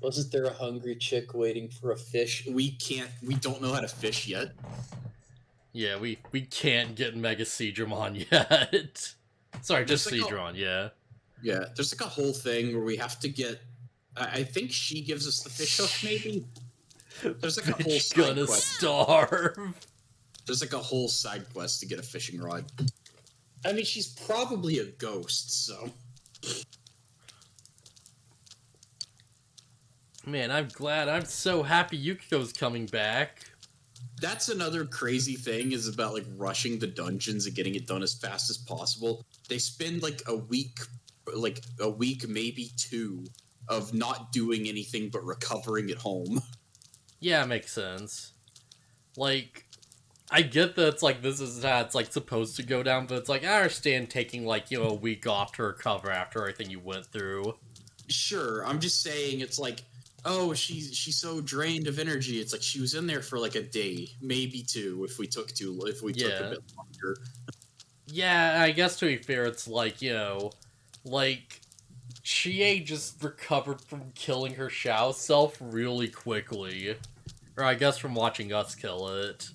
Wasn't there a hungry chick waiting for a fish? We don't know how to fish yet. Yeah, we can't get Mega Seedramon yet. Sorry, just Seedramon, yeah. Yeah, there's like a whole thing where we have to get... I think she gives us the fish hook, maybe? There's like a whole side quest. Starve. There's like a whole side quest to get a fishing rod. I mean, she's probably a ghost, so... Man, I'm so happy Yukiko's coming back. That's another crazy thing, is about, like, rushing the dungeons and getting it done as fast as possible. They spend, like, a week, maybe two, of not doing anything but recovering at home. Yeah, it makes sense. Like, I get that it's like, this is how it's like supposed to go down, but it's like, I understand taking like, a week off to recover after everything you went through. Sure, I'm just saying it's like, oh, she's so drained of energy. It's like she was in there for like a day, maybe two, if we took a bit longer. Yeah, I guess to be fair, it's like, like, Chie just recovered from killing her Xiao self really quickly. Or I guess from watching us kill it.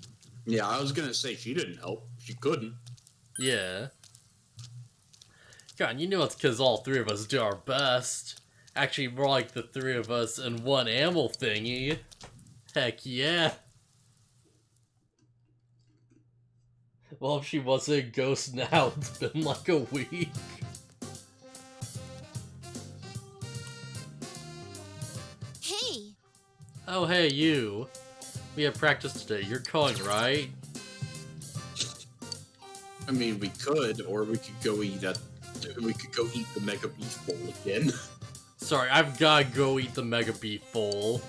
Yeah, I was gonna say she didn't help. She couldn't. Yeah. God, it's because all three of us do our best. Actually, more like the three of us in one animal thingy. Heck yeah. Well, if she wasn't a ghost now, it's been like a week. Hey, Oh, hey, you. We have practice today. You're going, right? I mean, we could, or we could go eat the Mega Beef Bowl again. Sorry, I've gotta go eat the Mega Beef Bowl.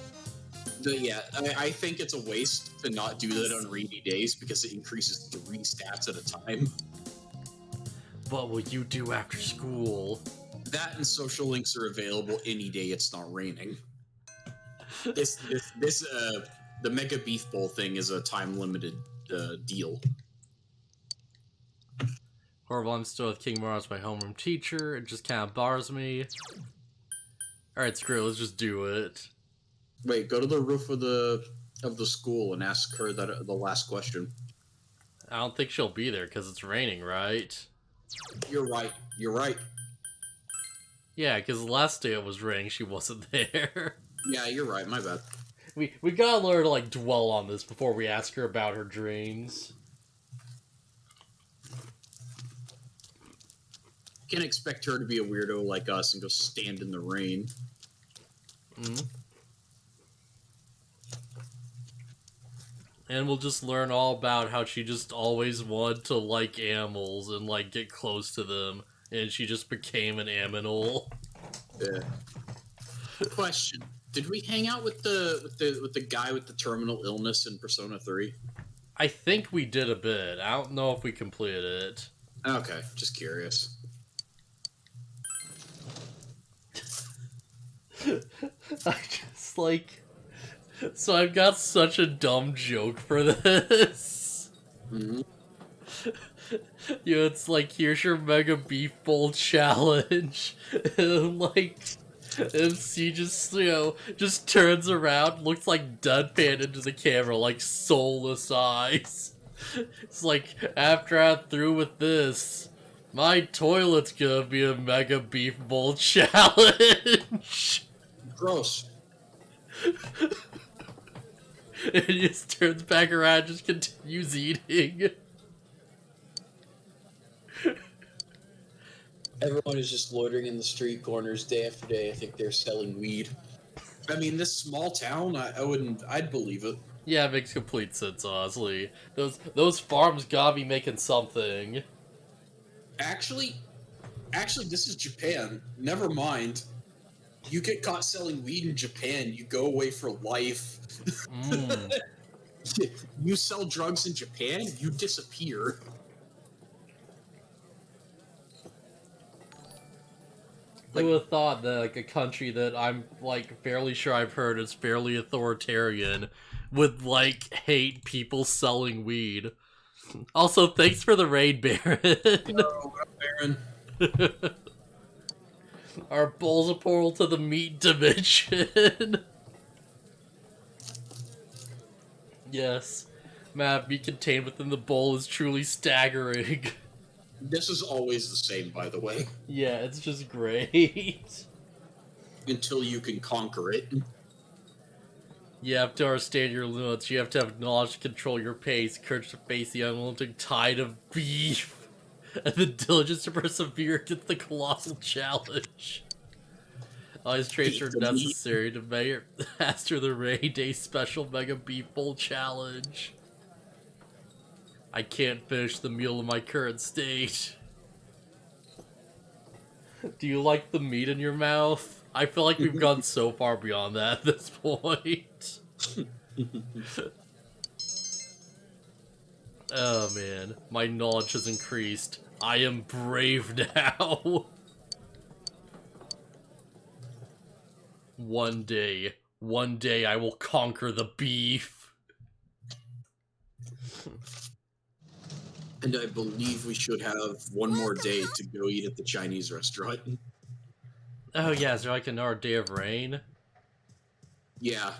I think it's a waste to not do that on rainy days because it increases 3 stats at a time. What will you do after school? That and social links are available any day it's not raining. The Mega Beef Bowl thing is a time-limited deal. Horrible, I'm still with King Mars, my homeroom teacher. It just kind of bars me. Alright, screw it, let's just do it. Wait, go to the roof of the school and ask her the last question. I don't think she'll be there because it's raining, right? You're right. Yeah, because the last day it was raining, she wasn't there. Yeah, you're right. My bad. We gotta learn to, like, dwell on this before we ask her about her dreams. Can't expect her to be a weirdo like us and go stand in the rain. Mm-hmm. And we'll just learn all about how she just always wanted to like animals and, like, get close to them, and she just became an aminal. Yeah. Question: did we hang out with the guy with the terminal illness in Persona 3? I think we did a bit. I don't know if we completed it. Okay, just curious. I just, like... So I've got such a dumb joke for this. Mm-hmm. You know, it's like, here's your Mega Beef Bowl challenge. And, like, MC just, you know, just turns around, looks like deadpan into the camera, like soulless eyes. It's like, after I'm through with this, my toilet's gonna be a Mega Beef Bowl challenge. Gross. And he just turns back around and just continues eating. Everyone is just loitering in the street corners day after day. I think they're selling weed. I mean, this small town, I'd believe it. Yeah, it makes complete sense, honestly. Those farms gotta be making something. Actually, this is Japan. Never mind. You get caught selling weed in Japan, you go away for life. Mm. You sell drugs in Japan, you disappear. Who would have thought that, like, a country that I'm, like, fairly sure I've heard is fairly authoritarian would, like, hate people selling weed. Also, thanks for the raid, Baron. Oh, Baron. Our bowl's a portal to the meat dimension. Yes. Map be contained within the bowl is truly staggering. This is always the same, by the way. Yeah, it's just great. Until you can conquer it. You have to understand your limits. You have to have knowledge to control your pace, courage to face the unrelenting tide of beef, and the diligence to persevere against the colossal challenge. All these traits are necessary to master the Rainy Day Special Mega Beef Bowl Challenge. I can't finish the meal in my current state. Do you like the meat in your mouth? I feel like we've gone so far beyond that at this point. Oh man, my knowledge has increased. I am brave now. One day I will conquer the beef. And I believe we should have one more day to go eat at the Chinese restaurant. Oh yeah, is there like another day of rain? Yeah.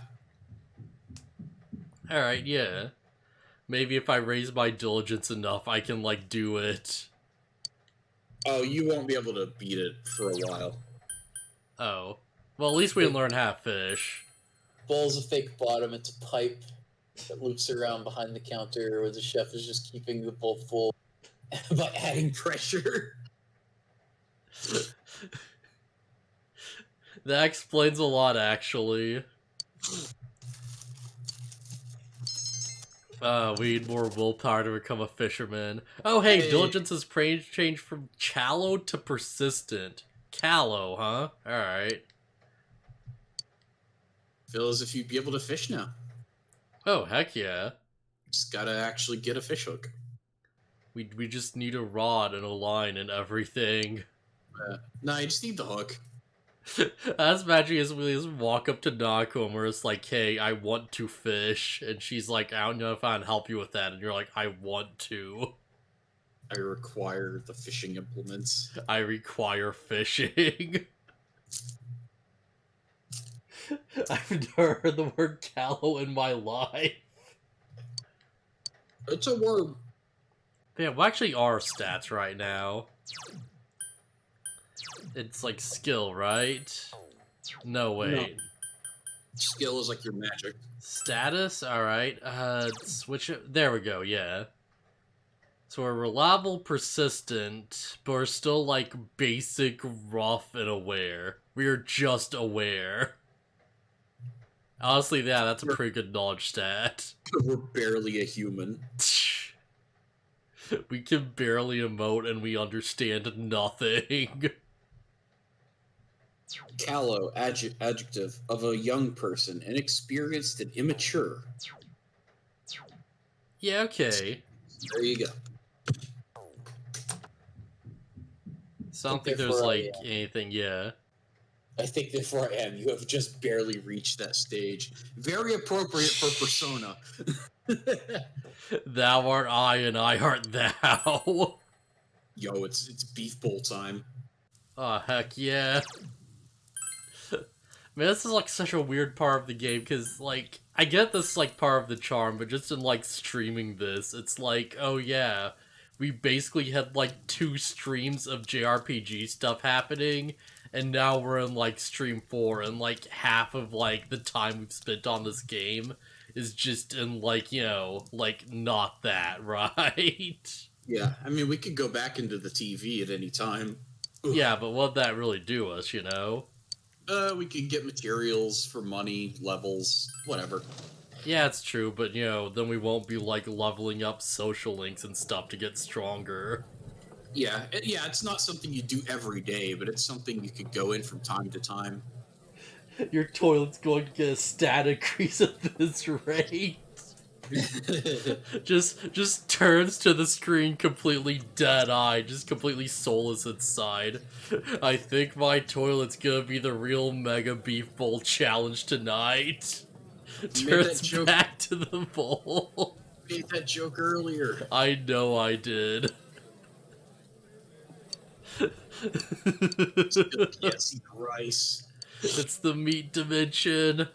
Alright, yeah. Maybe if I raise my diligence enough, I can, like, do it. Oh, you won't be able to beat it for a while. Oh. Well, at least we can learn how to fish. Bowl's a fake bottom. It's a pipe that loops around behind the counter where the chef is just keeping the bowl full by adding pressure. That explains a lot, actually. We need more willpower to become a fisherman. Oh, hey, diligence has changed from callow to persistent. Callow, huh? Alright. Feel as if you'd be able to fish now. Oh, heck yeah. Just gotta actually get a fish hook. We just need a rod and a line and everything. No, you just need the hook. As magic as we just walk up to Nako and we're just like, hey, I want to fish. And she's like, I don't know if I can help you with that. And you're like, I want to. I require the fishing implements. I require fishing. I've never heard the word callow in my life. It's a word. Yeah, what actually are stats right now? It's like skill, right? No, wait. No. Skill is like your magic. Status? Alright. Switch it. There we go, yeah. So we're reliable, persistent, but we're still like basic, rough, and aware. We're just aware. Honestly, yeah, that's a pretty good knowledge stat. We're barely a human. We can barely emote and we understand nothing. Callow, adjective of a young person, inexperienced and immature. Yeah, okay. There you go. So I don't think there's like anything, yeah. I think therefore I am. You have just Barely reached that stage. Very appropriate for Persona. Thou art I and I art thou. Yo, it's beef bowl time. Oh, heck yeah. Man, this is like such a weird part of the game, because like, I get this like part of the charm, but just in like streaming this, it's like, oh yeah, we basically had like 2 streams of JRPG stuff happening, and now we're in like stream 4, and like half of like the time we've spent on this game is just in like, you know, like not that, right? Yeah, I mean, we could go back into the TV at any time. Yeah, but what'd that really do us, you know? We could get materials for money, levels, whatever. Yeah, it's true, but you know, then we won't be like leveling up social links and stuff to get stronger. Yeah, it's not something you do every day, but it's something you could go in from time to time. Your toilet's going to get a stat increase at this rate. just turns to the screen completely dead-eyed, just completely soulless inside. I think my toilet's gonna be the real Mega Beef Bowl challenge tonight. Turns back to the bowl. Made that joke earlier. I know I did. Yes, rice. It's the meat dimension.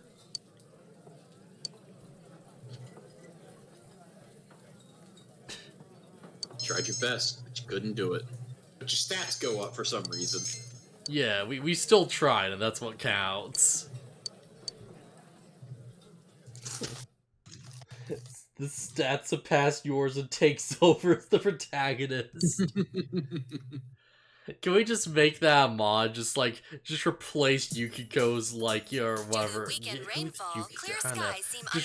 Tried your best, but you couldn't do it. But your stats go up for some reason. Yeah, we still tried, and that's what counts. The stats surpass yours and takes over as the protagonist. Can we just make that a mod? Just replace Yukiko's, like, or whatever. Just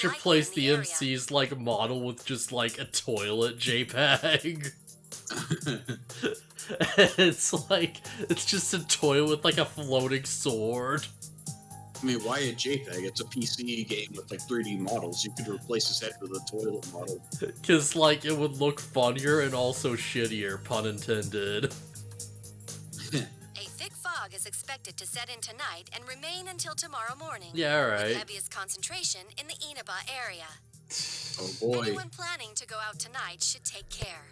replace the MC's, like, model with just, like, a toilet JPEG. It's just a toilet with, like, a floating sword. I mean, why a JPEG? It's a PC game with, like, 3D models. You could replace his head with a toilet model. Because, like, it would look funnier and also shittier, pun intended. A thick fog is expected to set in tonight and remain until tomorrow morning. Yeah, alright. With heaviest concentration in the Inaba area. Oh boy. Anyone planning to go out tonight should take care.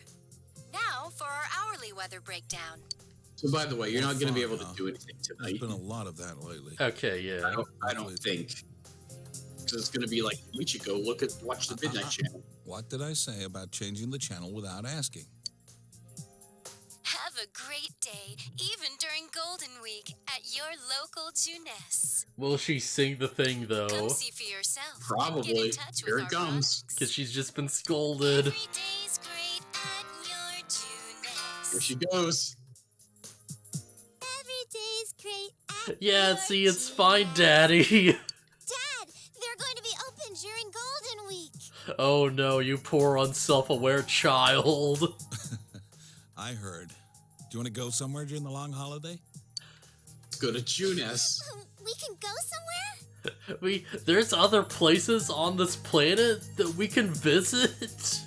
Now for our hourly weather breakdown. So, by the way, you're not going to be able to do anything tonight. There's been a lot of that lately. Okay, yeah. I don't think. Because it's going to be like, we should go watch the Midnight Channel. What did I say about changing the channel without asking? Have a great day, even during Golden Week, at your local Juness. Will she sing the thing, though? Come see for yourself. Probably. Get in touch Here with it our comes. products. Because she's just been scolded. Every day's great at your Juness. Here she goes. Every day's great at Yeah, your see, it's Juness. fine, Daddy. Dad, they're going to be open during Golden Week. Oh no, you poor unself-aware child. I heard. Do you want to go somewhere during the long holiday? Let's go to Junes. We can go somewhere? There's other places on this planet that we can visit.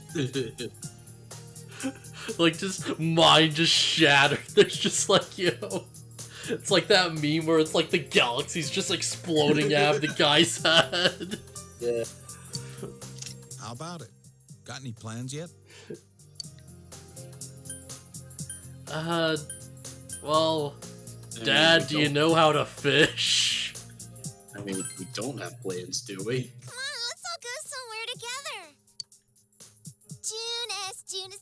Like, just mind just shattered. There's just like, it's like that meme where it's like the galaxy's just exploding out of the guy's head. Yeah. How about it? Got any plans yet? Well, Dad, do you know how to fish? I mean, we don't have plans, do we? Come on, let's all go somewhere together. Junes.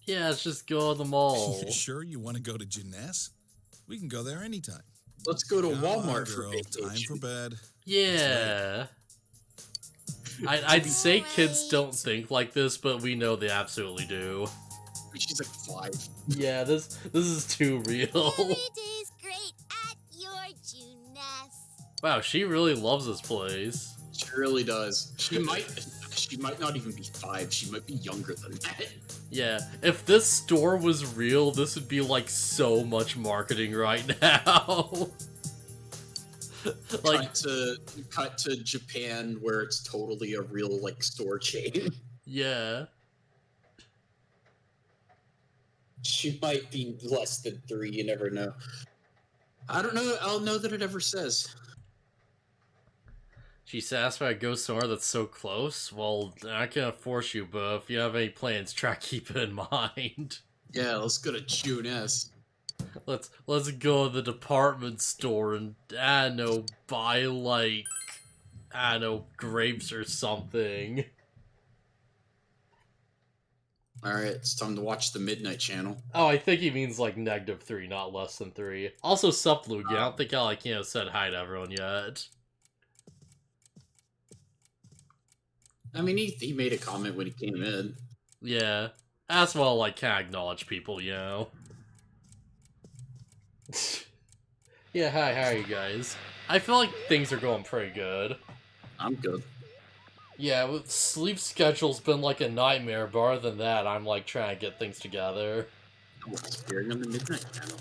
Yeah, let's just go to the mall. You sure you want to go to Jeunesse? We can go there anytime. Let's go to Come Walmart on, for girl. vacation. Time for bed. Yeah. I'd say kids don't think like this, but we know they absolutely do. She's like 5. Yeah, this is too real. Every day's great at your Junes. Wow, she really loves this place. She really does. She might not even be 5. She might be younger than that. Yeah, if this store was real, this would be like so much marketing right now. Like, cut to Japan where it's totally a real like store chain. yeah. She might be less than 3, you never know. I don't know. I'll know that it ever says. She's satisfied to go somewhere that's so close? Well, I can't force you, but if you have any plans, try to keep it in mind. Yeah, let's go to Junes. Let's go to the department store and, I don't know, buy, like, I don't know, grapes or something. Alright, it's time to watch the Midnight Channel. Oh, I think he means, like, -3, not less than 3. Also, sup, Lugia. I don't think I, like, said hi to everyone yet. I mean, he made a comment when he came in. Yeah. As well, like, can't acknowledge people, Yeah, hi, how are you guys? I feel like things are going pretty good. I'm good. Yeah, with sleep schedule's been like a nightmare, but other than that, I'm like trying to get things together. We're appearing on the Midnight Channel.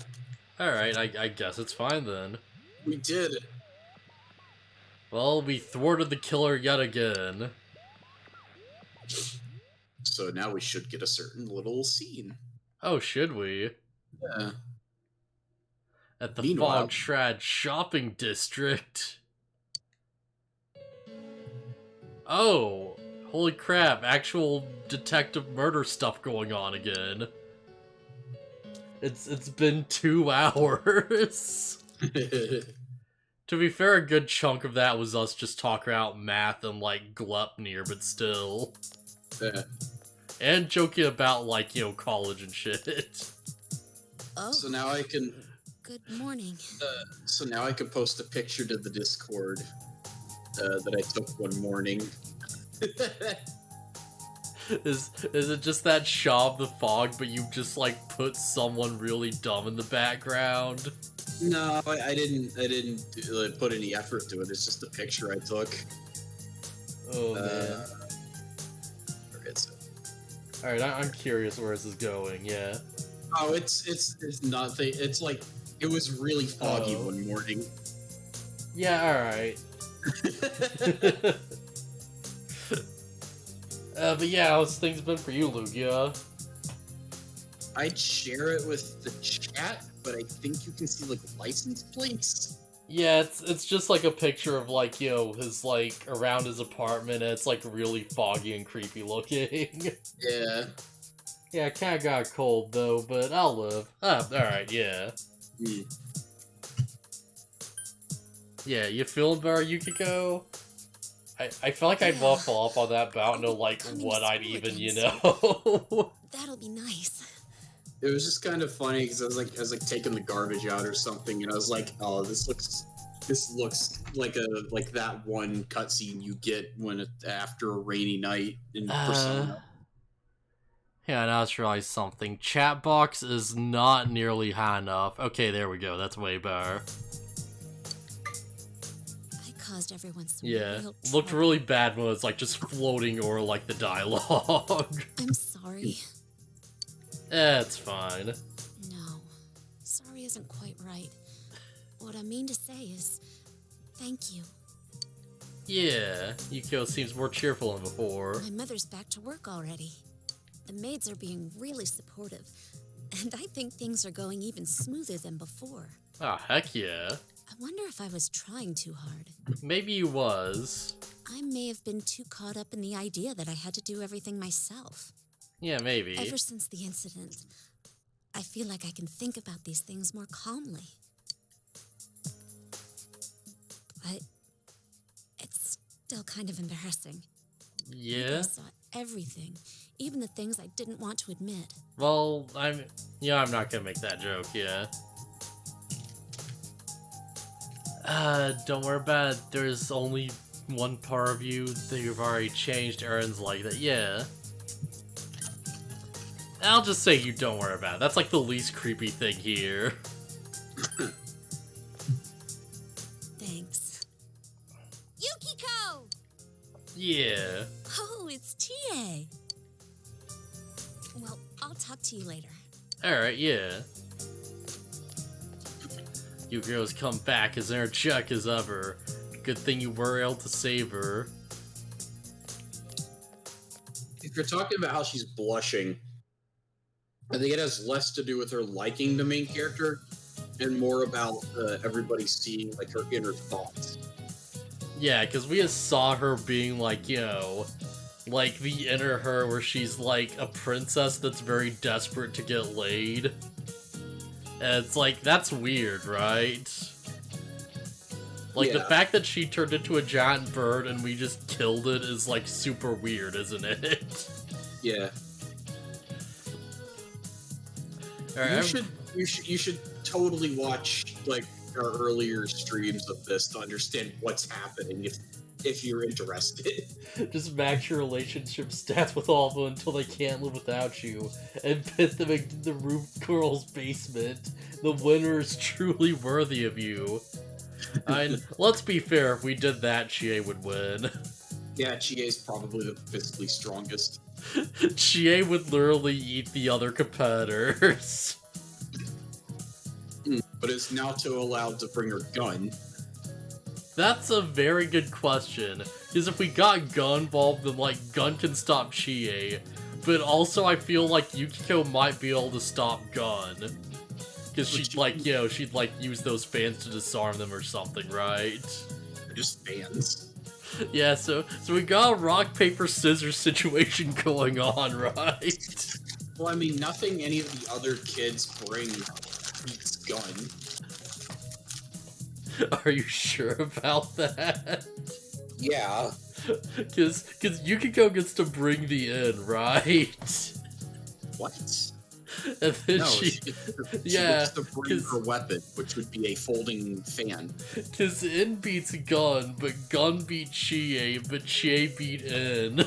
Alright, I guess it's fine then. We did it. Well, we thwarted the killer yet again. So now we should get a certain little scene. Oh, should we? Yeah. At the Meanwhile- Fogshad shopping district. Oh, holy crap, actual detective murder stuff going on again. It's been 2 hours. To be fair, a good chunk of that was us just talking about math and, like, Gluppnir, but still. Yeah. And joking about, like, college and shit. Oh, So now I can good morning. post a picture to the Discord that I took one morning. Is it just that Shaw of the Fog, but you just, like, put someone really dumb in the background? No, I didn't put any effort to it. It's just a picture I took. Oh, man. It's Alright, I'm curious where this is going, yeah. Oh, it's nothing. It's like it was really foggy Oh. one morning. Yeah, alright. But yeah, how's things been for you, Lugia? I'd share it with the chat, but I think you can see like license plates. Yeah, it's just like a picture of like, his like around his apartment, and it's like really foggy and creepy looking. Yeah. Yeah, I kinda got a cold though, but I'll live. Alright, yeah. Mm. Yeah, you feeling better, Yukiko? I feel like I'd waffle up on that, but I don't know, like, what I'd even, That'll be nice. It was just kind of funny because I was like taking the garbage out or something, and I was like, oh, this looks like that one cutscene you get after a rainy night in Persona. Yeah, now I just realized something. Chat box is not nearly high enough. Okay, there we go. That's way better. I caused everyone some Yeah, real looked trouble. really bad when it was like just floating over like the dialogue. I'm sorry. It's fine. No, sorry isn't quite right. What I mean to say is, thank you. Yeah, Yukio seems more cheerful than before. My mother's back to work already. The maids are being really supportive, and I think things are going even smoother than before. Ah, heck yeah. I wonder if I was trying too hard. Maybe you was. I may have been too caught up in the idea that I had to do everything myself. Yeah, maybe. Ever since the incident, I feel like I can think about these things more calmly. But it's still kind of embarrassing. Yeah? I saw everything, even the things I didn't want to admit. Well, I'm not gonna make that joke, yeah. Don't worry about it. There's only one part of you that you've already changed. Aaron's like that, yeah. I'll just say you don't worry about it. That's like the least creepy thing here. Thanks. Yukiko! Yeah. Oh, it's Chie. Well, I'll talk to you later. Alright, yeah. You girls come back as energetic as ever. Good thing you were able to save her. If you're talking about how she's blushing, I think it has less to do with her liking the main character and more about everybody seeing like her inner thoughts. Yeah, because we just saw her being like, you know, like the inner her where she's like a princess that's very desperate to get laid. And it's like, that's weird, right? Like, the Yeah. fact that she turned into a giant bird and we just killed it is like super weird, isn't it? Yeah. Alright, You should totally watch like our earlier streams of this to understand what's happening if you're interested. just max your relationship stats with all of them until they can't live without you, and pit them in the Roof Girl's basement. The winner is truly worthy of you. And let's be fair, if we did that, Chie would win. Yeah, Chie's probably the physically strongest. Chie would literally eat the other competitors. But is now too allowed to bring her gun. That's a very good question. Because if we got Gun involved, then like Gun can stop Chie. But also I feel like Yukiko might be able to stop Gun. Because she'd like, you know, she'd like use those fans to disarm them or something, right? They're just fans. Yeah, so we got a rock, paper, scissors situation going on, right? Well, I mean, nothing any of the other kids bring beats gun. Are you sure about that? Yeah. Because Yukiko gets to bring the in, right? What? And then No, she yeah, gets to bring her weapon, which would be a folding fan. because In beats Gun, but Gun beat Chie, but Chie beat In.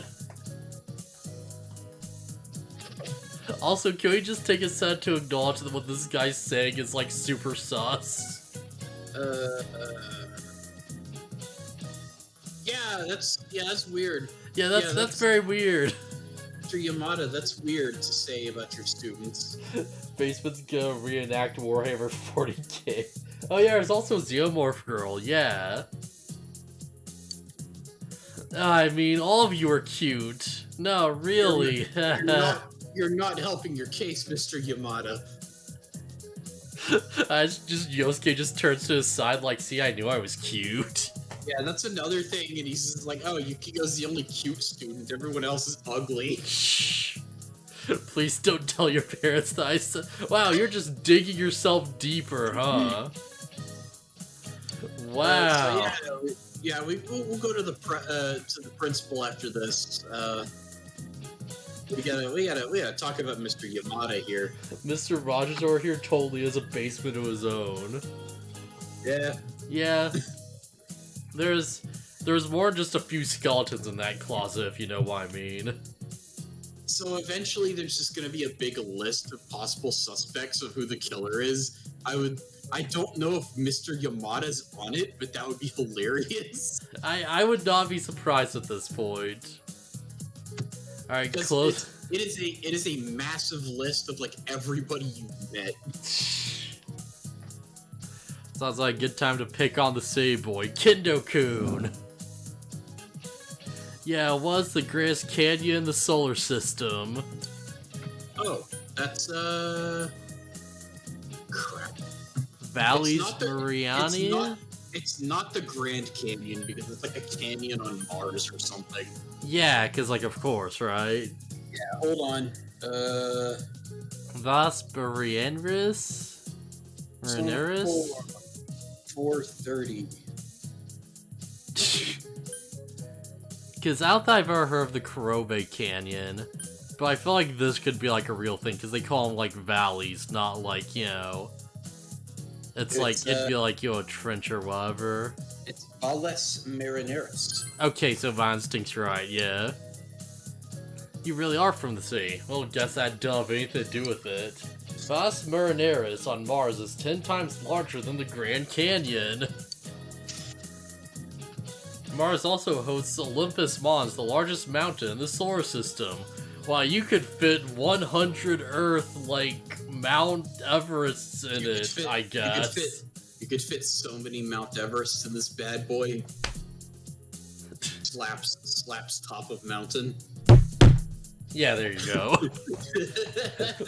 Also, can we just take a second to acknowledge that what this guy's saying is like super sus? Yeah, that's weird. Yeah, that's very weird. Mr. Yamada, that's weird to say about your students. Basement's gonna reenact Warhammer 40k. Oh yeah, there's also Xeomorph Girl, yeah. I mean, all of you are cute. No, really. You're not helping your case, Mr. Yamada. Yosuke just turns to his side like, see, I knew I was cute. Yeah, that's another thing, and he's just like, oh, Yukiko's the only cute student, everyone else is ugly. Shh. Please don't tell your parents that I said. Wow, you're just digging yourself deeper, huh? Wow. So we'll go to the principal after this. We gotta talk about Mr. Yamada here. Mr. Rogers over here totally has a basement of his own. Yeah. Yeah. There's more than just a few skeletons in that closet, if you know what I mean. So eventually there's just gonna be a big list of possible suspects of who the killer is. I would I don't know if Mr. Yamada's on it, but that would be hilarious. I would not be surprised at this point. Alright, Because close. it is a massive list of like everybody you've met. Sounds like a good time to pick on the Say Boy, Kendo-kun. Yeah, what's the greatest canyon in the solar system? Oh, that's crap. Valles It's not the- Mariani? It's not the Grand Canyon because it's like a canyon on Mars or something. Yeah, because, like, of course, right? Yeah, hold on. Vas Marineris? Marineris? 430. Because I don't think I've ever heard of the Kurobe Canyon. But I feel like this could be, like, a real thing, because they call them, like, valleys, not, like, you know... It's like, it'd be like, a trench or whatever. It's Valles Marineris. Okay, so Von Stink's right, yeah. You really are from the sea. Well, guess that don't have anything to do with it. Vas Marineris on Mars is 10 times larger than the Grand Canyon. Mars also hosts Olympus Mons, the largest mountain in the solar system. While you could fit 100 Earth, like, Mount Everests in it, I guess. You could fit so many Mount Everests in this bad boy. Slaps top of mountain. Yeah, there you go.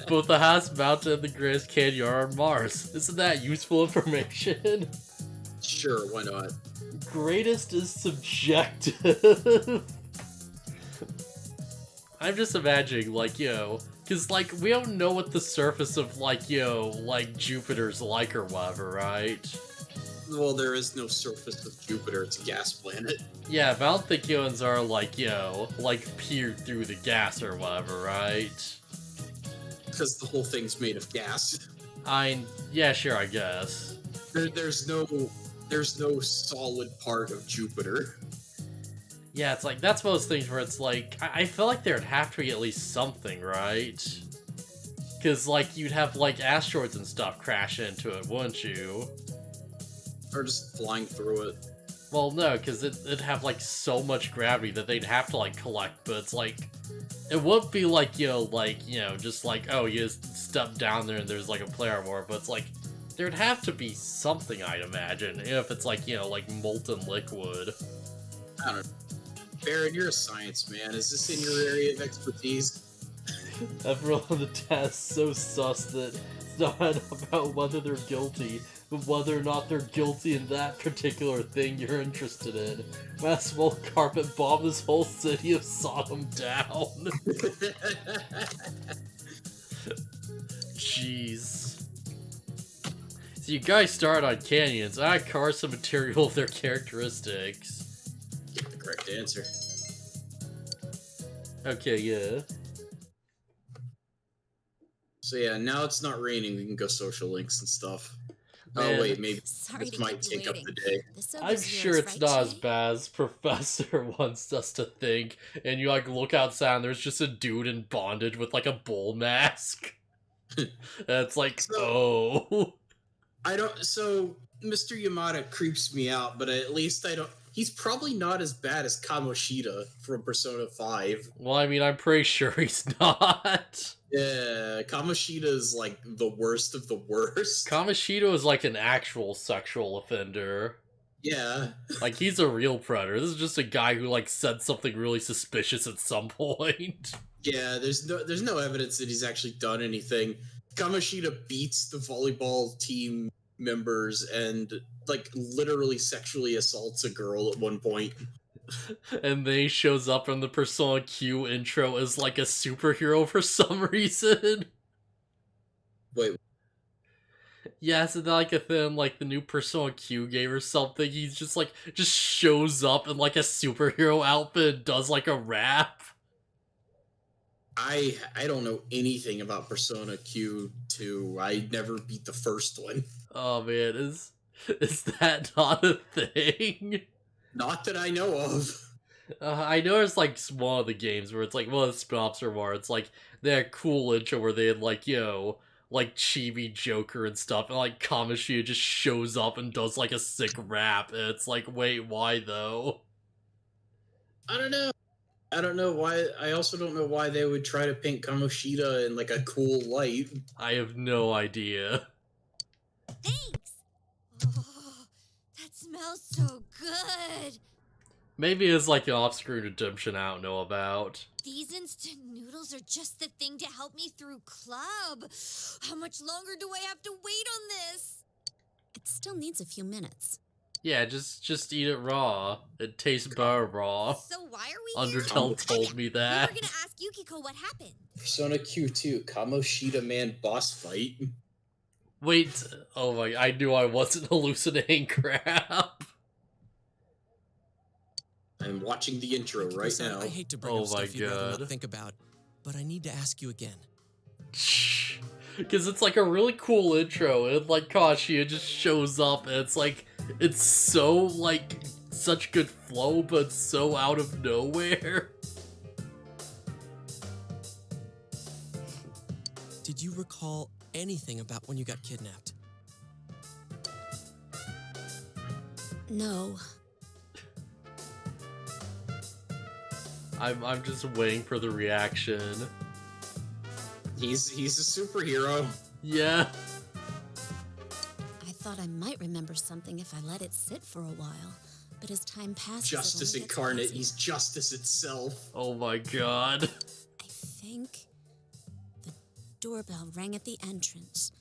Both the highest mountain and the greatest canyon are on Mars. Isn't that useful information? Sure, why not? Greatest is subjective. I'm just imagining, like, because, like, we don't know what the surface of, like, like, Jupiter's like or whatever, right? Well, there is no surface of Jupiter, it's a gas planet. Yeah, but I don't think humans are, like, like, peered through the gas or whatever, right? Because the whole thing's made of gas. Yeah, sure, I guess. There's no solid part of Jupiter. Yeah, it's like, that's one of those things where it's like, I feel like there'd have to be at least something, right? Because, like, you'd have, like, asteroids and stuff crash into it, wouldn't you? Or just flying through it. Well, no, because it'd have, like, so much gravity that they'd have to, like, collect, but it's like, it wouldn't be like, just like, oh, you just step down there and there's, like, a player war, but it's like, there'd have to be something, I'd imagine, if it's like, like, molten liquid. I don't know. Baron, you're a science man. Is this in your area of expertise? Everyone on the test so sus that it's not about whether they're guilty, but whether or not they're guilty in that particular thing you're interested in. Mass will carpet bomb this whole city of Sodom down. Jeez. So you guys start on canyons. I carve some material of their characteristics. Get the correct answer. Okay, yeah. So yeah, now it's not raining. We can go social links and stuff. Man. Oh wait, maybe Sorry this to might keep you take up waiting. the day. The soap I'm is sure yours, it's right, not as Jay? bad as Professor wants us to think, and you, like, look outside and there's just a dude in bondage with, like, a bull mask. And it's like, oh. So Mr. Yamada creeps me out, but at least he's probably not as bad as Kamoshida from Persona 5. Well, I mean, I'm pretty sure he's not. Yeah, Kamoshida is like the worst of the worst. Kamoshida is like an actual sexual offender. Yeah. Like, he's a real predator. This is just a guy who, like, said something really suspicious at some point. Yeah, there's no evidence that he's actually done anything. Kamoshida beats the volleyball team members and, like, literally sexually assaults a girl at one point. And then he shows up in the Persona Q intro as, like, a superhero for some reason. Wait. Yeah, isn't that like a thing, like the new Persona Q game or something? He's just like, just shows up in like a superhero outfit and does like a rap. I don't know anything about Persona Q2. I never beat the first one. Oh man, is that not a thing? Not that I know of. I know there's like one of the games where it's like one of the spin-offs or more. It's like they had a cool intro where they had like, like chibi Joker and stuff, and like Kamoshida just shows up and does like a sick rap, and it's like, wait, why though? I don't know. I don't know why. I also don't know why they would try to paint Kamoshida in like a cool light. I have no idea. Thanks! Oh, that smells so good! Maybe it's like an off-screen redemption I don't know about. These instant noodles are just the thing to help me through club. How much longer do I have to wait on this? It still needs a few minutes. Yeah, just eat it raw. It tastes better raw. So why are we Undertale told me that. We were gonna ask Yukiko what happened. Persona Q2 Kamoshida Man boss fight. Wait, oh my, I knew I wasn't hallucinating crap. I'm watching the intro right now. I hate to bring Oh up my stuff you'd rather God. not think about, but I need to ask you again. Because it's like a really cool intro, and like Kashi just shows up, and it's like, it's so like, such good flow, but so out of nowhere. Did you recall anything about when you got kidnapped? No. I'm just waiting for the reaction. He's a superhero. Yeah. I thought I might remember something if I let it sit for a while, but as time passes, Justice it only gets incarnate. easier. He's justice itself. Oh my god. I think the doorbell rang at the entrance,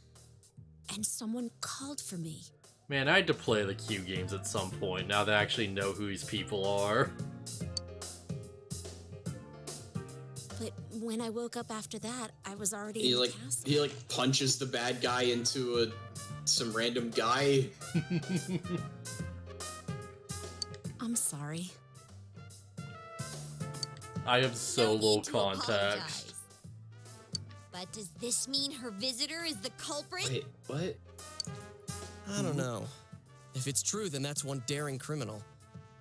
and someone called for me. Man, I had to play the Q games at some point, now that I actually know who these people are. But when I woke up after that, I was already He in like the castle. he like punches the bad guy into some random guy. I'm sorry. I have so No need little to context. apologize. But does this mean her visitor is the culprit? Wait, what? I don't know. If it's true, then that's one daring criminal.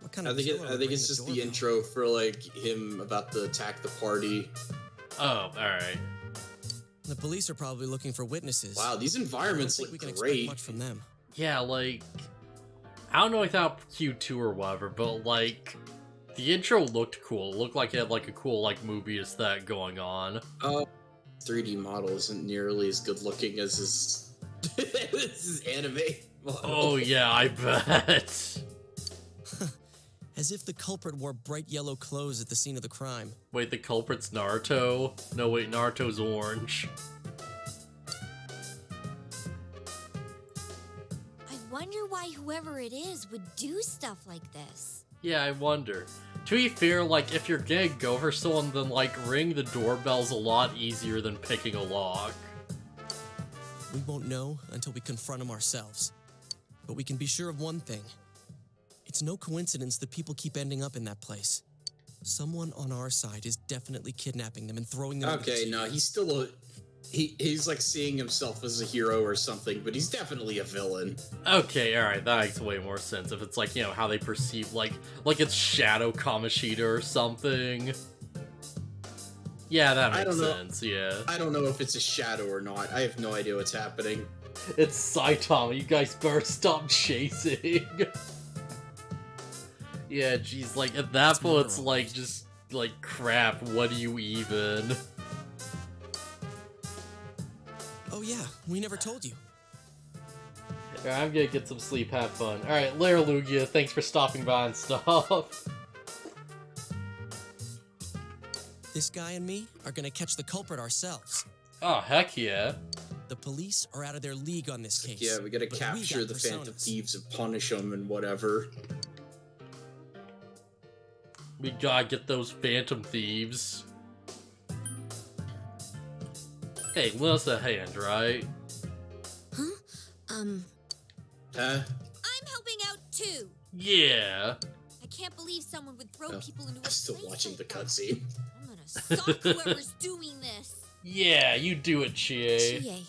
What kind I of think killer would it's ring just the doorbell? intro for like him about to attack the party. Oh, alright. The police are probably looking for witnesses. Wow, these I don't environments think we look can great. expect much from them. Yeah, like, I don't know about Q2 or whatever, but like, the intro looked cool. It looked like it had like a cool like movie aesthetic going on. 3D model isn't nearly as good looking as his his anime model. Oh yeah, I bet. As if the culprit wore bright yellow clothes at the scene of the crime. Wait, the culprit's Naruto? No, wait, Naruto's orange. I wonder why whoever it is would do stuff like this. Yeah, I wonder. To be fair, like, if you're gonna go for someone, then, like, ring the doorbell's a lot easier than picking a lock. We won't know until we confront them ourselves. But we can be sure of one thing. It's no coincidence that people keep ending up in that place. Someone on our side is definitely kidnapping them and throwing them. Okay, no, he's still a he's like seeing himself as a hero or something, but he's definitely a villain. Okay, alright, that makes way more sense. If it's, like, you know, how they perceive, like it's Shadow Kamoshida or something. Yeah, that I makes don't know. sense, yeah. I don't know if it's a shadow or not. I have no idea what's happening. It's Saitama, you guys better stop chasing. Yeah, geez, like, at that It's point, it's more like, just, like, crap, what do you even? Oh yeah, we never told you. Alright, I'm gonna get some sleep, have fun. Alright, TheButteredLugia, thanks for stopping by and stuff. This guy and me are gonna catch the culprit ourselves. Oh, heck yeah. The police are out of their league on this case. Yeah, we gotta but capture got the Phantom personas. Thieves and punish them and whatever. We gotta get those Phantom Thieves. Hey, let us a hand, right? Huh? Huh? I'm helping out too. Yeah. I can't believe someone would throw Oh, people into a I'm still place watching like the that. cutscene. I'm gonna sock whoever's doing this. Yeah, you do it, Chie. Chie.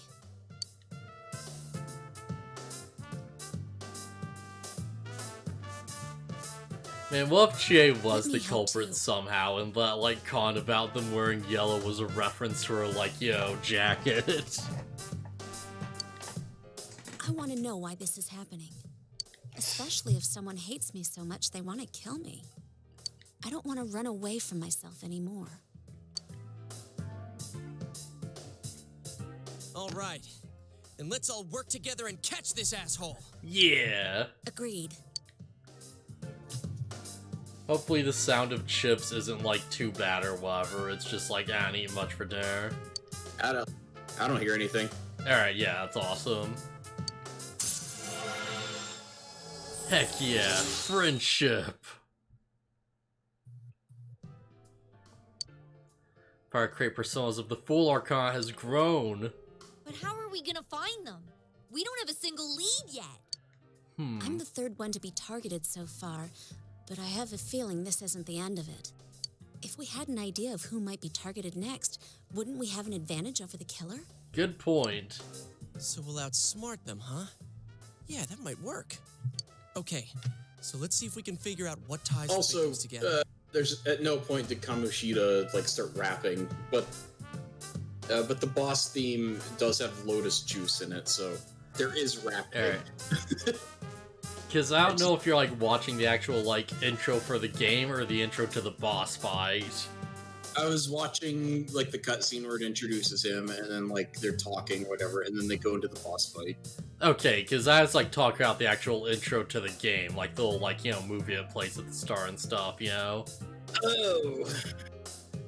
Man, what if Chie was Let the me help culprit you. somehow, and that, like, con about them wearing yellow was a reference to her, like, yo, jacket? I want to know why this is happening. Especially if someone hates me so much they want to kill me. I don't want to run away from myself anymore. All right. Then let's all work together and catch this asshole. Yeah. Agreed. Hopefully the sound of chips isn't like too bad or whatever. It's just like, I didn't eat much for dinner. I don't hear anything. Alright, yeah, that's awesome. Heck yeah, friendship. Fire crate personas of the Fool Archon has grown. But how are we gonna find them? We don't have a single lead yet. I'm the third one to be targeted so far, but I have a feeling this isn't the end of it. If we had an idea of who might be targeted next, wouldn't we have an advantage over the killer? Good point. So we'll outsmart them, huh? Yeah, that might work. Okay, so let's see if we can figure out what ties the Also, victims together. there's at no point did Kamoshida like start rapping, but the boss theme does have lotus juice in it, so there is rapping. Alright. Because I don't know if you're like watching the actual like intro for the game or the intro to the boss fight. I was watching like the cutscene where it introduces him, and then like they're talking or whatever, and then they go into the boss fight. Okay, because I was like talking about the actual intro to the game, like the little like, you know, movie it plays at the start and stuff, you know? Oh.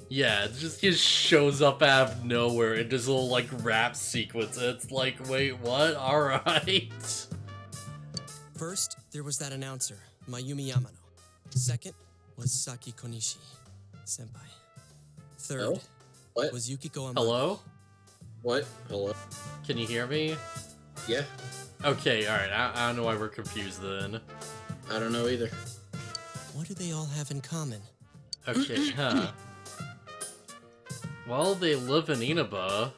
Yeah, it just shows up out of nowhere in this little like rap sequence. It's like, wait, what? Alright. First, there was that announcer, Mayumi Yamano. Second was Saki Konishi, senpai. Third Oh? What? was Yukiko Amano. Hello? What? Hello? Can you hear me? Yeah? Okay, alright, I don't know why we're confused then. I don't know either. What do they all have in common? Okay, huh. Well, they live in Inaba.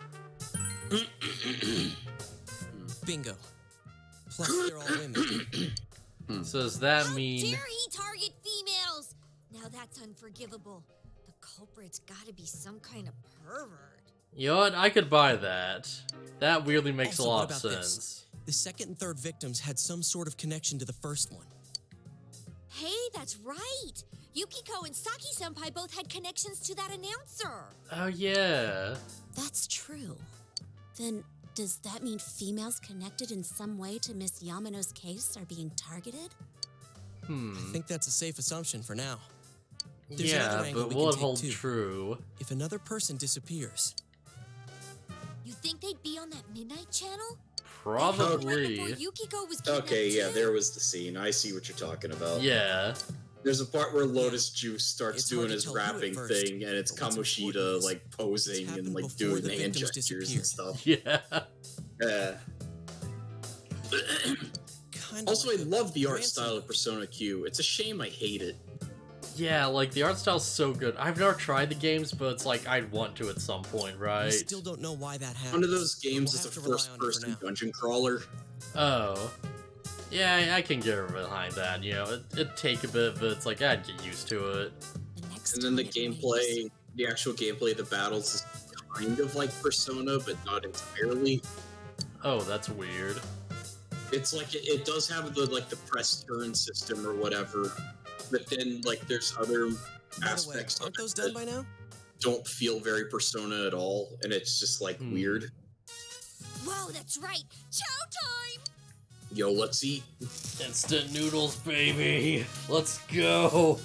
Bingo. Plus, they're all women. So does that How mean... dare he target females? Now that's unforgivable. The culprit's gotta be some kind of pervert. You know what? I could buy that. That weirdly makes Also, a lot what of about this? sense. The second and third victims had some sort of connection to the first one. Hey, that's right. Yukiko and Saki-senpai both had connections to that announcer. Oh, yeah. That's true. Then, does that mean females connected in some way to Miss Yamano's case are being targeted? I think that's a safe assumption for now. There's Yeah, another angle but we will can it take, hold too. true? If another person disappears, You think they'd be on that midnight channel? Probably. Before Yukiko was kidnapped Okay, yeah, too? there was the scene. I see what you're talking about. Yeah. There's a part where Lotus Juice starts It's doing hard to his tell who at rapping first, thing, and it's but what's important Kamoshida is like posing happened and like before doing the the hand victims gestures and disappeared. stuff. Yeah. Yeah. kind of Also, I like love the art ransom. style of Persona Q. It's a shame I hate it. Yeah, like, the art style's so good. I've never tried the games, but it's like, I'd want to at some point, We right? still don't know why that happened. One of those games We'll is a have to rely on it for first-person now. dungeon crawler. Oh. Yeah, I can get behind that, you know. It'd take a bit, but it's like, I'd get used to it. The next And then the time it rains. gameplay, the actual gameplay of the battles is kind of like Persona, but not entirely. Oh, that's weird. It's like it does have the like the press turn system or whatever, but then like there's other By the way, aspects of aren't it those done that by now? don't feel very Persona at all, and it's just like weird. Whoa, that's right. Chow time! Yo, let's eat. Instant noodles, baby! Let's go!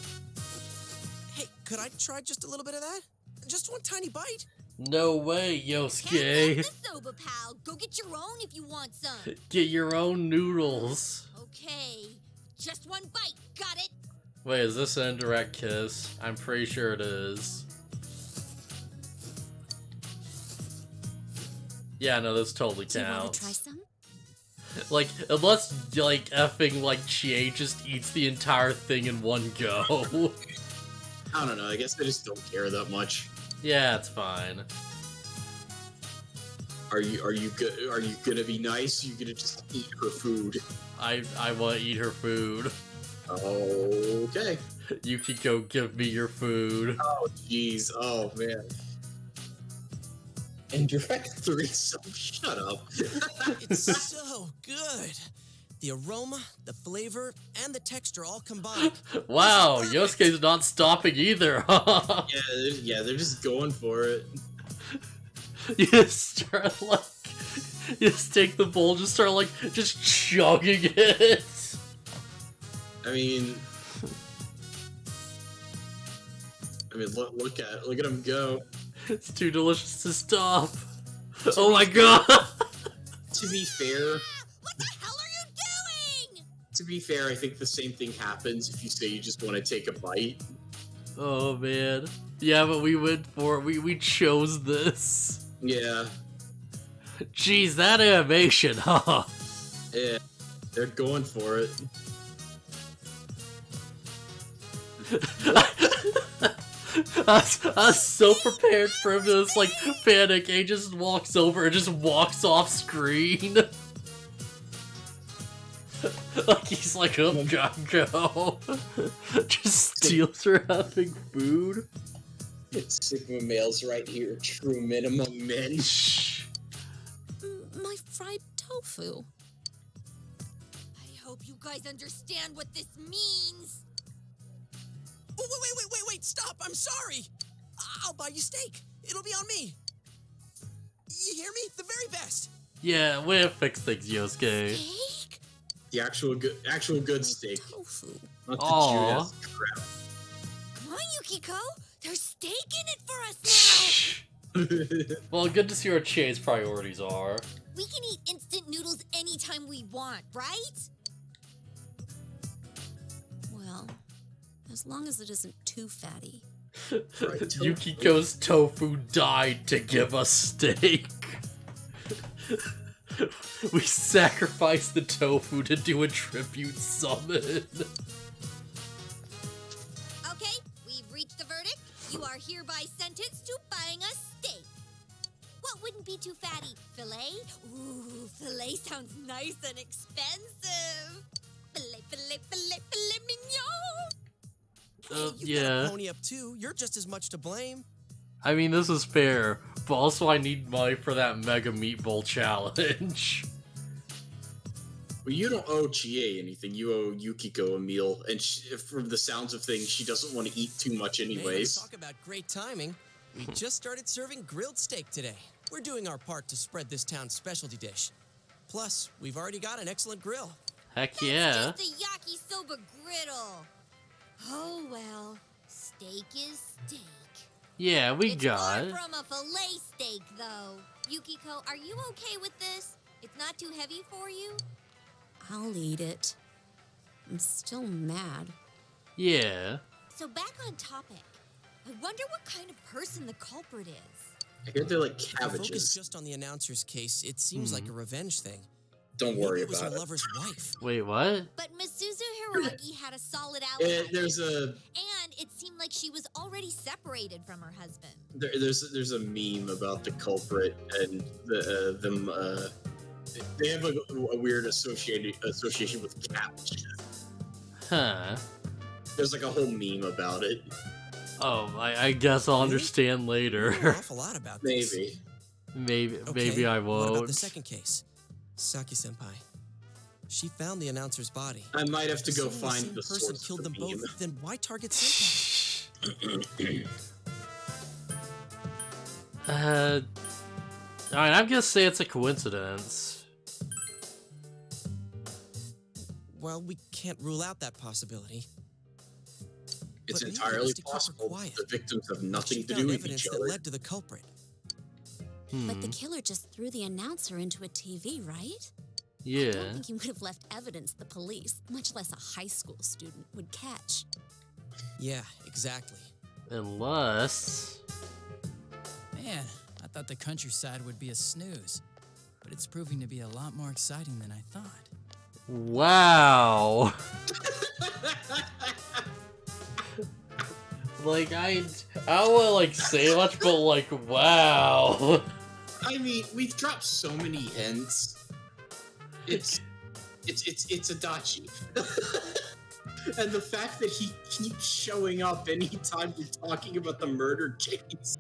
Hey, could I try just a little bit of that? Just one tiny bite? No way, Can't Yosuke! have the soba, pal. Go get your own if you want some. Get your own noodles! Okay, just one bite. Got it? Wait, is this an indirect kiss? I'm pretty sure it is. Yeah, no, this totally Do you want to counts. try some? Like, unless, like, effing, like, Chie just eats the entire thing in one go. I don't know. I guess I just don't care that much. Yeah, it's fine. Are you gonna be nice? You gonna just eat her food? I want to eat her food. Okay. Yukiko, give me your food. Oh jeez. Oh man. Indirect threesome. Shut up. It's so good. The aroma, the flavor, and the texture all combined. Wow, Yosuke's not stopping either. Yeah, they're just going for it. You just start like, you just take the bowl, just start like, just chugging it. I mean, look at him go. It's too delicious to stop. Oh my god. To be fair, What the hell are you doing? to be fair, I think the same thing happens if you say you just want to take a bite. Oh man. Yeah, but we went for it. We chose this. Yeah, Jeez, that animation, huh? yeah, they're going for it. I was so prepared for him to just, like, panic. He just walks over and just walks off screen. Like, he's like, oh, gotta go. Just steals her having food. Sigma males right here, true minimum men. My fried tofu. I hope you guys understand what this means. Oh, wait, stop! I'm sorry! I'll buy you steak. It'll be on me. You hear me? The very best. Yeah, we'll fix things, Yosuke. Steak? The actual good steak, Tofu. not the Aw. Judas crap. Come on, Yukiko. There's steak in it for us now. Well, good to see what Shay's priorities are. We can eat instant noodles anytime we want, right? Well, as long as it isn't too fatty. Yukiko's tofu died to give us steak. We sacrificed the tofu to do a tribute summon. Okay, we've reached the verdict. You are hereby sentenced to buying us steak. What wouldn't be too fatty? Filet? Ooh, filet sounds nice and expensive. Filet mignon. You Yeah. gotta pony up too. You're just as much to blame. I mean, this is fair, but also I need money for that Mega Meatball Challenge. Well, you don't owe Chie anything. You owe Yukiko a meal, and from the sounds of things, she doesn't want to eat too much Hey, anyways. talk about great timing. We just started serving grilled steak today. We're doing our part to spread this town's specialty dish. Plus, we've already got an excellent grill. Heck yeah. That's just a yakisoba griddle. Oh well, steak is steak. Yeah, we It's got far it. from a filet steak, though. Yukiko, are you okay with this? It's not too heavy for you? I'll eat it. I'm still mad. Yeah. So back on topic. I wonder what kind of person the culprit is. I hear they're like If we focus cabbages. just on the announcer's case, it seems like a revenge thing. Don't Maybe worry it was about her it. W's wife. Wait, what? But Masuzu Hiragi had a solid alibi. There's a And it seemed like she was already separated from her husband. there's a meme about the culprit and them. They have a weird association with cabbage. Huh. There's like a whole meme about it. Oh, I guess I'll understand I later. know an awful lot about this. Maybe. Maybe I What about won't. the second case? Saki-senpai. She found the announcer's body. I might have to go If someone find same the person source killed of them the meme. both, then why target senpai? Alright, I'm gonna say it's a coincidence. Well, we can't rule out that possibility. It's But maybe entirely let's keep her possible quiet. the victims have nothing She to found do with evidence each that other. led to the culprit. But the killer just threw the announcer into a TV, right? I Yeah. don't think he would have left evidence the police, much less a high school student, would catch. Yeah, exactly. Unless... Man, I thought the countryside would be a snooze, but it's proving to be a lot more exciting than I thought. Wow. Like, I don't want to, like, say much, but, like, wow. I mean, we've dropped so many hints. It's a dachi. And the fact that he keeps showing up anytime you're talking about the murder case.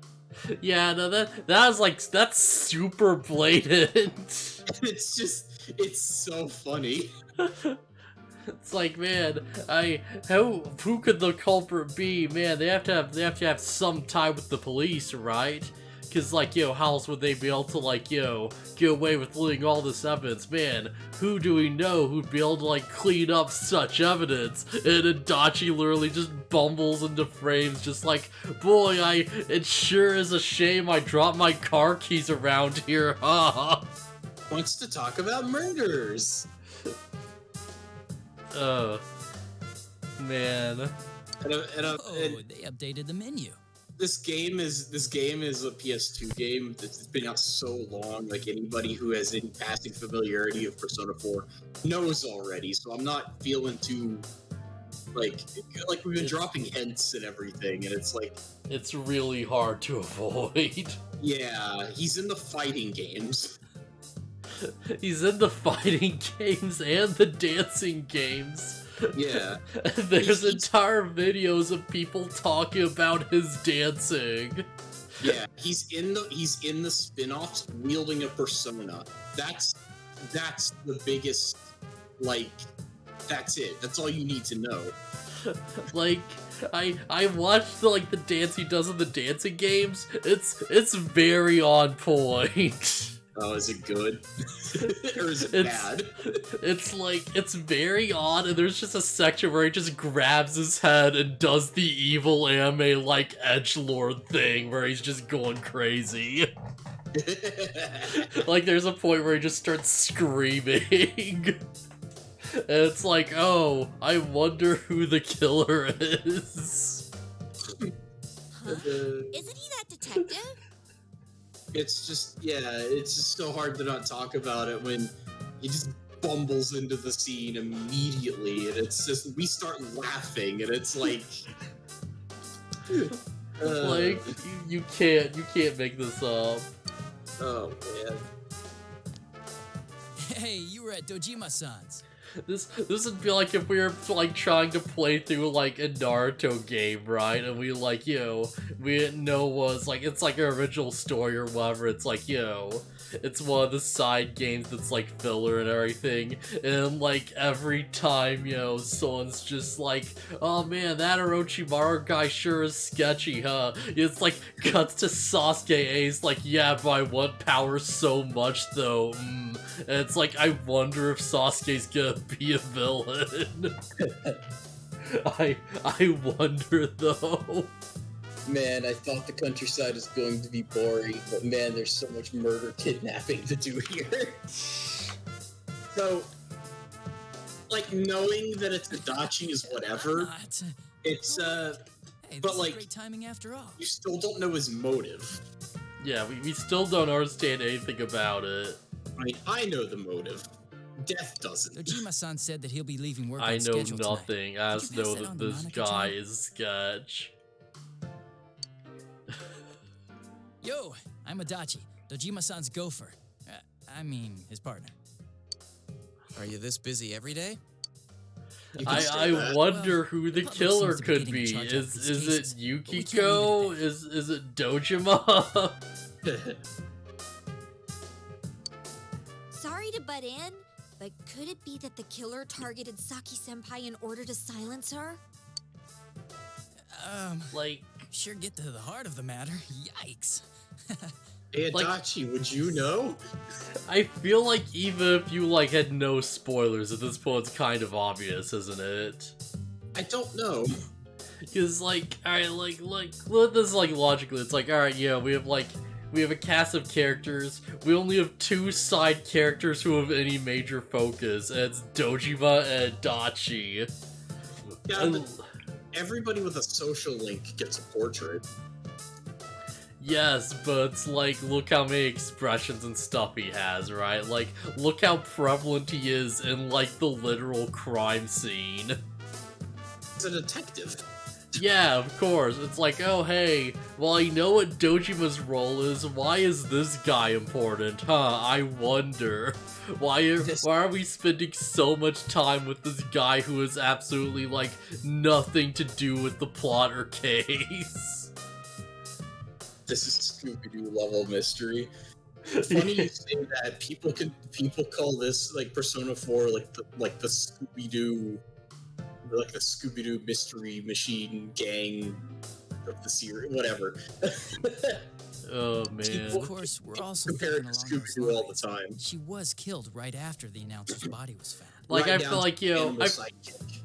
Yeah, no, that's super blatant. It's so funny. It's like, man, who could the culprit be? Man, they have to have some tie with the police, right? Because, like, how else would they be able to, like, get away with leaving all this evidence? Man, who do we know who'd be able to, like, clean up such evidence? And Adachi literally just bumbles into frames, just like, boy, it sure is a shame I dropped my car keys around here, huh? Wants to talk about murders. Man. And They updated the menu. This game is a PS2 game that's been out so long. Like, anybody who has any passing familiarity of Persona 4 knows already. So I'm not feeling too like we've been dropping hints and everything, and it's like it's really hard to avoid. Yeah, he's in the fighting games. He's in the fighting games and the dancing games. Yeah. There's entire videos of people talking about his dancing. Yeah, he's in the spin-offs wielding a persona. That's the biggest, like, that's it. That's all you need to know. Like, I watched the dance he does in the dancing games. It's very on point. Oh, is it good? Or is it bad? It's very odd, and there's just a section where he just grabs his head and does the evil anime, like, edgelord thing, where he's just going crazy. Like, there's a point where he just starts screaming. And it's like, oh, I wonder who the killer is. Huh? Isn't he that detective? It's just so hard to not talk about it when he just bumbles into the scene immediately, and it's just, we start laughing, and it's like... Like, you can't make this up. Oh, man. Hey, you were at Dojima-san's. This would be like if we were, like, trying to play through, like, a Naruto game, right? And we, like, we didn't know was, like, it's like an original story or whatever. It's like, it's one of the side games that's, like, filler and everything. And, like, every time, someone's just like, oh man, that Orochimaru guy sure is sketchy, huh? It's like, cuts to Sasuke, and he's like, yeah, but I want power so much, though. And it's like, I wonder if Sasuke's gonna be a villain. I wonder, though. Man, I thought the countryside was going to be boring, but man, there's so much murder kidnapping to do here. So, like, knowing that it's Adachi is whatever. It's Hey, but this like, is great timing after all. you still don't know his motive. Yeah, we still don't understand anything about it. I mean, I know the motive. Death doesn't. Dojima-san said that he'll be leaving work I on know schedule tonight. nothing. I just Could you know pass that that on to this Monica, guy too? is sketch. Yo, I'm Adachi, Dojima-san's gopher. I mean, his partner. Are you this busy every day? You can say I that. wonder Well, who the the public killer seems to be could getting be. in charge of Is these it cases, but we can't leave it Yukiko? at Is it Dojima? Sorry to butt in, but could it be that the killer targeted Saki-senpai in order to silence her? Like, Sure get to the heart of the matter. Yikes. Hey, like- Adachi, would you know? I feel like even if you, like, had no spoilers, at this point it's kind of obvious, isn't it? I don't know. Because, like, alright, like, this is, like, logically, it's like, alright, we have a cast of characters, we only have 2 side characters who have any major focus, and it's Dojima and Adachi. Yeah, And- but everybody with a social link gets a portrait. Yes, but it's like, look how many expressions and stuff he has, right? Like, look how prevalent he is in, like, the literal crime scene. He's a detective. Yeah, of course. It's like, oh hey, well I know what Dojima's role is, why is this guy important? Huh, I wonder. Why are we spending so much time with this guy who has absolutely, like, nothing to do with the plot or case? This is Scooby-Doo level mystery. Funny you say that. People call this, like, Persona 4 like the Scooby-Doo mystery machine gang of the series, whatever. Oh man. Of course, we're also Compare it thinking to along those Scooby-Doo all the lines. time. She was killed right after the announcer's body was found. Like, Right I down feel to like, animal sidekick.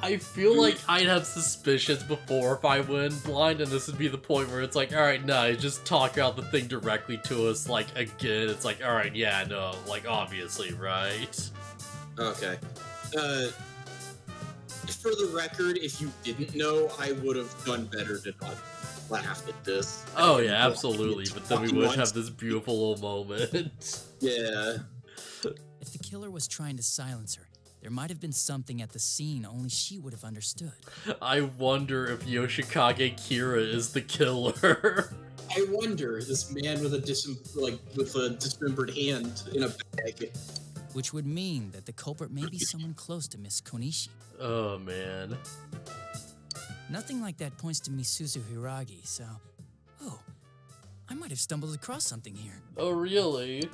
I feel like I'd have suspicions before if I went blind, and this would be the point where it's like, alright, no, just talk out the thing directly to us, like, again, it's like, alright, yeah, no, like, obviously, right? Okay. For the record, if you didn't know, I would have done better to not laugh at this. Oh yeah, absolutely, but then we Talking would once- have this beautiful little moment. Yeah. If the killer was trying to silence her, there might have been something at the scene only she would have understood. I wonder if Yoshikage Kira is the killer. I wonder, this man with a dismembered hand in a bag. Which would mean that the culprit may be someone close to Miss Konishi. Oh man. Nothing like that points to Misuzu Hiragi, so... Oh, I might have stumbled across something here. Oh really?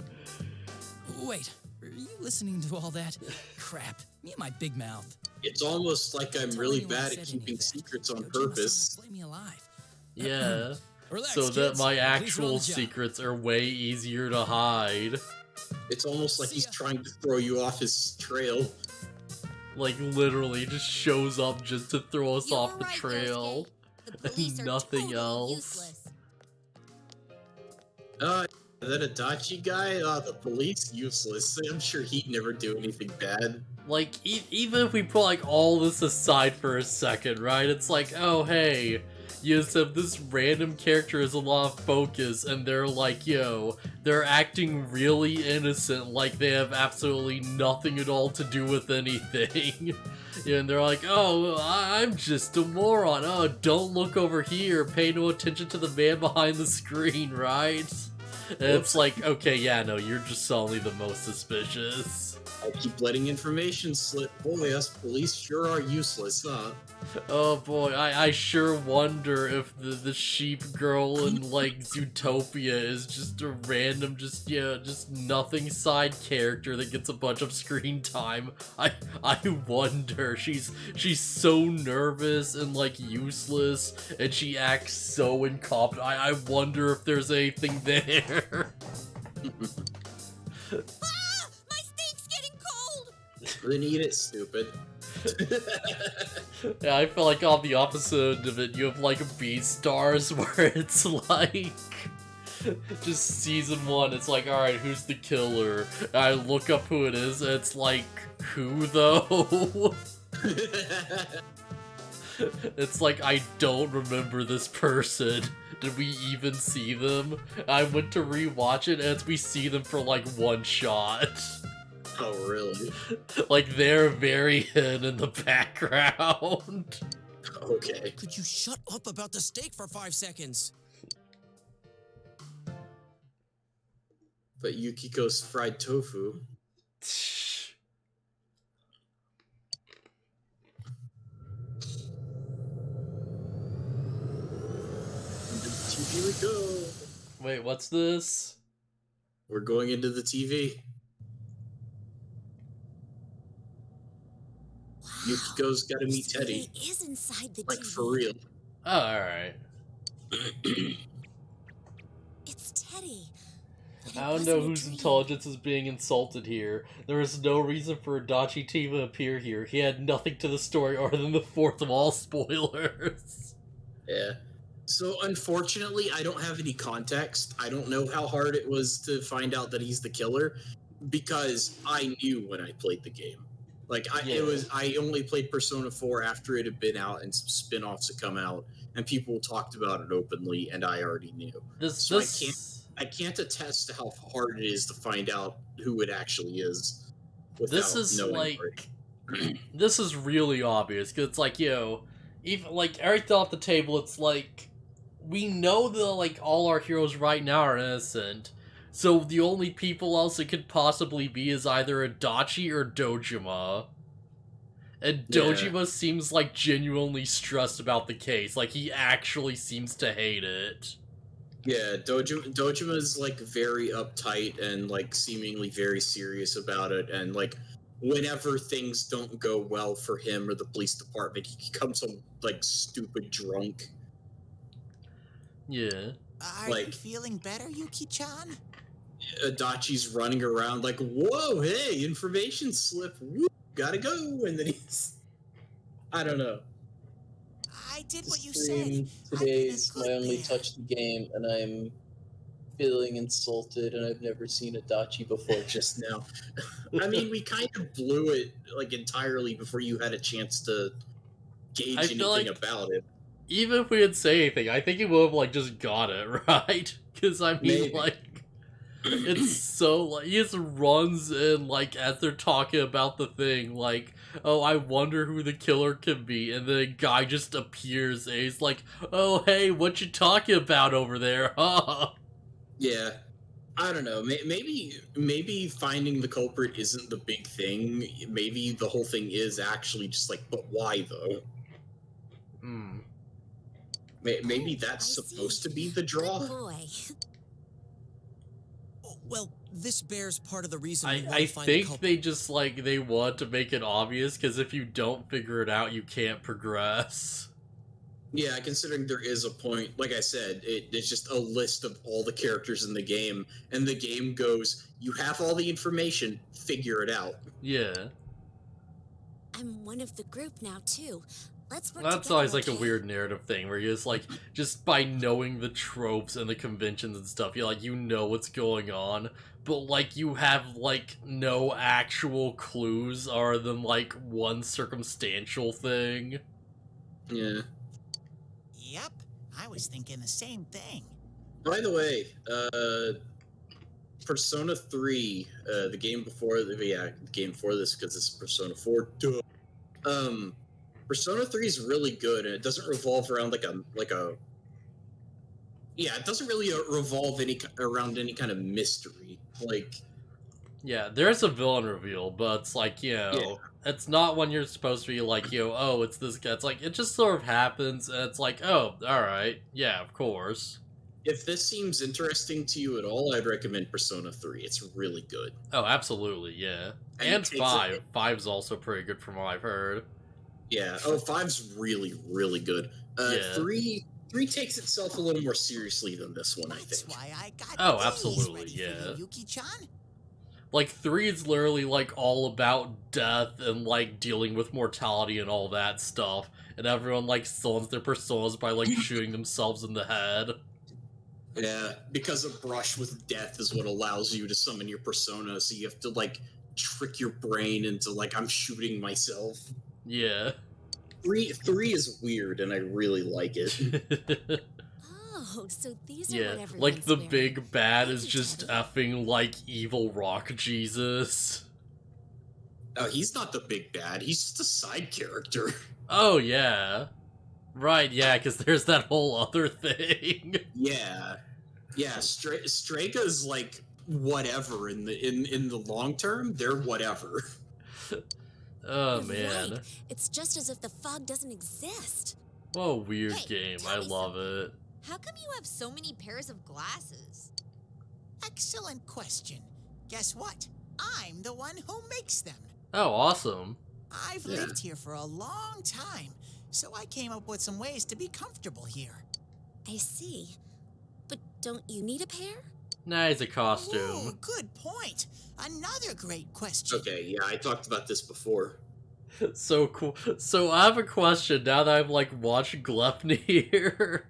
Wait, are you listening to all that? Crap, me and my big mouth. It's almost like I'm Tell really anyone I bad said at any of keeping that. secrets on Kojima-san will purpose. flay me alive. Yeah. Relax, So that kids. my Police are on actual the job. secrets are way easier to hide. It's almost like See he's ya. trying to throw you off his trail. Like literally just shows up just to throw us You're off the right, trail. Yosuke. The police are Nothing totally else. useless. Is that a Dachi guy? The police? Useless. I'm sure he'd never do anything bad. Like, even if we put, like, all this aside for a second, right? It's like, oh, hey, you said this random character has a lot of focus, and they're like, yo, they're acting really innocent, like they have absolutely nothing at all to do with anything. Yeah, and they're like, oh, I'm just a moron. Oh, don't look over here. Pay no attention to the man behind the screen, right? And it's like, okay, yeah, no, you're just suddenly the most suspicious. I keep letting information slip. Boy, us police sure are useless, huh? Oh boy, I sure wonder if the sheep girl in, like, Zootopia is just a random, just nothing side character that gets a bunch of screen time. I wonder. She's so nervous and, like, useless, and she acts so incompetent. I wonder if there's anything there. Ah! My steak's getting cold! Then eat it, stupid. Yeah, I feel like on the opposite end of it, you have like Beastars where it's like just season 1, it's like, alright, who's the killer? And I look up who it is, and it's like, who though? It's like, I don't remember this person. Did we even see them? I went to rewatch it, and we see them for like one shot. Oh, really? Like, they're very hidden in the background. Okay. Could you shut up about the steak for 5 seconds? But Yukiko's fried tofu. Into the TV we go. Wait, what's this? We're going into the TV. Yukiko's got to meet This Teddy. TV is inside the Like, TV. for real. Oh, alright. It's Teddy. But it I don't wasn't know a whose dream. intelligence is being insulted here. There is no reason for Adachi to even appear here. He had nothing to the story other than the fourth of all spoilers. Yeah. So, unfortunately, I don't have any context. I don't know how hard it was to find out that he's the killer, because I knew when I played the game. Like, I only played Persona 4 after it had been out and some spin-offs had come out, and people talked about it openly, and I already knew. So I can't attest to how hard it is to find out who it actually is. This is knowing like, already. this is really obvious, because it's like, yo, even, like, everything off the table, it's like, we know that, like, all our heroes right now are innocent, so the only people else it could possibly be is either Adachi or Dojima. And Dojima seems, like, genuinely stressed about the case. Like, he actually seems to hate it. Yeah, Dojima is, like, very uptight and, like, seemingly very serious about it, and, like, whenever things don't go well for him or the police department, he becomes a, like, stupid drunk. Yeah. Are you feeling better, Yuki-chan? Adachi's running around like, whoa, hey, information slip, woo, gotta go, and then he's... I don't know. I did what you said. Today's my only touch the game, and I'm feeling insulted, and I've never seen Adachi before just now. I mean, we kind of blew it, like, entirely before you had a chance to gauge anything about it. Even if we didn't say anything, I think he would have, like, just got it, right? Because, I mean, like, it's so, like, he just runs in, like, as they're talking about the thing, like, oh, I wonder who the killer could be, and then a guy just appears, and he's like, oh, hey, what you talking about over there, huh? Yeah. I don't know, maybe finding the culprit isn't the big thing, maybe the whole thing is actually just like, but why, though? Maybe that's supposed to be the draw? Good boy. Well, this bears part of the reason I think they just, like, they want to make it obvious, because if you don't figure it out, you can't progress. Yeah, considering there is a point, like I said, it's just a list of all the characters in the game, and the game goes, you have all the information, figure it out. Yeah. I'm one of the group now, too. Let's work That's together, always, like, okay? a weird narrative thing, where you just, like, just by knowing the tropes and the conventions and stuff, you, like, you know what's going on, but, like, you have, like, no actual clues other than, like, one circumstantial thing. Yeah. Yep, I was thinking the same thing. By the way, Persona 3, the game before this, because it's Persona 4, Persona 3 is really good, and it doesn't revolve around it doesn't really revolve around any kind of mystery. Like, yeah, there's a villain reveal, but it's like, you know, it's not when you're supposed to be like, you know, oh, it's this guy. It's like, it just sort of happens, and it's like, oh, alright, yeah, of course. If this seems interesting to you at all, I'd recommend Persona 3. It's really good. Oh, absolutely, yeah. And 5. 5's also pretty good from what I've heard. Yeah. Oh, 5's really, really good. Yeah. 3 takes itself a little more seriously than this one, I think. That's why I got Oh, these absolutely, ready yeah. for you, Yuki-chan. Like, 3 is literally, like, all about death and, like, dealing with mortality and all that stuff. And everyone, like, summons their personas by, like, shooting themselves in the head. Yeah, because a brush with death is what allows you to summon your persona, so you have to, like, trick your brain into, like, I'm shooting myself. Yeah. 3 is weird, and I really like it. Oh, so these are Yeah, what everyone's like, the wearing. big bad Thank is you, just Daddy. effing, like, evil rock Jesus. Oh, he's not the big bad, he's just a side character. Oh, yeah. Right, yeah, because there's that whole other thing. Yeah. Yeah, Straga's, like, whatever in the long term, they're whatever. Oh, You're man. right. It's just as if the fog doesn't exist. What a weird Hey, game. tell I me love something. it. How come you have so many pairs of glasses? Excellent question. Guess what? I'm the one who makes them. Oh, awesome. I've lived here for a long time, so I came up with some ways to be comfortable here. I see. But don't you need a pair? Nah, it's a costume. Ooh, good point. Another great question. Okay, yeah, I talked about this before. So cool. So I have a question now that I've, like, watched Gleipnir,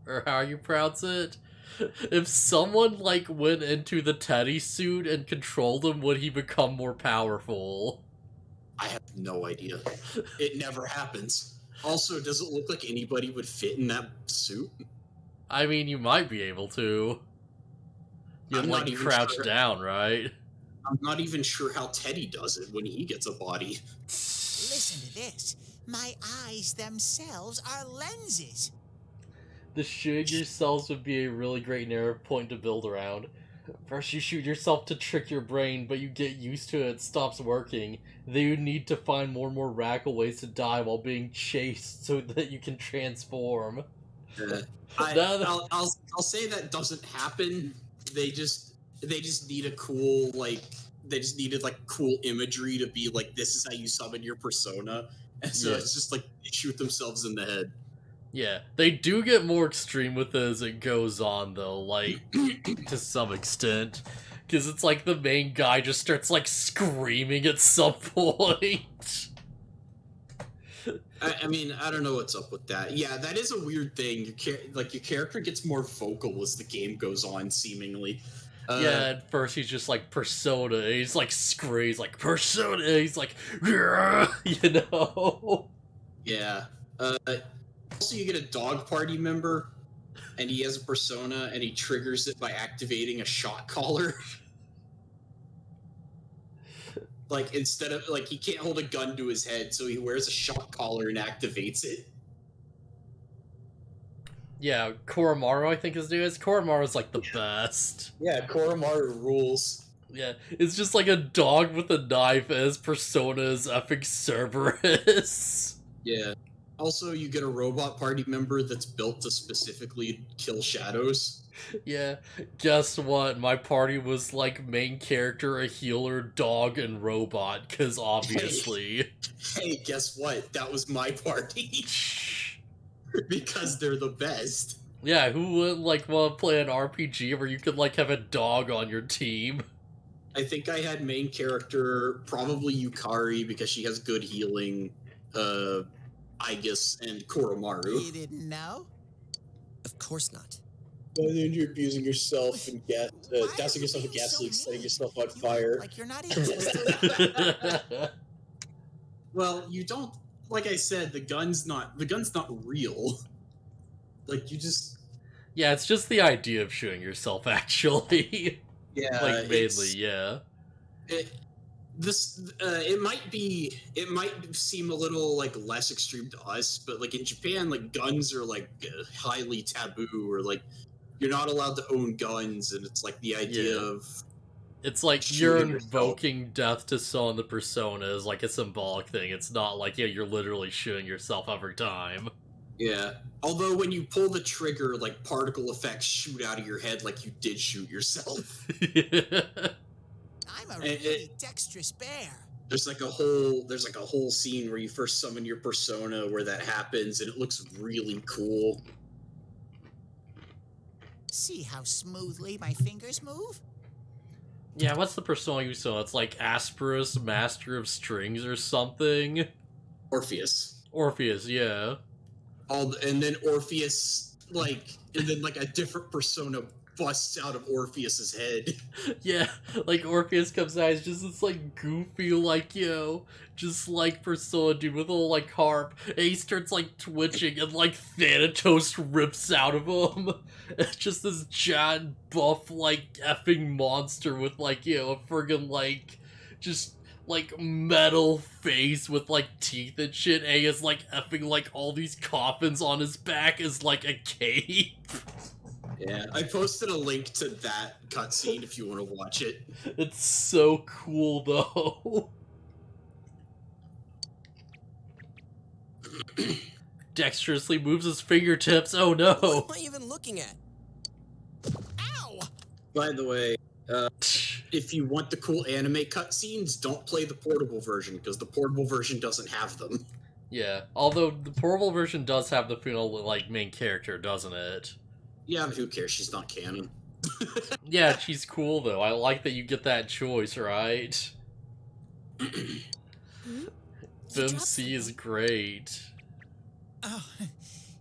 or how you pronounce it. If someone, like, went into the Teddy suit and controlled him, would he become more powerful? I have no idea. It never happens. Also, does it look like anybody would fit in that suit? I mean, you might be able to. You'd, I'm not like, even crouch sure. down, right? I'm not even sure how Teddy does it when he gets a body. Listen to this. My eyes themselves are lenses. The shooting yourselves would be a really great narrative point to build around. First you shoot yourself to trick your brain, but you get used to it, it stops working. Then you need to find more and more radical ways to die while being chased so that you can transform. I'll say that doesn't happen. They just need a cool, like, they just needed like cool imagery to be like, this is how you summon your persona. And so it's just like they shoot themselves in the head. Yeah, they do get more extreme with it as it goes on, though, like, to some extent. Because it's like the main guy just starts, like, screaming at some point. I mean, I don't know what's up with that. Yeah, that is a weird thing. Your character gets more vocal as the game goes on, seemingly. Yeah, at first he's just like Persona, and he's like screams like Persona, and he's like, you know? Yeah. Also, you get a dog party member, and he has a persona, and he triggers it by activating a shot collar. Like, instead of, like, he can't hold a gun to his head, so he wears a shot collar and activates it. Yeah, Koromaru, I think his name is. Koromaru's like the best. Yeah, Koromaru rules. Yeah, it's just like a dog with a knife as Persona's epic Cerberus. Yeah. Also, you get a robot party member that's built to specifically kill shadows. Yeah, guess what? My party was like main character, a healer, dog, and robot, because obviously. Hey, guess what? That was my party. Because they're the best. Yeah, who would like want to play an RPG where you could like have a dog on your team? I think I had main character, probably Yukari, because she has good healing, Aigis, and Koromaru. You didn't know? Of course not. And then you're abusing yourself and dousing yourself in gas leaks, setting yourself on fire. Like you're not even. Well, you don't. Like I said, the gun's not real. Like, you just. Yeah, it's just the idea of shooting yourself, actually. Yeah, like mainly, yeah. It might seem a little like less extreme to us, but like in Japan, like guns are like highly taboo, or like you're not allowed to own guns, and it's like the idea of. It's like you're invoking death to summon the persona is like a symbolic thing. It's not like, yeah, you're literally shooting yourself every time. Yeah. Although when you pull the trigger, like particle effects shoot out of your head like you did shoot yourself. I'm a really dexterous bear. There's like a whole scene where you first summon your persona where that happens, and it looks really cool. See how smoothly my fingers move? Yeah, what's the persona you saw? It's like Asperus, Master of Strings or something? Orpheus. Orpheus, yeah. And then Orpheus, and then a different persona busts out of Orpheus's head. Yeah, like Orpheus comes out, it's just this like goofy, like, just like persona dude with a little like harp, and he starts like twitching, and like Thanatos rips out of him. It's just this giant buff like effing monster with like, a friggin' like just like metal face with like teeth and shit, and he has like effing like all these coffins on his back as like a cape. Yeah, I posted a link to that cutscene if you want to watch it. It's so cool, though. Dexterously moves his fingertips. Oh no! What am I even looking at? Ow! By the way, if you want the cool anime cutscenes, don't play the portable version, because the portable version doesn't have them. Yeah, although the portable version does have the final like main character, doesn't it? Yeah, but who cares? She's not canon. Yeah, she's cool, though. I like that you get that choice, right? FemC is great. Oh,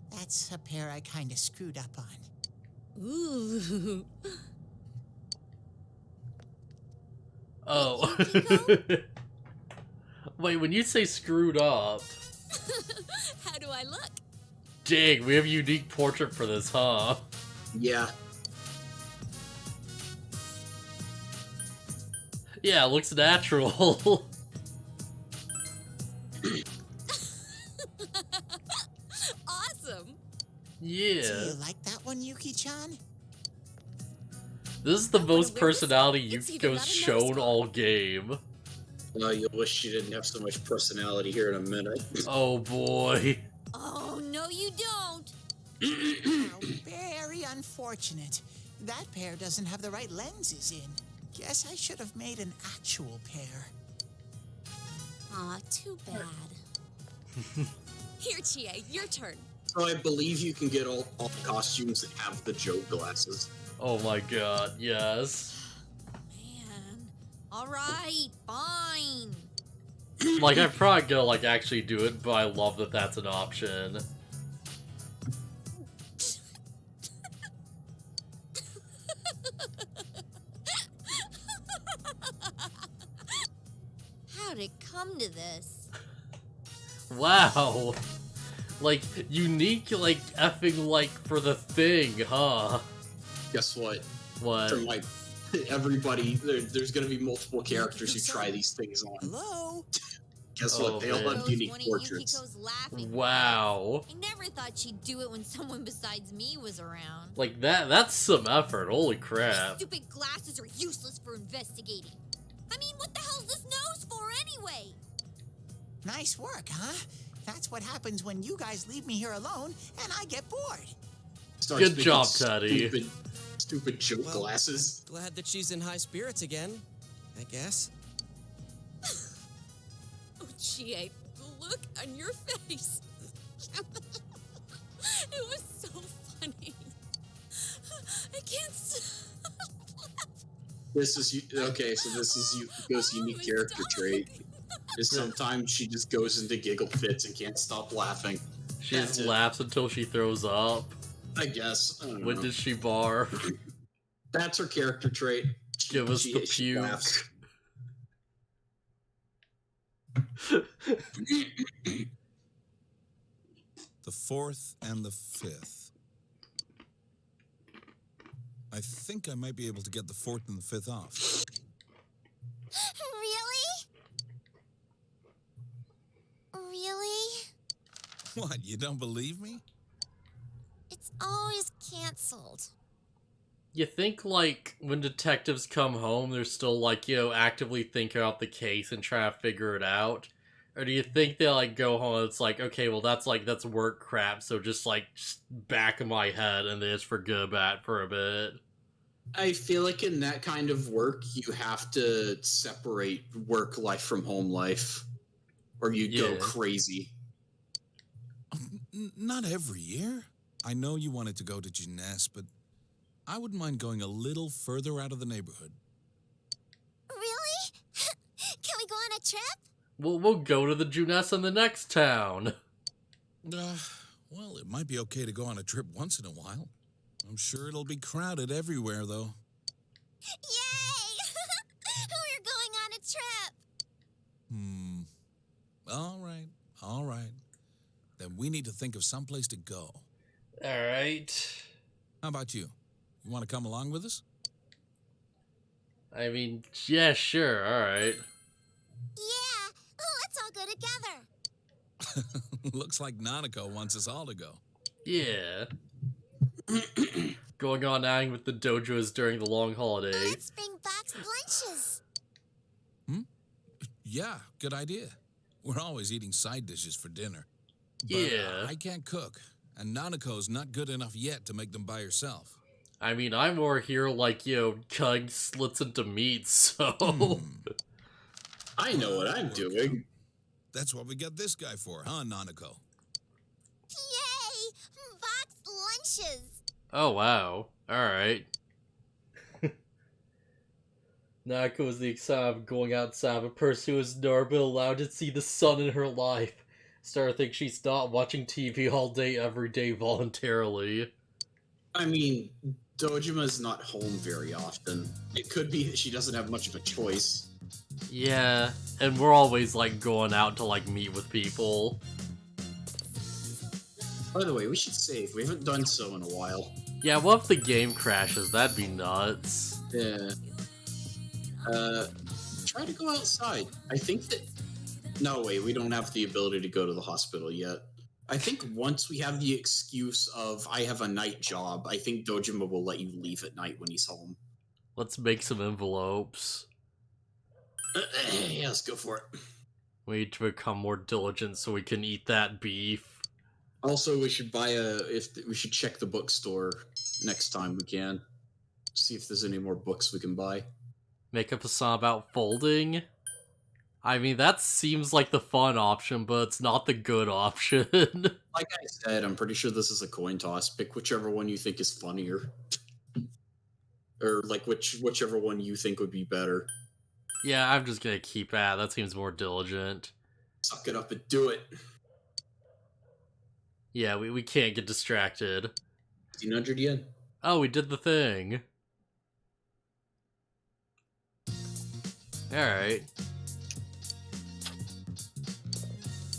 that's a pair I kind of screwed up on. Ooh. Oh. Wait, when you say screwed up... How do I look? Dang, we have a unique portrait for this, huh? Yeah. Yeah, it looks natural. Yeah. Do you like that one, Yuki-chan? This is the most wear this. personality It's Yukiko's either that or shown Notice all game. You wish you didn't have so much personality here in a minute. Oh boy. Oh, no you don't. How very unfortunate. That pair doesn't have the right lenses in. Guess I should have made an actual pair. Aw, too bad. Here, Chie, your turn. So I believe you can get all costumes that have the joke glasses. Oh my god, yes. Man. Alright, fine. Like, I'm probably gonna, like, actually do it, but I love that that's an option. How'd it come to this? Wow. Like, unique, like, effing, like, for the thing, huh? Guess what? What? For my everybody, there's gonna be multiple characters who try these things on. Hello? Guess Oh, what? They all man. have unique One of portraits. Yukiko's laughing Wow. fits. I never thought she'd do it when someone besides me was around. Like, that's some effort, holy These crap. stupid glasses are useless for investigating. I mean, what the hell's this nose for anyway? Nice work, huh? That's what happens when you guys leave me here alone and I get bored. Starts Good making job, Teddy. Stupid joke Well, glasses. Glad that she's in high spirits again, I guess. Oh, Chie, the look on your face. It was so funny. I can't stop. This is okay. So this is Yukiko's unique character trait. Is sometimes she just goes into giggle fits and can't stop laughing. She That's just it. laughs until she throws up. I guess. I don't When know. does she barf? That's her character trait. Give us the She puke. laughs. The 4th and the 5th. I think I might be able to get the 4th and the 5th off. Really? Really? What, you don't believe me? It's always canceled. You think, like, when detectives come home, they're still, like, you know, actively thinking out the case and trying to figure it out? Or do you think they, like, go home and it's like, okay, well, that's work crap, so just, like, just back of my head and they just forget about it for a bit? I feel like in that kind of work, you have to separate work life from home life, or you go Yeah. crazy. Not every year. I know you wanted to go to Jeunesse, but I wouldn't mind going a little further out of the neighborhood. Really? Can we go on a trip? We'll go to the Jeunesse in the next town. Well, it might be okay to go on a trip once in a while. I'm sure it'll be crowded everywhere, though. Yay! We're going on a trip. All right. Then we need to think of some place to go. Alright. How about you? You want to come along with us? I mean, yeah, sure, alright. Yeah, let's all go together. Looks like Nanako wants us all to go. Yeah. Going on outing with the dojos during the long holiday. Let's bring boxed lunches. Yeah, good idea. We're always eating side dishes for dinner. But, Yeah. I can't cook, and Nanako's not good enough yet to make them by herself. I mean, I'm more here like, you know, cutting slits into meat, so... I know what I'm doing. That's what we got this guy for, huh, Nanako? Yay! Boxed lunches. Oh, wow. Alright. Nako is the excitement of going outside of a person who has never been allowed to see the sun in her life. Start to think she's not watching TV all day, every day, voluntarily. I mean, Dojima's not home very often. It could be that she doesn't have much of a choice. Yeah, and we're always, like, going out to, like, meet with people. By the way, we should save. We haven't done so in a while. Yeah, what if the game crashes? That'd be nuts. Yeah. Try to go outside. I think that... No, wait, we don't have the ability to go to the hospital yet. I think once we have the excuse of I have a night job, I think Dojima will let you leave at night when he's home. Let's make some envelopes. Yeah, let's go for it. We need to become more diligent so we can eat that beef. Also, we should we should check the bookstore next time we can. See if there's any more books we can buy. Make up a song about folding? I mean, that seems like the fun option, but it's not the good option. Like I said, I'm pretty sure this is a coin toss. Pick whichever one you think is funnier. Or, like, whichever one you think would be better. Yeah, I'm just gonna keep at. That seems more diligent. Suck it up and do it. Yeah, we can't get distracted. 1,500 yen. Oh, we did the thing. Alright.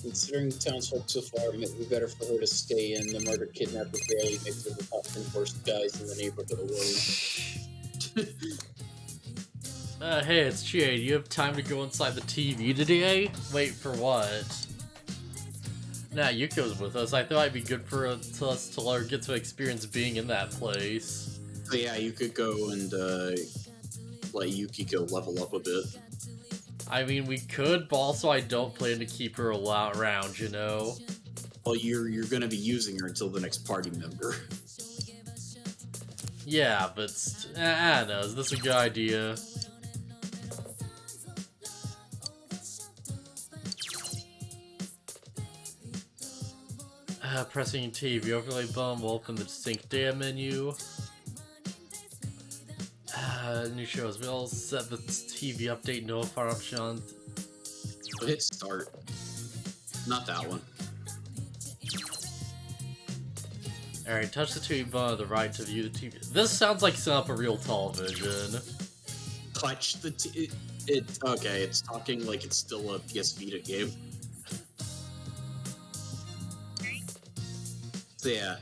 Considering the townsfolk so far, it would be better for her to stay in. The murder kidnapper barely makes her the top 10 worst guys in the neighborhood alone. Hey, it's Chie. Do you have time to go inside the TV today? Wait, for what? Nah, Yuko's with us. I thought it'd be good for us to let her get to experience being in that place. So yeah, you could go and let Yukiko level up a bit. I mean, we could, but also I don't plan to keep her around, you know? Well, you're gonna be using her until the next party member. Yeah, but I don't know. Is this a good idea? Pressing TV overlay button will open the sync data menu. New shows. We'll set the TV update notify option on. Hit start. Not that one. Alright, touch the TV button on the right to view the TV. This sounds like setting up a real television. Touch the okay, it's talking like it's still a PS Vita game. So yeah,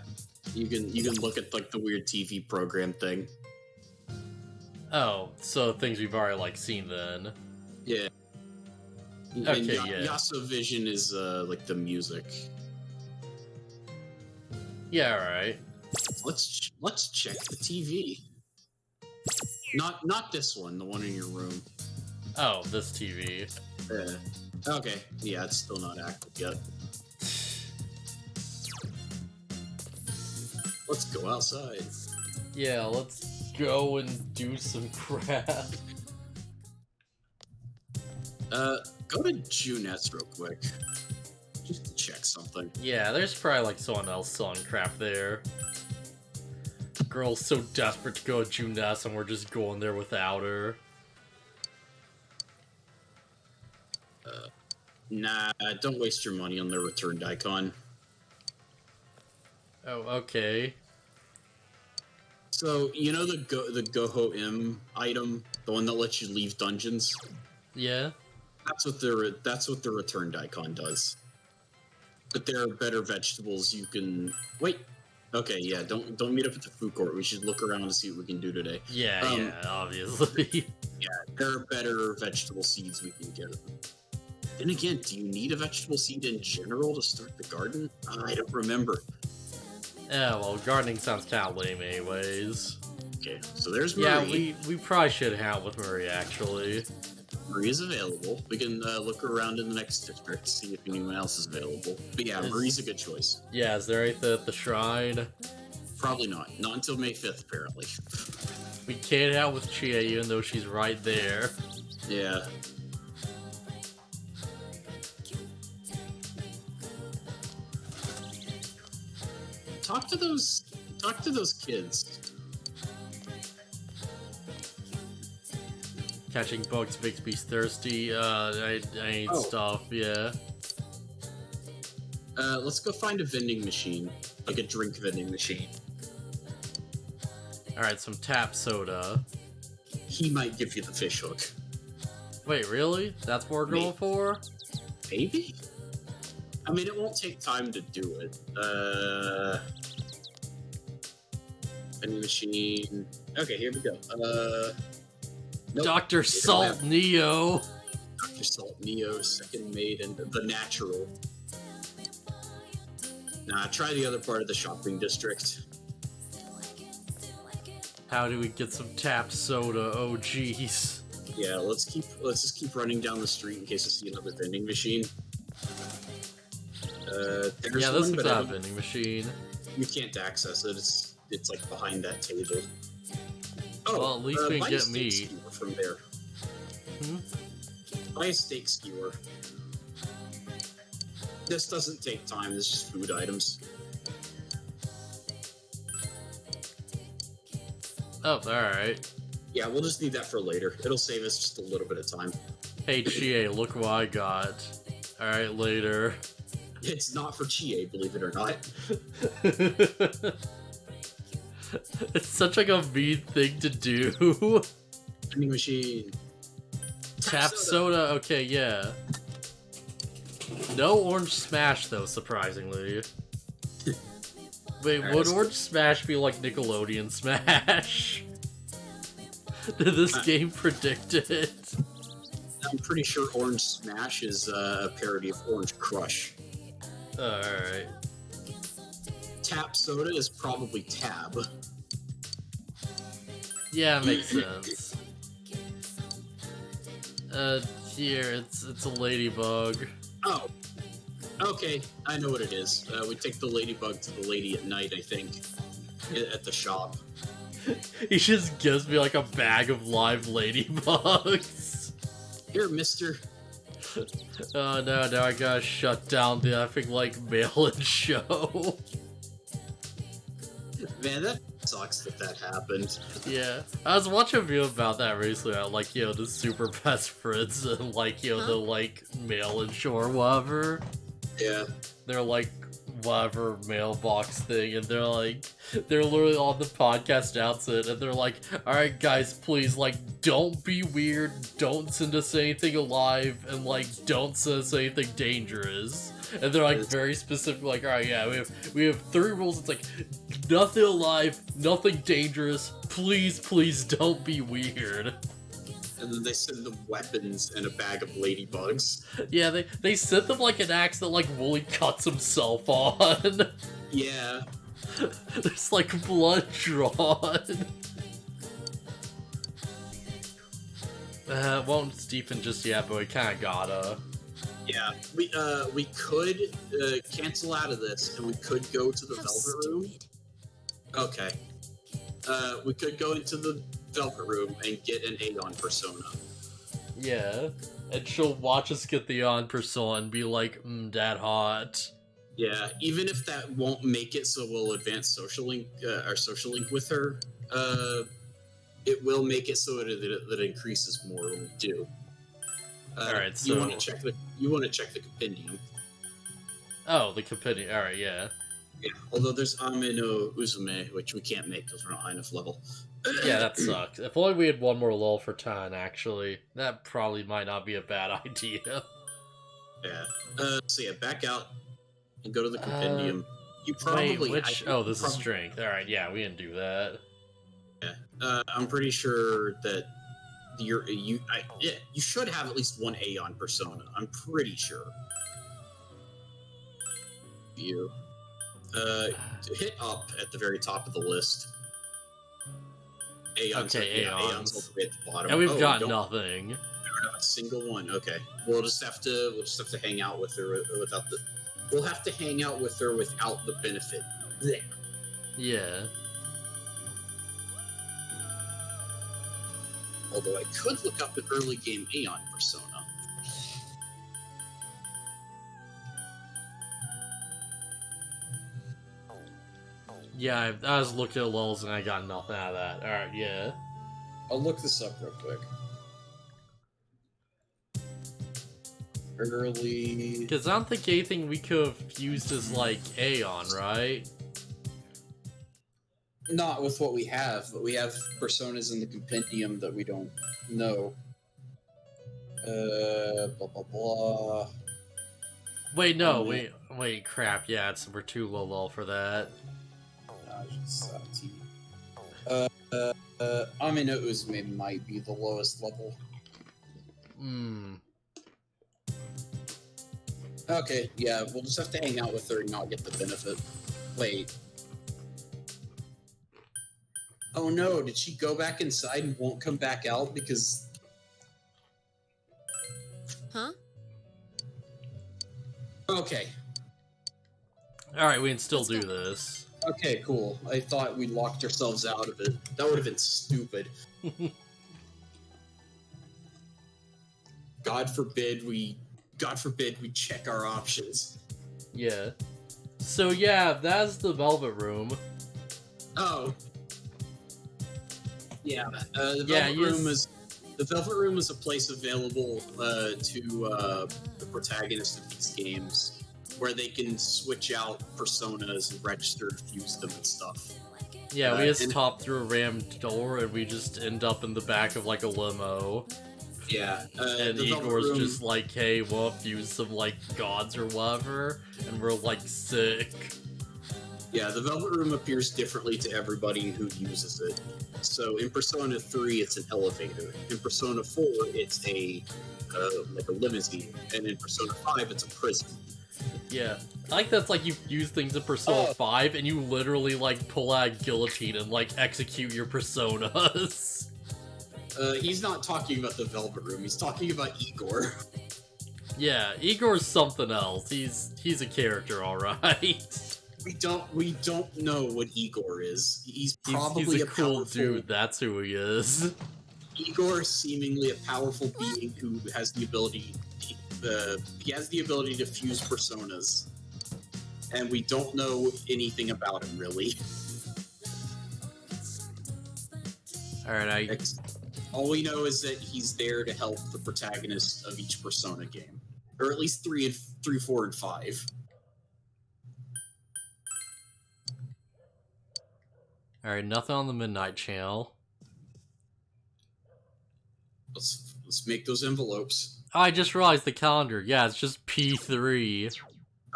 you can look at like the weird TV program thing. Oh, so things we've already like seen then. Yeah. Okay, And yeah. Yasovision is like the music. Yeah, alright. Let's check the TV. Not this one, the one in your room. Oh, this TV. Okay, yeah, it's still not active yet. Let's go outside. Yeah, let's go and do some crap. Go to Junette's real quick. Just to check something. Yeah, there's probably like someone else selling crap there. Girl's so desperate to go to Junette's and we're just going there without her. Nah, don't waste your money on the returned icon. Oh, okay. So, you know the Goho M item? The one that lets you leave dungeons? Yeah? That's what the returned icon does. But there are better vegetables you can... Wait! Okay, yeah, don't meet up at the food court. We should look around and see what we can do today. Yeah, obviously. Yeah, there are better vegetable seeds we can get. Then again, do you need a vegetable seed in general to start the garden? I don't remember. Yeah, well, gardening sounds kind of lame anyways. Okay, so there's Marie. Yeah, we probably should hang out with Marie, actually. Marie is available. We can look around in the next district to see if anyone else is available. But yeah, Marie's a good choice. Yeah, is there anything at the shrine? Probably not. Not until May 5th, apparently. We can't hang out with Chia even though she's right there. Yeah. Talk to those kids. Catching bugs makes me thirsty. I need stuff, yeah. Let's go find a vending machine. Like a drink vending machine. Alright, some tap soda. He might give you the fish hook. Wait, really? That's what we're going for? Maybe? I mean, it won't take time to do it. Vending machine. Okay, here we go. Nope. Dr. Salt Neo. Dr. Salt Neo, second made, and the natural. Nah, try the other part of the shopping district. How do we get some tap soda? Oh jeez. Yeah, let's just keep running down the street in case I see another vending machine. There's Yeah, this one, is but not a vending machine. you can't access it. It's like behind that table. Oh, Well, at least we buy can a get steak meat. skewer from there. Buy a steak skewer. This doesn't take time. This is just food items. Oh, alright. Yeah, we'll just need that for later. It'll save us just a little bit of time. Hey, Chie, look what I got. Alright, later. It's not for Chie, believe it or not. It's such like a mean thing to do. Vending machine. Tap soda, okay, yeah. No orange smash though, surprisingly. Wait, Alright, would let's orange smash be like Nickelodeon Smash? Did this game predict it? I'm pretty sure Orange Smash is a parody of Orange Crush. Alright. Tap soda is probably Tab. Yeah, makes sense. Here, it's a ladybug. Oh, okay, I know what it is. We take the ladybug to the lady at night, I think, at the shop. He just gives me like a bag of live ladybugs. Here, mister. Oh no, now I gotta shut down the effing like mail-in show. Man, that sucks that happened. Yeah, I was watching a video about that recently. Like, the super best friends and like, the like mail-in show or whatever. Yeah. They're like whatever mailbox thing, and they're literally on the podcast announcing, and they're like, "All right, guys, please, like, don't be weird, don't send us anything alive, and like, don't send us anything dangerous." And they're like very specific, like, "All right, yeah, we have 3 rules. It's like nothing alive, nothing dangerous. Please don't be weird." And then they send them weapons and a bag of ladybugs. Yeah, they sent them like an axe that like Wooly cuts himself on. Yeah. There's like blood drawn. Won't deepen just yet, but we kinda gotta. Yeah, we could cancel out of this, and we could go to the Velvet Room. Okay. We could go into the Velvet Room and get an Aeon persona. Yeah, and she'll watch us get the on persona and be like, that hot. Yeah, even if that won't make it so we'll advance social link, our social link with her, it will make it so that it increases more when we do. Alright, so... You want to check the compendium. Oh, the compendium, alright, yeah. Yeah, although there's Ame no Uzume, which we can't make because we're not high enough level. Yeah, that sucks. If only we had one more lull for Tan, actually. That probably might not be a bad idea. Yeah. So yeah, back out and go to the compendium. You probably... Wait, this is strength. Alright, yeah, we didn't do that. Yeah. I'm pretty sure that you should have at least one Aeon persona. I'm pretty sure. You. Hit up at the very top of the list. Aeon's okay, Aeon's all the way at the bottom. And we've got nothing. We don't have a single one. Okay, we'll just have to hang out with her without the. We'll have to hang out with her without the benefit. Blech. Yeah. Although I could look up an early game Aeon persona. Yeah, I was looking at lulls and I got nothing out of that. Alright, yeah. I'll look this up real quick. Early... Because I don't think anything we could have used as, like, Aeon, right? Not with what we have, but we have personas in the compendium that we don't know. Blah, blah, blah. Wait, no, wait, crap, yeah, we're too low for that. Ame no Uzume might be the lowest level. Okay, yeah, we'll just have to hang out with her and not get the benefit. Wait. Oh no, did she go back inside and won't come back out because... Huh? Okay. Alright, we can still Let's do go. this. Okay, cool. I thought we locked ourselves out of it. That would have been stupid. God forbid we check our options. Yeah. So yeah, that's the Velvet Room. Oh. Yeah, the Yeah, Velvet Room is a place available to the protagonists of these games where they can switch out personas and register to fuse them and stuff. Yeah, we just top through a rammed door and we just end up in the back of like a limo. Yeah, and Igor's just like, hey, we'll fuse some like gods or whatever, and we're like sick. Yeah, the Velvet Room appears differently to everybody who uses it. So in Persona 3, it's an elevator. In Persona 4, it's like a limousine, and in Persona 5, it's a prison. Yeah, I like that's like you use things in Persona 5, and you literally like pull out a guillotine and like execute your personas. He's not talking about the Velvet Room. He's talking about Igor. Yeah, Igor's something else. He's a character, all right. We don't know what Igor is. He's probably he's a cool powerful dude. That's who he is. Igor is seemingly a powerful being who has the ability. He has the ability to fuse personas, and we don't know anything about him really. All right, All we know is that he's there to help the protagonist of each Persona game, or at least 3, 4, and 5. All right, nothing on the Midnight Channel. Let's make those envelopes. Oh, I just realized the calendar. Yeah, it's just P3.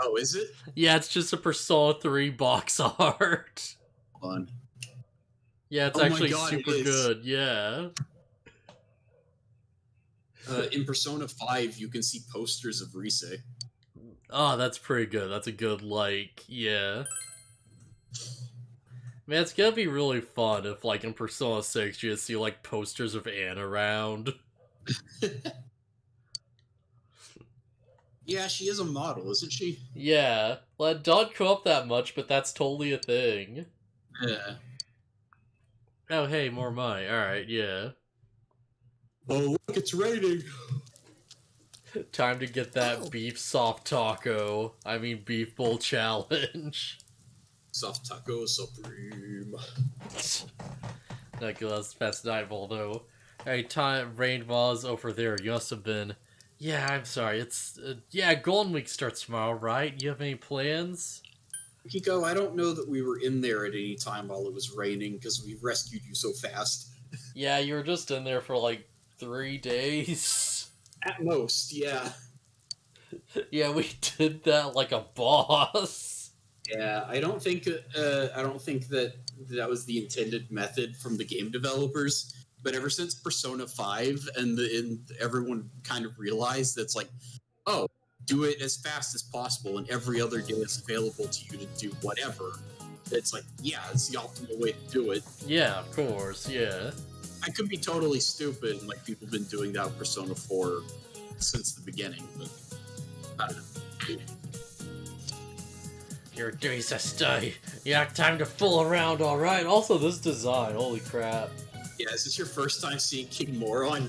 Oh, is it? Yeah, it's just a Persona 3 box art. Hold on. Yeah, it's Oh my actually God, super it is. good. Yeah. In Persona 5, you can see posters of Rise. Oh, that's pretty good. That's a good, like, yeah. Man, it's gonna be really fun if, like, in Persona 6, you just see, like, posters of Anne around. Yeah, she is a model, isn't she? Yeah. Well, it don't come up that much, but that's totally a thing. Yeah. Oh, hey, more money. Alright, yeah. Oh, look, it's raining. Time to get that beef soft taco. I mean, beef bowl challenge. Soft taco supreme. Not good, that's past nightfall, though. Hey, time, rain was over there. You must have been. Yeah, I'm sorry. It's, yeah, Golden Week starts tomorrow, right? You have any plans? Kiko, I don't know that we were in there at any time while it was raining, because we rescued you so fast. Yeah, you were just in there for, like, 3 days. At most, yeah. Yeah, we did that like a boss. Yeah, I don't think that was the intended method from the game developers. But ever since Persona 5 and everyone kind of realized that's like, oh, do it as fast as possible, and every other day it's available to you to do whatever. It's like, yeah, it's the optimal way to do it. Yeah, of course, yeah. I could be totally stupid, and like people have been doing that with Persona 4 since the beginning, but I don't know. Your days to stay. You have time to fool around, alright? Also, this design, holy crap. Yeah, is this your first time seeing King Moron?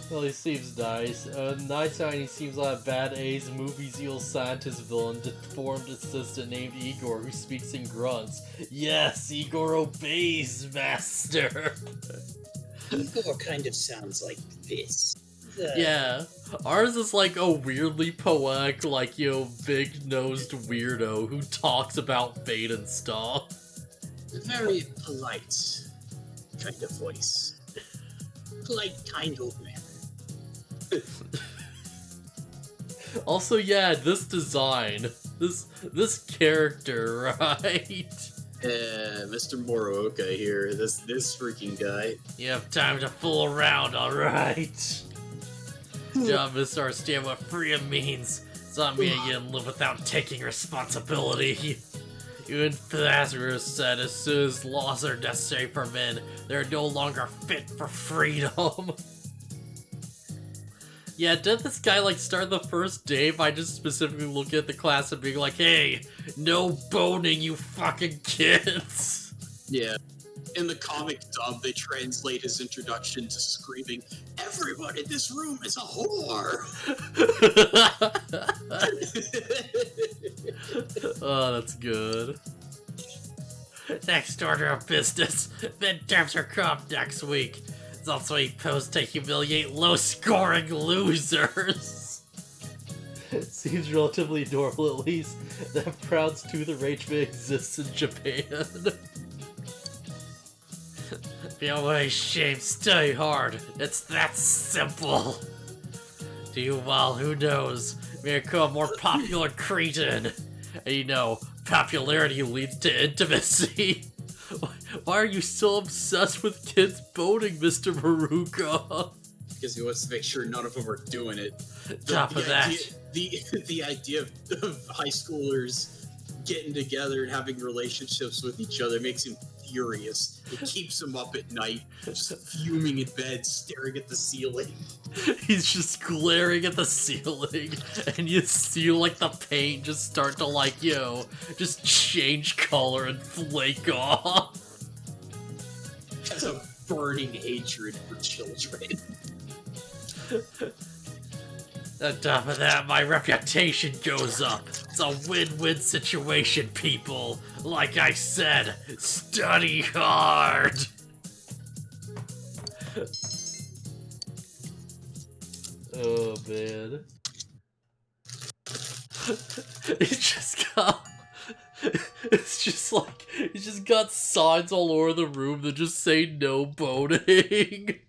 Well, he seems nice. Nice time he seems like a bad A's movie's evil scientist villain, deformed assistant named Igor who speaks in grunts. Yes, Igor obeys, master! Igor kind of sounds like this. Yeah. Ours is like a weirdly poetic, like, you know, big-nosed weirdo who talks about fate and stuff. A very polite kind of voice. Polite, kind old man. Also, yeah, this design, this character, right? Mr. Moroka here, this freaking guy. You have time to fool around, alright? John must understand what freedom means. Stop me and you live without taking responsibility. Even Lazarus said as soon as laws are necessary for men, they're no longer fit for freedom. Yeah, did this guy like start the first day by just specifically looking at the class and being like, hey, no boning, you fucking kids? Yeah. In the comic dub, they translate his introduction to screaming, everyone in this room is a whore! Oh, that's good. Next order of business. Midterms are coming next week. It's also a post to humiliate low-scoring losers. Seems relatively normal, at least, that Proud's Tooth arrangement exists in Japan. Feel no shame, stay hard. It's that simple. Do well, who knows? May become a more popular cretin. And you know, popularity leads to intimacy. Why are you so obsessed with kids boning, Mr. Maruka? Because he wants to make sure none of them are doing it. The idea of high schoolers getting together and having relationships with each other makes him furious. It keeps him up at night, just fuming in bed, staring at the ceiling. He's just glaring at the ceiling, and you see like the paint just start to like, just change color and flake off. Has a burning hatred for children. On top of that, my reputation goes up. It's a win-win situation, people. Like I said, study hard. Oh, man. It's just got signs all over the room that just say no boning.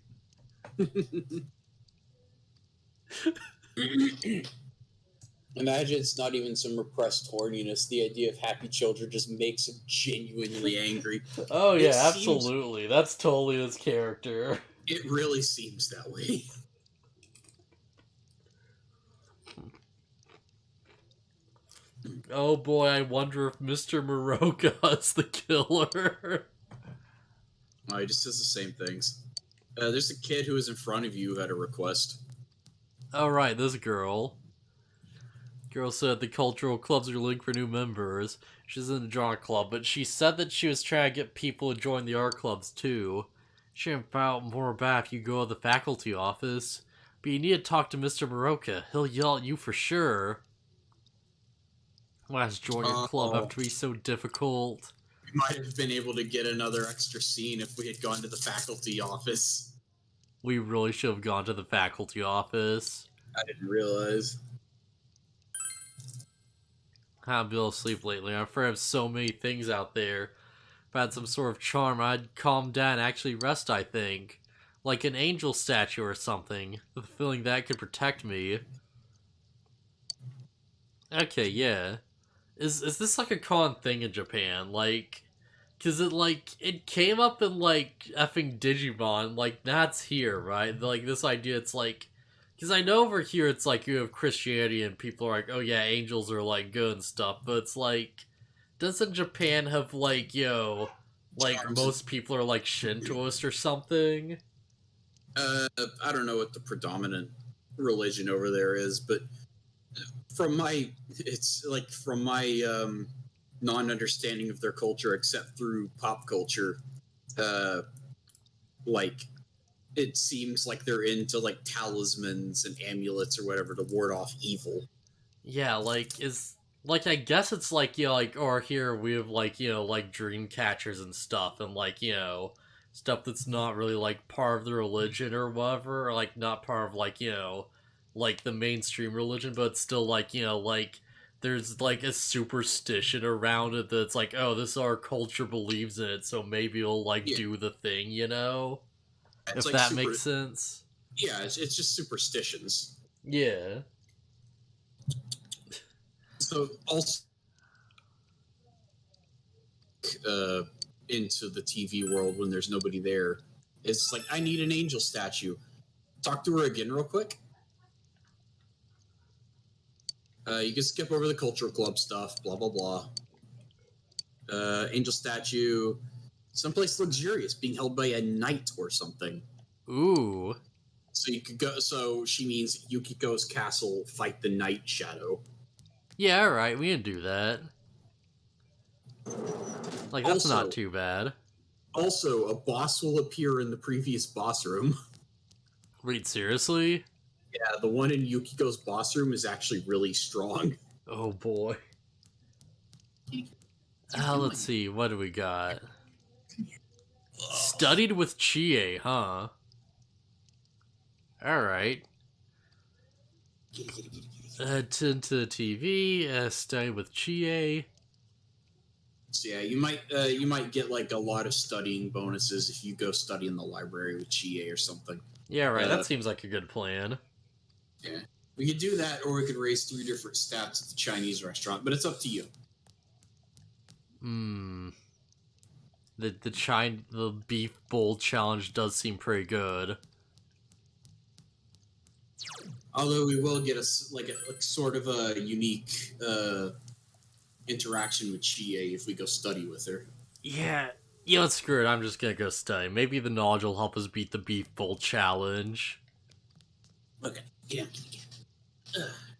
Imagine it's not even some repressed horniness. The idea of happy children just makes him genuinely angry. Oh yeah, absolutely. That's totally his character. It really seems that way. Oh boy, I wonder if Mr. Maroka is the killer. Oh, he just says the same things. There's a kid who was in front of you who had a request. Oh right, this girl. Girl said the cultural clubs are looking for new members. She's in the drama club, but she said that she was trying to get people to join the art clubs too. She found more about if you go to the faculty office. But you need to talk to Mr. Maroka. He'll yell at you for sure. Why does joining your club have to be so difficult? We might have been able to get another extra scene if we had gone to the faculty office. We really should have gone to the faculty office. I didn't realize. I haven't been able to sleep lately. I'm afraid of so many things out there. If I had some sort of charm, I'd calm down and actually rest, I think. Like an angel statue or something. The feeling that could protect me. Okay, yeah. Is this like a common thing in Japan? Like, cause it came up in like effing Digimon, like that's here, right? Like this idea, it's like, cause I know over here it's like you have Christianity and people are like, oh yeah, angels are like good and stuff, but it's like, doesn't Japan have like, most people are like Shintoist or something? I don't know what the predominant religion over there is, but from my non-understanding of their culture, except through pop culture, it seems like they're into like talismans and amulets or whatever to ward off evil. Yeah, I guess it's like, or here we have like dream catchers and stuff, and stuff that's not really like part of the religion or whatever, or like not part of like the mainstream religion, but still there's like a superstition around it that's like, oh, this our culture believes in it, so maybe it'll do the thing, It's if that makes sense. Yeah, it's just superstitions. Yeah. So also into the TV world when there's nobody there, it's like, I need an angel statue. Talk to her again real quick. You can skip over the cultural club stuff, blah, blah, blah. Angel statue. Someplace luxurious, being held by a knight or something. Ooh. So you could go. So she means Yukiko's castle, fight the night shadow. Yeah, alright, we can do that. Like, that's Also, not too bad. Also, a boss will appear in the previous boss room. Wait, seriously? Yeah, the one in Yukiko's boss room is actually really strong. Oh boy. Let's see, what do we got? Studied with Chie, huh? Alright. To the TV, study with Chie. So yeah, you might get like a lot of studying bonuses if you go study in the library with Chie or something. Yeah, right, that seems like a good plan. Yeah. We could do that, or we could raise 3 different stats at the Chinese restaurant, but it's up to you. The beef bowl challenge does seem pretty good. Although we will get a sort of a unique interaction with Chie if we go study with her. Yeah, let's screw it. I'm just gonna go study. Maybe the knowledge will help us beat the beef bowl challenge. Okay, yeah.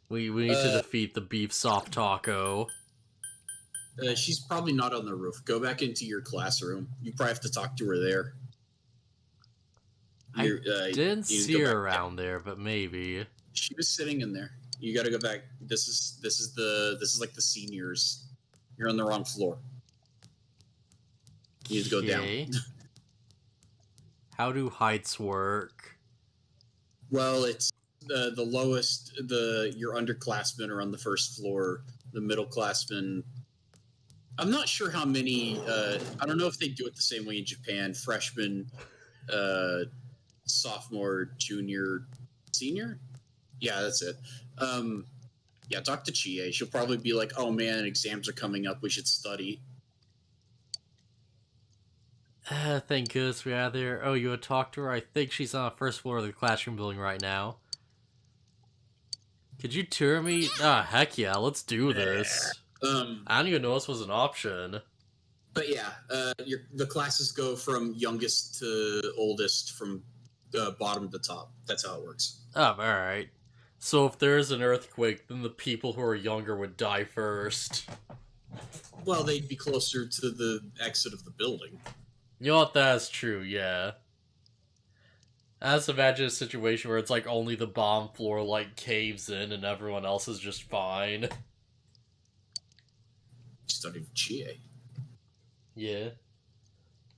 We need to defeat the beef soft taco. She's probably not on the roof. Go back into your classroom. You probably have to talk to her there. I didn't see her around there, but maybe she was sitting in there. You got to go back. This is like the seniors. You're on the wrong floor. You need to go down. How do heights work? Well, it's the lowest. Your underclassmen are on the first floor. The middleclassmen. I'm not sure how many. I don't know if they do it the same way in Japan. Freshman, sophomore, junior, senior. Yeah, that's it. Yeah, talk to Chie. She'll probably be like, "Oh man, exams are coming up. We should study." Thank goodness we're out there. Oh, you would talk to her? I think she's on the first floor of the classroom building right now. Could you tour me? Heck yeah, let's do this. I didn't even know this was an option. But yeah, the classes go from youngest to oldest, from bottom to top. That's how it works. Oh, alright. So if there's an earthquake, then the people who are younger would die first. Well, they'd be closer to the exit of the building. You know what, that's true, yeah. I just imagine a situation where it's like only the bottom floor like caves in and everyone else is just fine. Studying Chie. Yeah.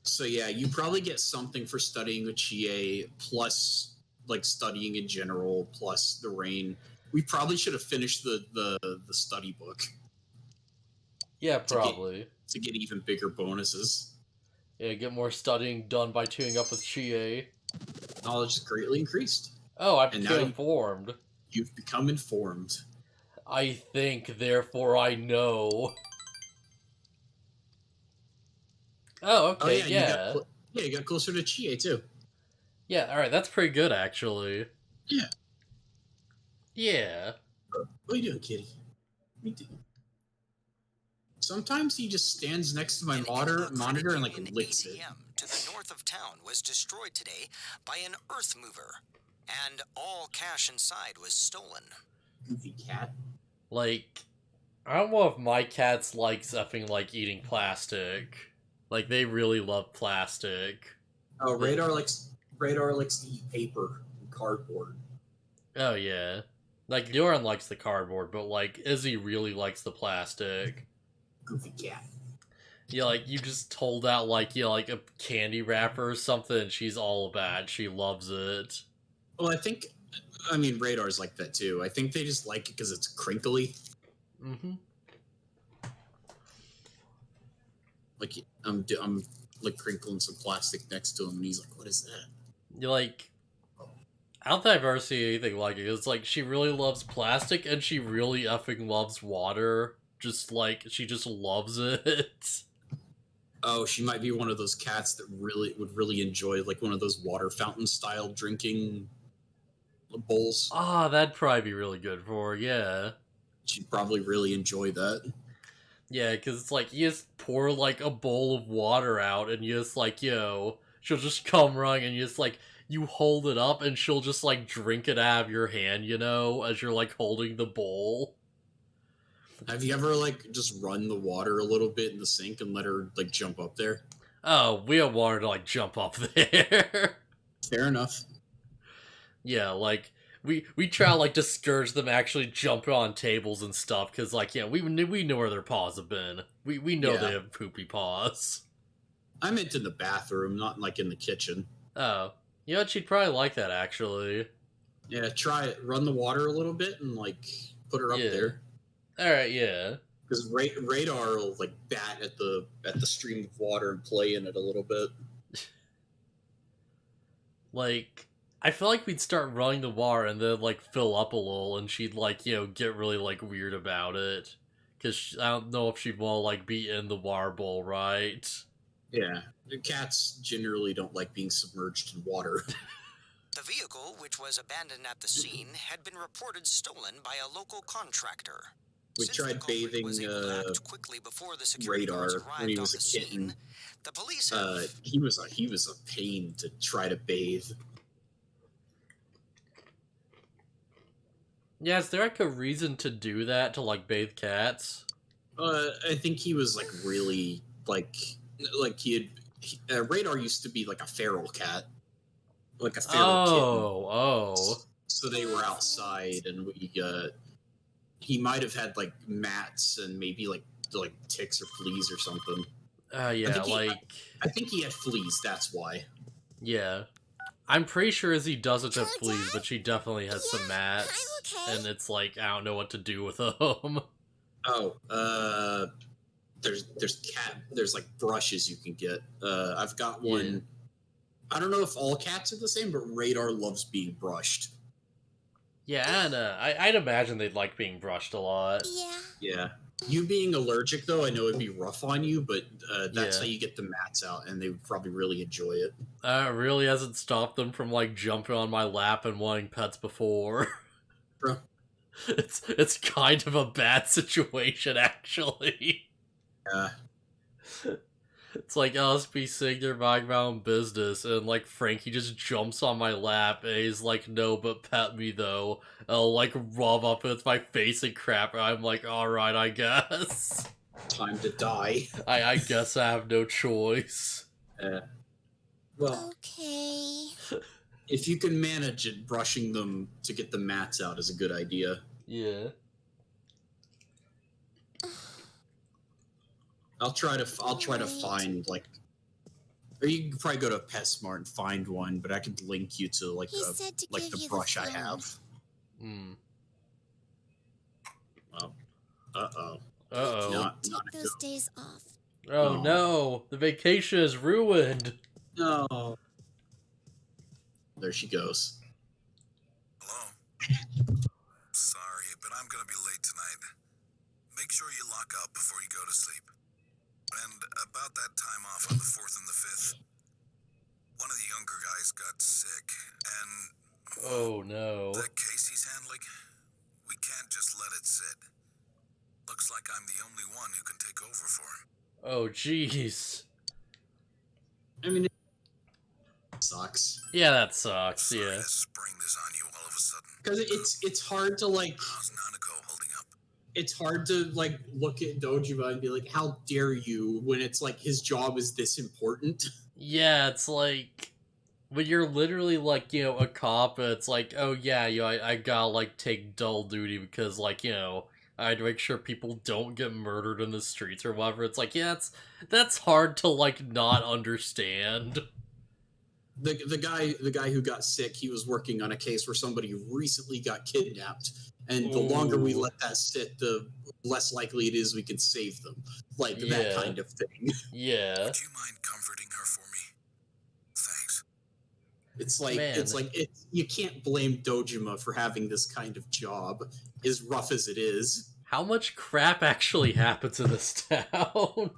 So yeah, you probably get something for studying with Chie, plus like studying in general, plus the rain. We probably should have finished the study book. Yeah, probably. To get even bigger bonuses. Yeah, get more studying done by tuning up with Chie. Knowledge is greatly increased. Oh, I've become informed. You've become informed. I think, therefore I know. Oh, okay, yeah. You got closer to Chie, too. Yeah, alright, that's pretty good, actually. Yeah. Yeah. What are you doing, kitty? Me too. Sometimes he just stands next to my monitor and, like, licks it. To the north of town was destroyed today by an earth mover, and all cash inside was stolen. Goofy cat. Like, I don't know if my cats likes effing, like, eating plastic. Like, they really love plastic. Oh, Radar likes to eat paper and cardboard. Oh, yeah. Like, Doran likes the cardboard, but, like, Izzy really likes the plastic. Goofy cat. Yeah, like, you just told out, like, like a candy wrapper or something, and she's all about it. She loves it. Well, Radar's like that, too. I think they just like it because it's crinkly. Mm-hmm. Like, I'm like, crinkling some plastic next to him, and he's like, what is that? You're like, I don't think I've ever seen anything like it. It's like, she really loves plastic, and she really effing loves water. Just, like, she just loves it. Oh, she might be one of those cats that would really enjoy, like, one of those water fountain-style drinking bowls. Ah, that'd probably be really good for her, yeah. She'd probably really enjoy that. Yeah, because it's like, you just pour, like, a bowl of water out, and you just, like, she'll just come running, and you just, like, you hold it up, and she'll just, like, drink it out of your hand, as you're, like, holding the bowl. Have you ever, like, just run the water a little bit in the sink and let her, like, jump up there? Oh, we don't want her to, like, jump up there. Fair enough. Yeah, like, we try to, like, discourage them actually jumping on tables and stuff, because, like, we know where their paws have been. We know they have poopy paws. I meant in the bathroom, not, like, in the kitchen. Oh. You know what, she'd probably like that, actually. Yeah, try it. Run the water a little bit and, like, put her up there. Alright, yeah. Because Radar will, like, bat at the stream of water and play in it a little bit. Like, I feel like we'd start running the water and then, like, fill up a little, and she'd, like, get really, like, weird about it. Because I don't know if she'd want to, like, be in the water bowl, right? Yeah. Cats generally don't like being submerged in water. The vehicle, which was abandoned at the scene, had been reported stolen by a local contractor. We Since tried the culprit bathing was able to act quickly before the security guards Radar when he arrived was on a the kitten. scene, the police have... He was a pain to try to bathe. Yeah, is there, like, a reason to do that, to, like, bathe cats? I think he was, like, really, like Radar used to be, like, a feral cat. Like a feral kitten. Oh. So they were outside, and he might have had, like, mats and maybe, like ticks or fleas or something. Yeah, I think he had fleas, that's why. Yeah. I'm pretty sure Izzy doesn't have fleas, but she definitely has some mats. I'm okay. And it's like, I don't know what to do with them. Oh, there's like brushes you can get. I've got one. Yeah. I don't know if all cats are the same, but Radar loves being brushed. Yeah, and I'd imagine they'd like being brushed a lot. Yeah. Yeah. You being allergic, though, I know it'd be rough on you, but that's how you get the mats out, and they would probably really enjoy it. It really hasn't stopped them from, like, jumping on my lap and wanting pets before. Bro. It's kind of a bad situation, actually. Yeah. It's like, I'll just be sitting there minding my own business, and, like, Frankie just jumps on my lap, and he's like, no, but pet me, though. I'll, like, rub up against my face and crap, and I'm like, alright, I guess. Time to die. I guess I have no choice. Well, Okay. if you can manage it, brushing them to get the mats out is a good idea. Yeah. I'll try to find, like, or you can probably go to PetSmart and find one, but I could link you to like the brush I have. Well, Uh-oh. Take those days off. Oh no, the vacation is ruined. No. There she goes. Hello? Sorry, but I'm gonna be late tonight. Make sure you lock up before you go to sleep. And about that time off on the 4th and the 5th, one of the younger guys got sick, and... Oh no. That case he's handling, we can't just let it sit. Looks like I'm the only one who can take over for him. Oh jeez. I mean, it sucks. Yeah, that sucks, Sorry yeah. to spring this on you all of a sudden. Because it's hard to, like... How's Nanako holding up? It's hard to, like, look at Dojima and be like, how dare you, when it's like his job is this important. Yeah, it's like, when you're literally, like, a cop, and it's like, oh yeah, I gotta, like, take dull duty because, like, I had to make sure people don't get murdered in the streets or whatever. It's like, yeah, that's hard to, like, not understand. The guy who got sick, he was working on a case where somebody recently got kidnapped. And the longer we let that sit, the less likely it is we can save them. Like, that kind of thing. Yeah. Would you mind comforting her for me? Thanks. You can't blame Dojima for having this kind of job, as rough as it is. How much crap actually happens in this town?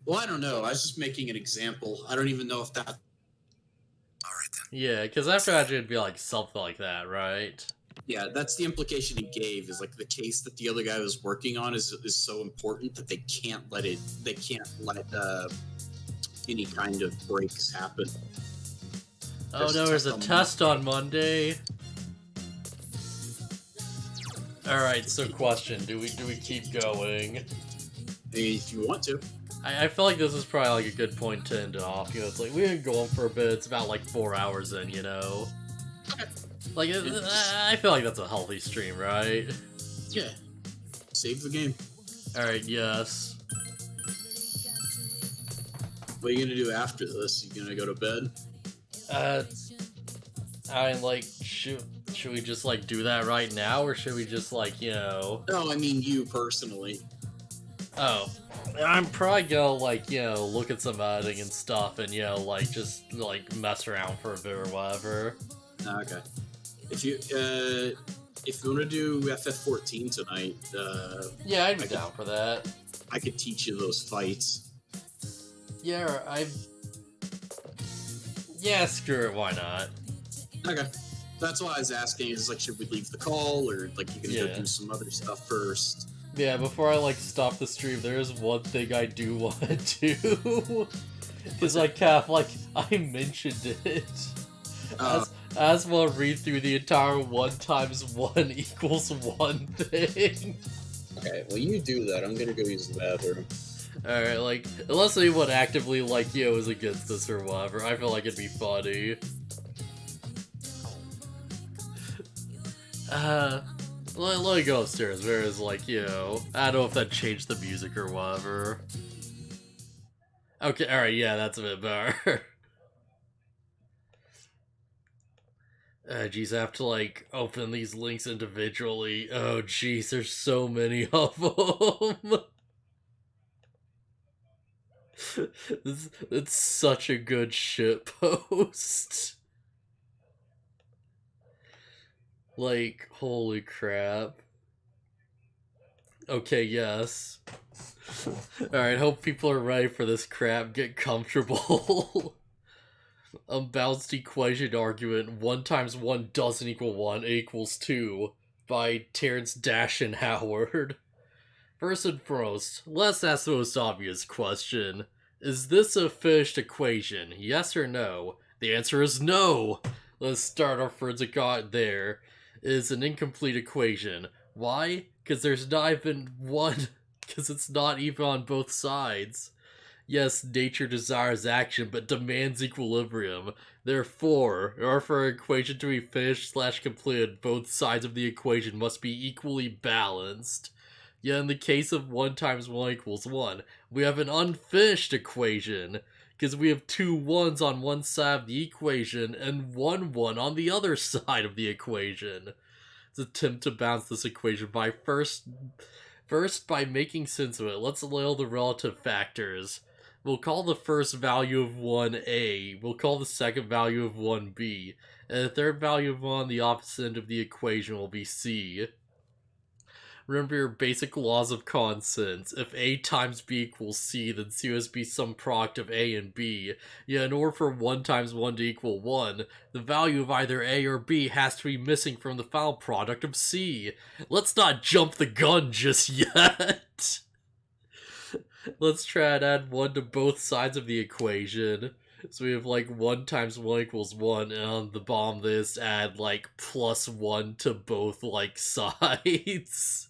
Well, I don't know. I was just making an example. I don't even know if that... Alright then. Yeah, because I imagine it'd be like something like that, right? Yeah, that's the implication he gave. Is like the case that the other guy was working on is so important that they can't let any kind of breaks happen. Oh no, there's a test on Monday. All right, so question: do we keep going? If you want to. I feel like this is probably like a good point to end it off. You know, it's like we can go on for a bit. It's about like 4 hours in, you know. Like I feel like that's a healthy stream, right? Yeah. Save the game. All right. Yes. What are you gonna do after this? You gonna go to bed? I mean, like, should we just like do that right now, or should we just like, you know? No, I mean you personally. Oh, I'm probably gonna like, you know, look at some editing and stuff, and you know, like just like mess around for a bit or whatever. Okay. If you want to do FF14 tonight, yeah, I'd be down for that. I could teach you those fights. Yeah, yeah, screw it, why not? Okay. That's why I was asking, is like, should we leave the call, or like you gonna go do some other stuff first? Yeah, before I like stop the stream, there is one thing I do want to do. Because like, Cap, like, I mentioned it. As well, read through the entire 1 times 1 equals 1 thing. Okay, well you do that. I'm gonna go use the bathroom. Alright, like, unless anyone actively, like, you know, is against this or whatever, I feel like it'd be funny. Let me go upstairs, whereas, like, you know, I don't know if that changed the music or whatever. Okay, alright, yeah, that's a bit better. Geez, I have to, like, open these links individually. Oh, jeez, there's so many of them. It's such a good shitpost. Like, holy crap. Okay, yes. Alright, hope people are ready for this crap. Get comfortable. Unbalanced equation argument. 1 times 1 doesn't equal 1. It equals 2. By Terrence Dash and Howard. First and foremost, let's ask the most obvious question. Is this a finished equation? Yes or no? The answer is no! Let's start our forensic audit there. It is an incomplete equation. Why? Because there's not even one. Because it's not even on both sides. Yes, nature desires action, but demands equilibrium. Therefore, in order for an equation to be finished/completed, both sides of the equation must be equally balanced. Yet in the case of 1 times 1 equals 1, we have an unfinished equation, because we have 2 1s on one side of the equation and 1 1 on the other side of the equation. Let's attempt to balance this equation by first by making sense of it. Let's label the relative factors. We'll call the first value of 1 A, we'll call the second value of 1 B, and the third value of 1 on the opposite end of the equation will be C. Remember your basic laws of common sense. If A times B equals C, then C must be some product of A and B. Yet in order for 1 times 1 to equal 1, the value of either A or B has to be missing from the final product of C. Let's not jump the gun just yet. Let's try and add 1 to both sides of the equation. So we have like 1 times 1 equals 1, and on the bottom list add like +1 to both like sides.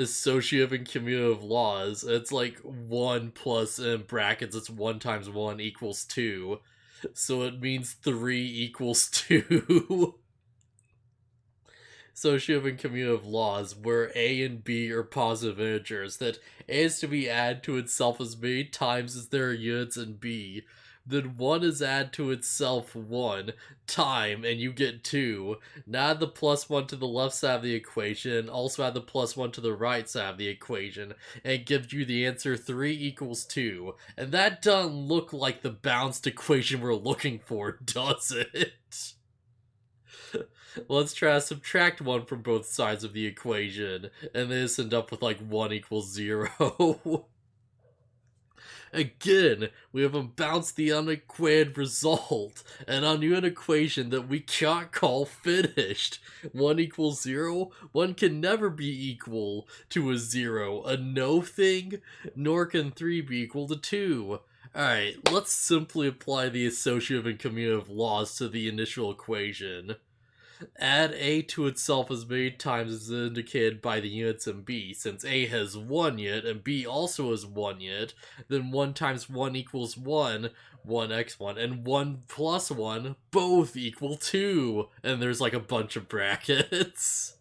Associative and commutative laws. It's like 1 plus in brackets, it's 1 times 1 equals 2. So it means 3 equals 2. Associative and commutative laws, where A and B are positive integers, that A is to be added to itself as many times as there are units in B. Then 1 is added to itself 1 time, and you get 2. Now add the +1 to the left side of the equation, also add the +1 to the right side of the equation, and it gives you the answer 3 equals 2. And that doesn't look like the balanced equation we're looking for, does it? Let's try to subtract 1 from both sides of the equation, and this end up with like 1 equals 0. Again, we have unbounced the unequated result, and a new equation that we can't call finished. 1 equals 0, 1 can never be equal to a 0, a no thing, nor can 3 be equal to 2. Alright, let's simply apply the associative and commutative laws to the initial equation. Add A to itself as many times as indicated by the units in B. Since A has 1 unit and B also has 1 unit, then 1 times 1 equals 1, 1x1, and 1 plus 1 both equal 2. And there's like a bunch of brackets.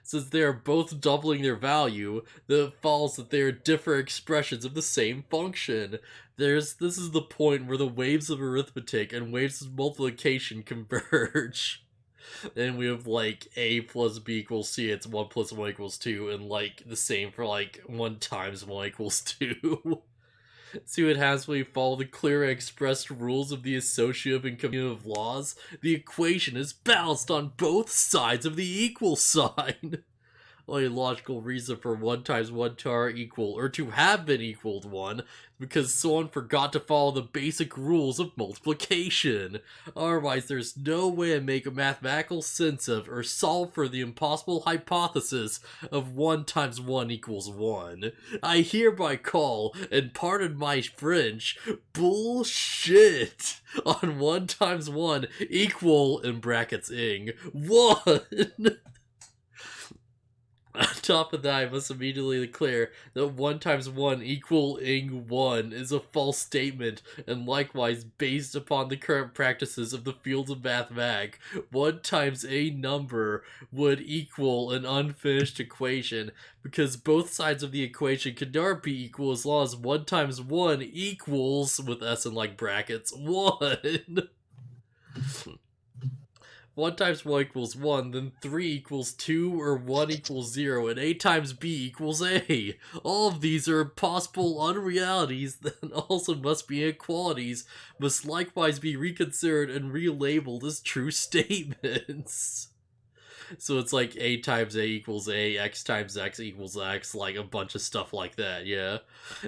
Since they are both doubling their value, then it follows that they are different expressions of the same function. This is the point where the waves of arithmetic and waves of multiplication converge. And we have like A plus B equals C, it's 1 plus 1 equals 2, and like the same for like 1 times 1 equals 2. See what happens when we follow the clearly expressed rules of the associative and commutative laws? The equation is balanced on both sides of the equal sign. Only logical reason for 1 times 1 to are equal, or to have been equaled 1, because someone forgot to follow the basic rules of multiplication. Otherwise, there's no way to make a mathematical sense of, or solve for the impossible hypothesis of 1 times 1 equals 1. I hereby call, and pardon my French, bullshit on 1 times 1 equal, in brackets ing, 1! On top of that, I must immediately declare that 1 times 1 equaling 1 is a false statement, and likewise based upon the current practices of the field of mathematics. 1 times a number would equal an unfinished equation, because both sides of the equation can never be equal as long as 1 times 1 equals, with S in like brackets, 1. 1 times 1 equals 1, then 3 equals 2, or 1 equals 0, and A times B equals A. All of these are impossible unrealities that also must be inequalities, must likewise be reconsidered and relabeled as true statements. So it's like A times A equals A, X times X equals X, like a bunch of stuff like that, yeah?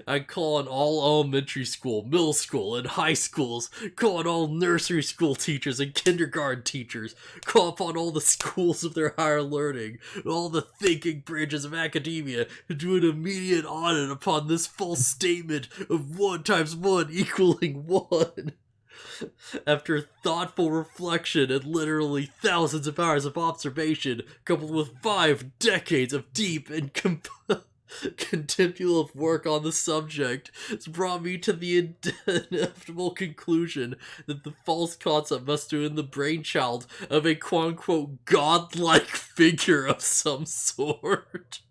I call on all elementary school, middle school, and high schools, call on all nursery school teachers and kindergarten teachers, call upon all the schools of their higher learning, and all the thinking branches of academia to do an immediate audit upon this false statement of 1 times 1 equaling 1. After thoughtful reflection and literally thousands of hours of observation, coupled with 5 decades of deep and contemplative work on the subject, it's brought me to the inevitable conclusion that the false concept must have been the brainchild of a quote-unquote godlike figure of some sort.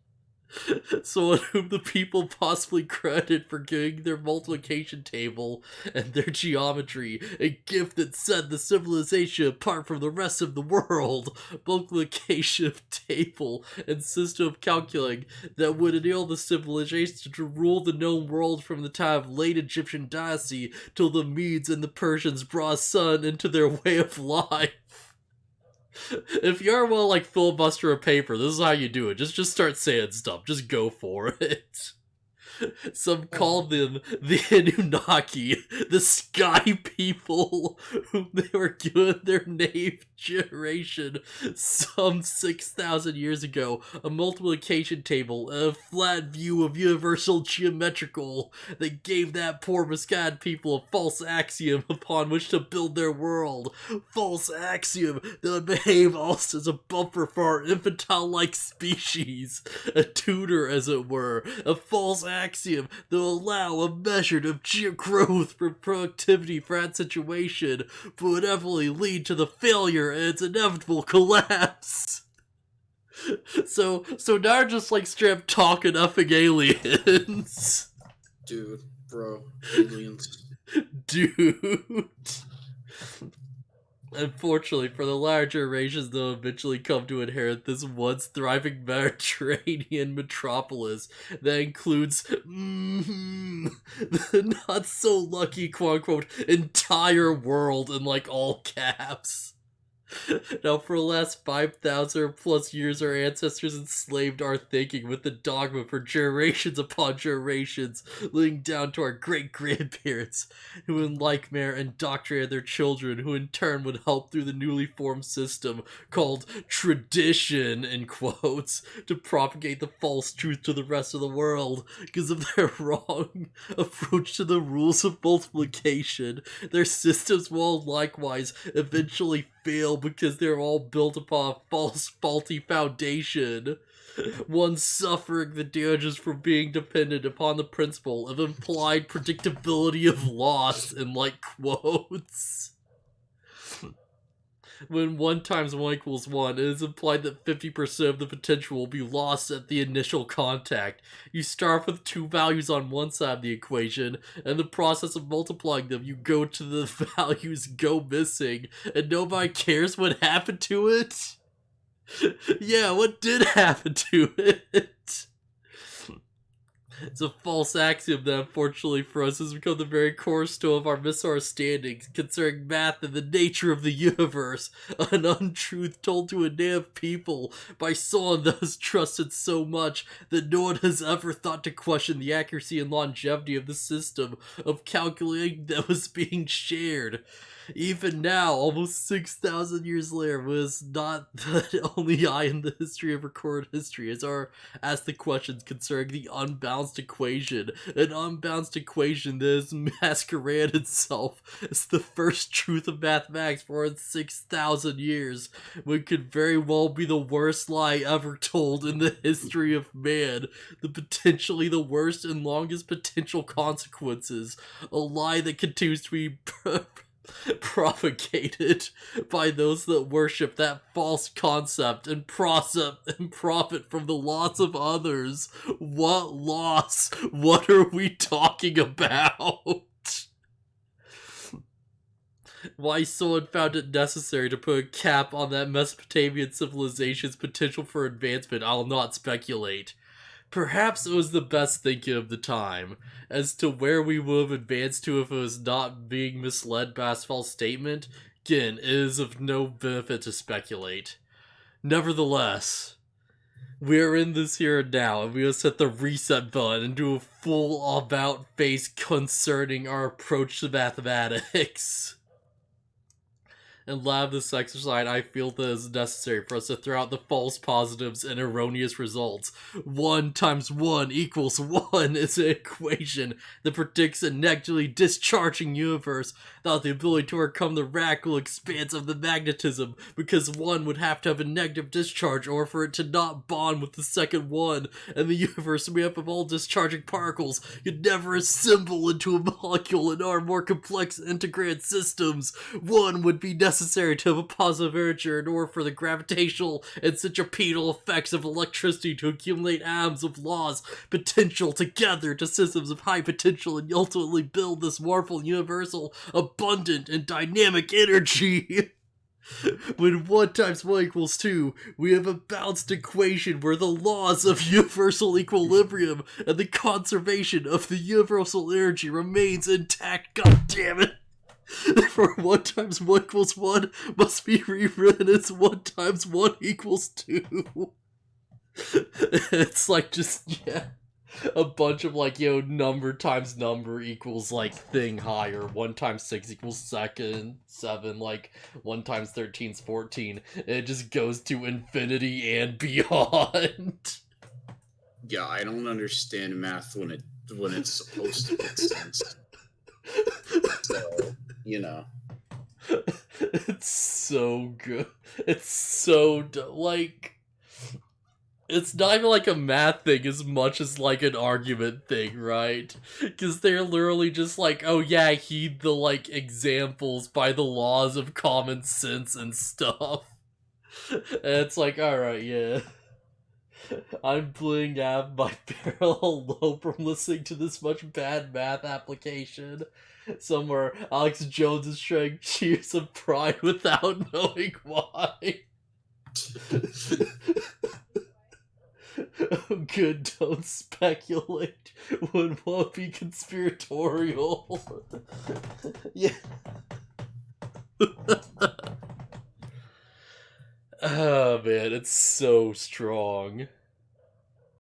Someone whom the people possibly credited for giving their multiplication table and their geometry a gift that set the civilization apart from the rest of the world. Multiplication table and system of calculating that would enable the civilization to rule the known world from the time of late Egyptian dynasty till the Medes and the Persians brought sun into their way of life. If you ever want to, like, filibuster a paper, this is how you do it. Just start saying stuff. Just go for it. Some called them the Anunnaki, the sky people, whom they were given their name generation some 6,000 years ago, a multiplication table, a flat view of universal geometrical that gave that poor misguided people a false axiom upon which to build their world. False axiom that would behave also as a buffer for our infantile-like species, a tutor as it were, a false axiom that will allow a measure of growth for productivity for that situation, but would inevitably lead to the failure and its inevitable collapse. So now we're just like straight up talking effing aliens. Dude, bro, aliens. Dude. Unfortunately, for the larger races, they'll eventually come to inherit this once thriving Mediterranean metropolis that includes the not so lucky quote-unquote entire world in like all caps. Now, for the last 5,000 plus years, our ancestors enslaved our thinking with the dogma for generations upon generations, leading down to our great-grandparents, who in like manner indoctrinated their children, who in turn would help through the newly formed system called tradition, in quotes, to propagate the false truth to the rest of the world. Because of their wrong approach to the rules of multiplication, their systems will likewise eventually fail because they're all built upon a faulty foundation. One suffering the damages from being dependent upon the principle of implied predictability of loss, in like quotes. When 1 times 1 equals 1, it is implied that 50% of the potential will be lost at the initial contact. You start with 2 values on one side of the equation, and in the process of multiplying them, you go to the values go missing, and nobody cares what happened to it? Yeah, what did happen to it? It's a false axiom that, unfortunately for us, has become the very cornerstone of our misunderstandings concerning math and the nature of the universe, an untruth told to a native people by someone that has trusted so much that no one has ever thought to question the accuracy and longevity of the system of calculating that was being shared. Even now, almost 6,000 years later, was not the only eye in the history of recorded history as are asked the questions concerning the unbalanced equation, an unbalanced equation that has masqueraded itself as the first truth of mathematics for more than 6,000 years, when it could very well be the worst lie ever told in the history of man, potentially the worst and longest potential consequences, a lie that continues to be propagated by those that worship that false concept and profit from the loss of others. What loss? What are we talking about? Why someone found it necessary to put a cap on that Mesopotamian civilization's potential for advancement, I'll not speculate. Perhaps it was the best thinking of the time. As to where we would have advanced to if it was not being misled by a false statement, again, it is of no benefit to speculate. Nevertheless, we are in this here and now, and we will set the reset button and do a full about face concerning our approach to mathematics. In lab this exercise, I feel that it is necessary for us to throw out the false positives and erroneous results. 1 times 1 equals 1 is an equation that predicts a negatively discharging universe without the ability to overcome the radical expanse of the magnetism, because 1 would have to have a negative discharge or for it to not bond with the second 1, and the universe made up of all discharging particles could never assemble into a molecule in our more complex integrated systems. 1 would be necessary to have a positive energy in order for the gravitational and centripetal effects of electricity to accumulate atoms of laws potential together to systems of high potential and ultimately build this wonderful, universal, abundant, and dynamic energy. When 1 times 1 equals 2, we have a balanced equation where the laws of universal equilibrium and the conservation of the universal energy remains intact. God damn it! For 1 times 1 equals 1 must be rewritten as 1 times 1 equals 2. It's like just, yeah, a bunch of like, number times number equals like thing higher. 1 times 6 equals 7, like 1 times 13 is 14. And it just goes to infinity and beyond. Yeah, I don't understand math when it's supposed to make sense. So, It's so good. It's so like, it's not even like a math thing as much as like an argument thing, right? Because they're literally just like, oh yeah, heed the like examples by the laws of common sense and stuff. And it's like, alright, yeah. I'm bleeding out my parallel lobe from listening to this much bad math application. Somewhere Alex Jones is showing cheers of pride without knowing why. Oh, good, don't speculate. Would won't be conspiratorial. Yeah. Oh man, it's so strong.